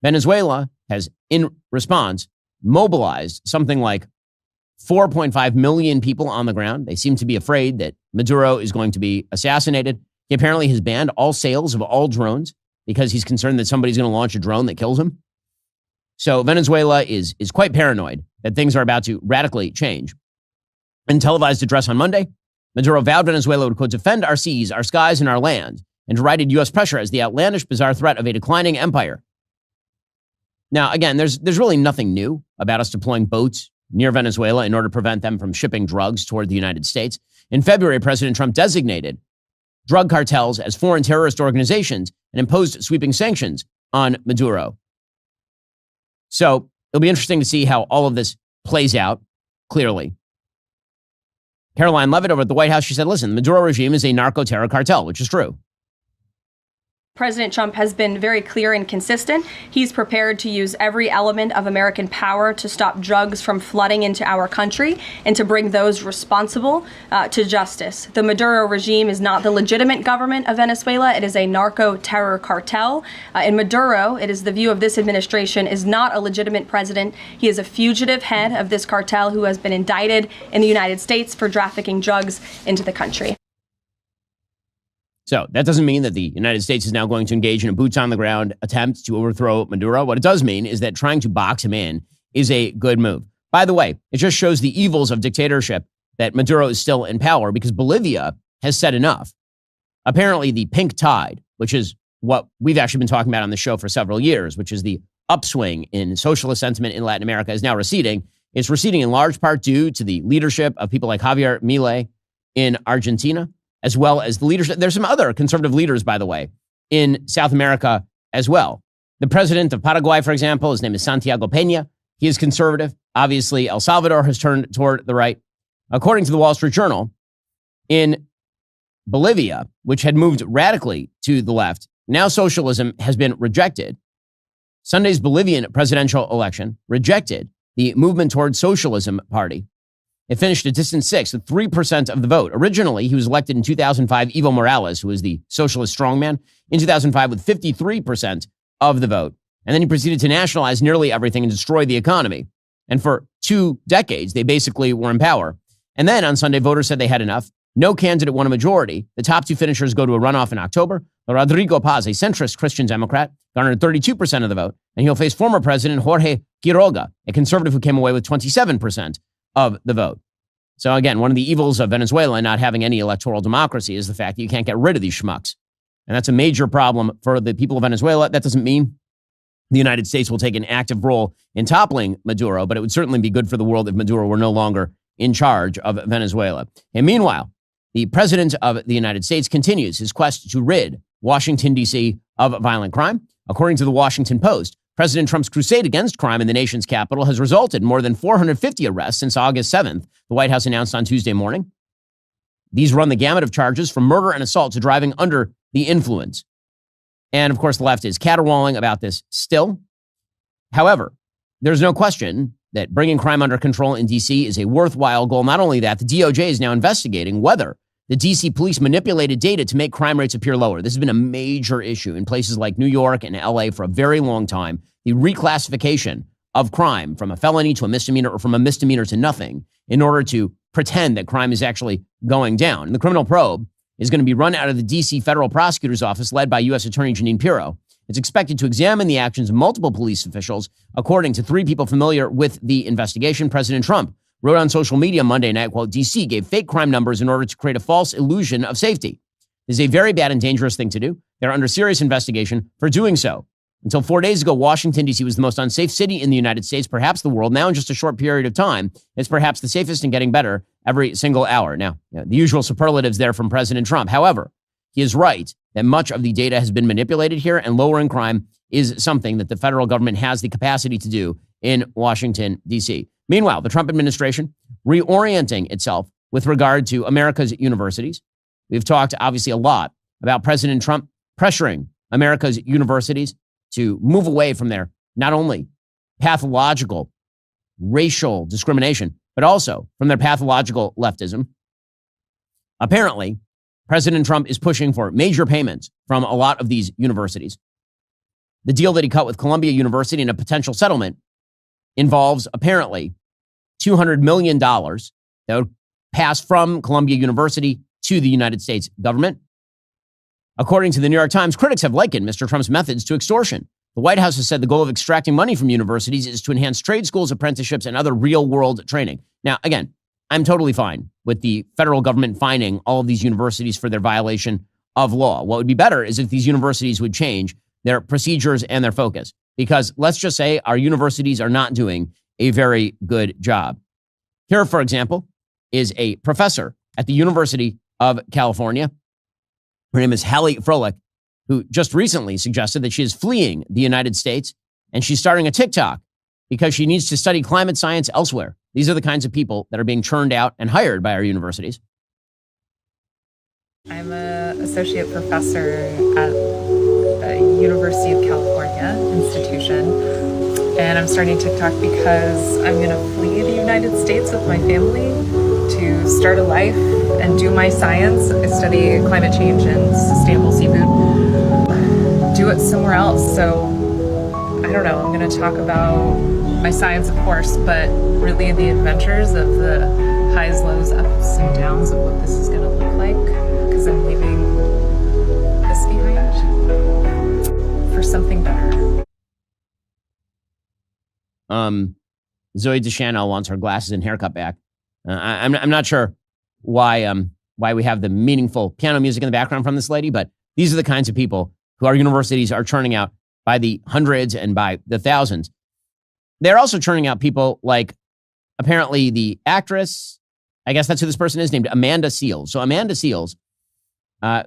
Venezuela has, in response, mobilized something like 4.5 million people on the ground. They seem to be afraid that Maduro is going to be assassinated. He apparently has banned all sales of all drones because he's concerned that somebody's going to launch a drone that kills him. So Venezuela is quite paranoid that things are about to radically change. In televised address on Monday, Maduro vowed Venezuela would, quote, defend our seas, our skies, and our land, and derided U.S. pressure as the outlandish, bizarre threat of a declining empire. Now, again, there's really nothing new about us deploying boats near Venezuela in order to prevent them from shipping drugs toward the United States. In February, President Trump designated drug cartels as foreign terrorist organizations and imposed sweeping sanctions on Maduro. So it'll be interesting to see how all of this plays out, clearly. Caroline Levitt over at the White House, she said, listen, the Maduro regime is a narco-terror cartel, which is true. President Trump has been very clear and consistent. He's prepared to use every element of American power to stop drugs from flooding into our country and to bring those responsible to justice. The Maduro regime is not the legitimate government of Venezuela. It is a narco-terror cartel. In Maduro, it is the view of this administration, is not a legitimate president. He is a fugitive head of this cartel who has been indicted in the United States for trafficking drugs into the country. So that doesn't mean that the United States is now going to engage in a boots-on-the-ground attempt to overthrow Maduro. What it does mean is that trying to box him in is a good move. By the way, it just shows the evils of dictatorship that Maduro is still in power because Bolivia has said enough. Apparently, the pink tide, which is what we've actually been talking about on the show for several years, which is the upswing in socialist sentiment in Latin America, is now receding. It's receding in large part due to the leadership of people like Javier Milei in Argentina, as well as the leadership. There's some other conservative leaders, by the way, in South America as well. The president of Paraguay, for example, his name is Santiago Peña. He is conservative. Obviously, El Salvador has turned toward the right. According to the Wall Street Journal, in Bolivia, which had moved radically to the left, now socialism has been rejected. Sunday's Bolivian presidential election rejected the Movement Toward Socialism party. It finished a distant 6th with 3% of the vote. Originally, he was elected in 2005, Evo Morales, who was the socialist strongman, in 2005 with 53% of the vote. And then he proceeded to nationalize nearly everything and destroy the economy. And for 2 decades, they basically were in power. And then on Sunday, voters said they had enough. No candidate won a majority. The top 2 finishers go to a runoff in October. Rodrigo Paz, a centrist Christian Democrat, garnered 32% of the vote. And he'll face former President Jorge Quiroga, a conservative who came away with 27% of the vote. So again, one of the evils of Venezuela not having any electoral democracy is the fact that you can't get rid of these schmucks. And that's a major problem for the people of Venezuela. That doesn't mean the United States will take an active role in toppling Maduro, but it would certainly be good for the world if Maduro were no longer in charge of Venezuela. And meanwhile, the president of the United States continues his quest to rid Washington, D.C. of violent crime. According to the Washington Post, President Trump's crusade against crime in the nation's capital has resulted in more than 450 arrests since August 7th, the White House announced on Tuesday morning. These run the gamut of charges from murder and assault to driving under the influence. And of course, the left is caterwauling about this still. However, there's no question that bringing crime under control in D.C. is a worthwhile goal. Not only that, the DOJ is now investigating whether the D.C. police manipulated data to make crime rates appear lower. This has been a major issue in places like New York and L.A. for a very long time. The reclassification of crime from a felony to a misdemeanor or from a misdemeanor to nothing in order to pretend that crime is actually going down. And the criminal probe is going to be run out of the D.C. federal prosecutor's office led by U.S. Attorney Jeanine Pirro. It's expected to examine the actions of multiple police officials, according to 3 people familiar with the investigation. President Trump wrote on social media Monday night, quote, DC gave fake crime numbers in order to create a false illusion of safety. This is a very bad and dangerous thing to do. They're under serious investigation for doing so. Until 4 days ago, Washington, D.C. was the most unsafe city in the United States, perhaps the world. Now, in just a short period of time, it's perhaps the safest and getting better every single hour. Now, the usual superlatives there from President Trump. However, he is right that much of the data has been manipulated here, and lowering crime is something that the federal government has the capacity to do in Washington, D.C. Meanwhile, the Trump administration reorienting itself with regard to America's universities. We've talked, obviously, a lot about President Trump pressuring America's universities to move away from their not only pathological racial discrimination, but also from their pathological leftism. Apparently, President Trump is pushing for major payments from a lot of these universities. The deal that he cut with Columbia University in a potential settlement involves apparently $200 million that would pass from Columbia University to the United States government. According to the New York Times, critics have likened Mr. Trump's methods to extortion. The White House has said the goal of extracting money from universities is to enhance trade schools, apprenticeships, and other real-world training. Now, again, I'm totally fine with the federal government fining all of these universities for their violation of law. What would be better is if these universities would change their procedures and their focus, because let's just say our universities are not doing a very good job. Here, for example, is a professor at the University of California. Her name is Hallie Froelich, who just recently suggested that she is fleeing the United States and she's starting a TikTok because she needs to study climate science elsewhere. These are the kinds of people that are being churned out and hired by our universities. I'm an associate professor at the University of California institution, and I'm starting TikTok because I'm going to flee the United States with my family to start a life and do my science. I study climate change and sustainable seafood. Do it somewhere else. So I don't know, I'm going to talk about my science, of course, but really the adventures of the highs, lows, ups, and downs of what this is going to look like, because I'm leaving this behind for something better. Zoe Deschanel wants her glasses and haircut back. I'm not sure why we have the meaningful piano music in the background from this lady, but these are the kinds of people who our universities are churning out by the hundreds and by the thousands. They're also churning out people like apparently the actress, I guess that's who this person is, named Amanda Seales. So Amanda Seales,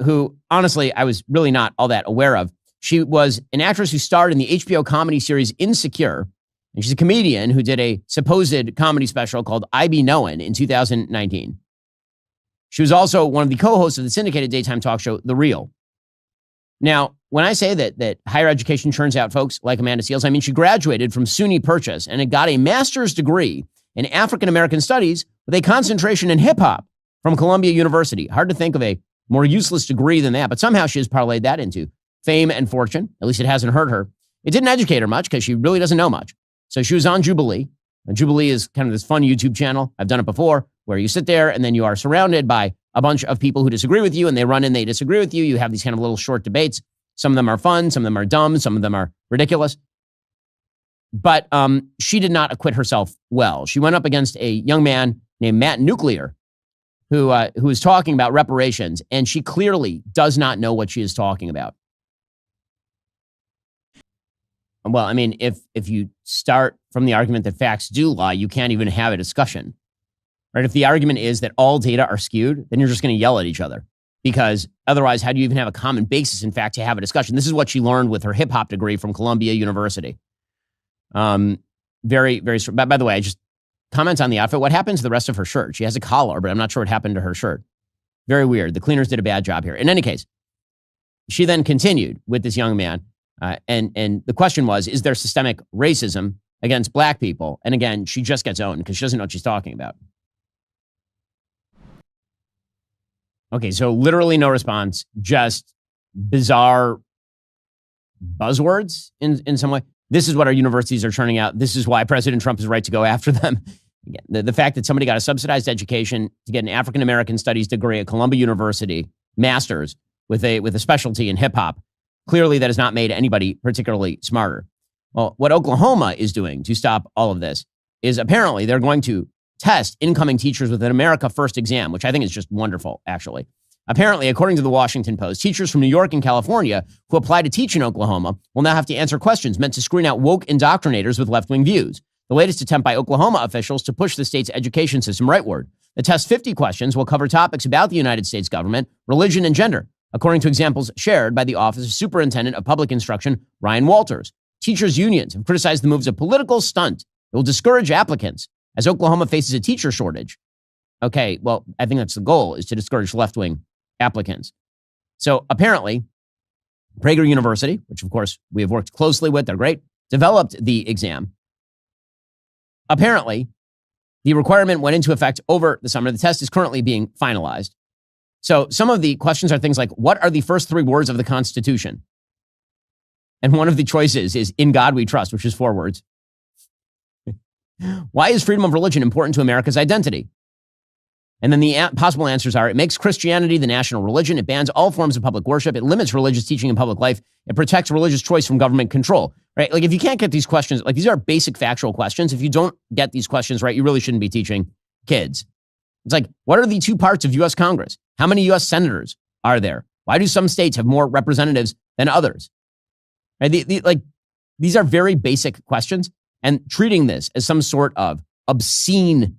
who honestly I was really not all that aware of. She was an actress who starred in the HBO comedy series Insecure, and she's a comedian who did a supposed comedy special called I Be Knowin' in 2019. She was also one of the co-hosts of the syndicated daytime talk show The Real. Now, when I say that higher education churns out folks like Amanda Seales, I mean she graduated from SUNY Purchase and had got a master's degree in African American studies with a concentration in hip hop from Columbia University. Hard to think of a more useless degree than that, but somehow she has parlayed that into fame and fortune. At least it hasn't hurt her. It didn't educate her much because she really doesn't know much. So she was on Jubilee. And Jubilee is kind of this fun YouTube channel. I've done it before, where you sit there and then you are surrounded by a bunch of people who disagree with you, and they run in, they disagree with you. You have these kind of little short debates. Some of them are fun, some of them are dumb, some of them are ridiculous. But she did not acquit herself well. She went up against a young man named Matt Nuclear, who is talking about reparations, and she clearly does not know what she is talking about. Well, I mean, if you start from the argument that facts do lie, you can't even have a discussion, right? If the argument is that all data are skewed, then you're just going to yell at each other, because otherwise, how do you even have a common basis, in fact, to have a discussion? This is what she learned with her hip hop degree from Columbia University. Very, very. By the way, I just comment on the outfit. What happened to the rest of her shirt? She has a collar, but I'm not sure what happened to her shirt. Very weird. The cleaners did a bad job here. In any case, she then continued with this young man. And the question was, is there systemic racism against black people? And again, she just gets owned because she doesn't know what she's talking about. Okay, so literally no response, just bizarre buzzwords in some way. This is what our universities are churning out. This is why President Trump is right to go after them. Again, the fact that somebody got a subsidized education to get an African-American studies degree at Columbia University, master's, with a specialty in hip hop, clearly that has not made anybody particularly smarter. Well, what Oklahoma is doing to stop all of this is apparently they're going to test incoming teachers with an America First exam, which I think is just wonderful, actually. Apparently, according to the Washington Post, teachers from New York and California who apply to teach in Oklahoma will now have to answer questions meant to screen out woke indoctrinators with left-wing views. The latest attempt by Oklahoma officials to push the state's education system rightward. The test's 50 questions will cover topics about the United States government, religion, and gender, according to examples shared by the Office of Superintendent of Public Instruction, Ryan Walters. Teachers' unions have criticized the move as a political stunt. It will discourage applicants as Oklahoma faces a teacher shortage. Okay, well, I think that's the goal, is to discourage left-wing applicants. So apparently, Prager University, which of course we have worked closely with, they're great, developed the exam. Apparently, the requirement went into effect over the summer. The test is currently being finalized. So some of the questions are things like, what are the first 3 words of the Constitution? And one of the choices is "In God We Trust," which is 4 words. Why is freedom of religion important to America's identity? And then the possible answers are: it makes Christianity the national religion. It bans all forms of public worship. It limits religious teaching in public life. It protects religious choice from government control. Right? Like, if you can't get these questions, like, these are basic factual questions. If you don't get these questions right, you really shouldn't be teaching kids. It's like, what are the 2 parts of U.S. Congress? How many U.S. senators are there? Why do some states have more representatives than others? Right? These are very basic questions, and treating this as some sort of obscene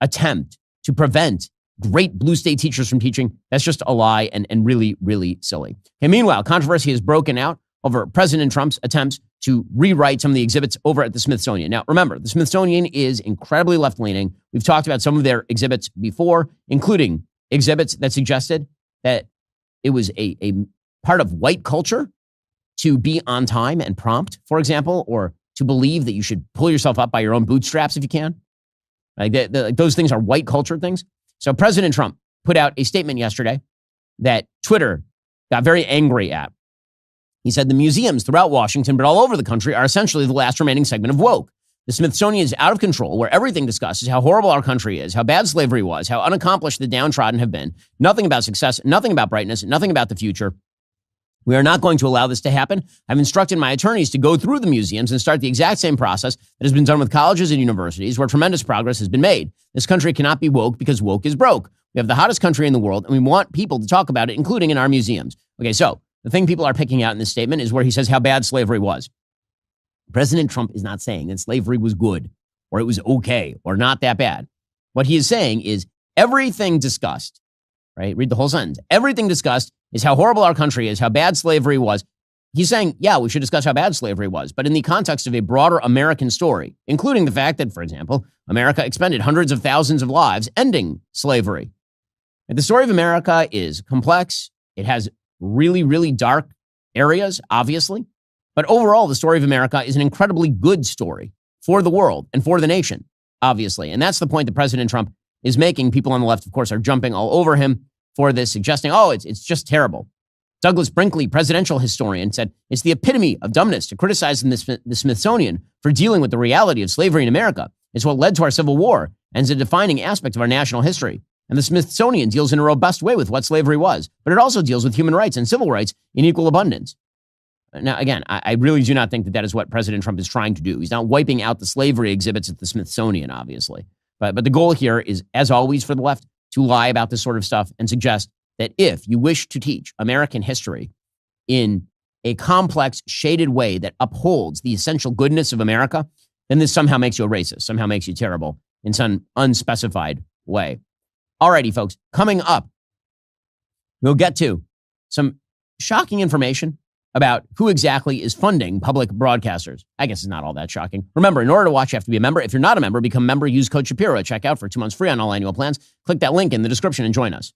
attempt to prevent great blue state teachers from teaching, that's just a lie and really, really silly. And meanwhile, controversy has broken out over President Trump's attempts to rewrite some of the exhibits over at the Smithsonian. Now, remember, the Smithsonian is incredibly left-leaning. We've talked about some of their exhibits before, including exhibits that suggested that it was a part of white culture to be on time and prompt, for example, or to believe that you should pull yourself up by your own bootstraps if you can. Like, those things are white culture things. So President Trump put out a statement yesterday that Twitter got very angry at. He said the museums throughout Washington, but all over the country, are essentially the last remaining segment of woke. The Smithsonian is out of control, where everything discussed is how horrible our country is, how bad slavery was, how unaccomplished the downtrodden have been. Nothing about success, nothing about brightness, nothing about the future. We are not going to allow this to happen. I've instructed my attorneys to go through the museums and start the exact same process that has been done with colleges and universities, where tremendous progress has been made. This country cannot be woke because woke is broke. We have the hottest country in the world, and we want people to talk about it, including in our museums. Okay, so the thing people are picking out in this statement is where he says how bad slavery was. President Trump is not saying that slavery was good, or it was okay, or not that bad. What he is saying is everything discussed, right? Read the whole sentence. Everything discussed is how horrible our country is, how bad slavery was. He's saying, yeah, we should discuss how bad slavery was, but in the context of a broader American story, including the fact that, for example, America expended hundreds of thousands of lives ending slavery. And the story of America is complex. It has really, really dark areas, obviously. But overall, the story of America is an incredibly good story for the world and for the nation, obviously. And that's the point that President Trump is making. People on the left, of course, are jumping all over him for this, suggesting, oh, it's just terrible. Douglas Brinkley, presidential historian, said it's the epitome of dumbness to criticize the Smithsonian for dealing with the reality of slavery in America. It's what led to our Civil War and is a defining aspect of our national history. And the Smithsonian deals in a robust way with what slavery was, but it also deals with human rights and civil rights in equal abundance. Now, again, I really do not think that is what President Trump is trying to do. He's not wiping out the slavery exhibits at the Smithsonian, obviously. But the goal here is, as always for the left, to lie about this sort of stuff and suggest that if you wish to teach American history in a complex, shaded way that upholds the essential goodness of America, then this somehow makes you a racist, somehow makes you terrible in some unspecified way. Alrighty, folks, coming up, we'll get to some shocking information about who exactly is funding public broadcasters. I guess it's not all that shocking. Remember, in order to watch, you have to be a member. If you're not a member, become a member. Use code Shapiro at checkout for 2 months free on all annual plans. Click that link in the description and join us.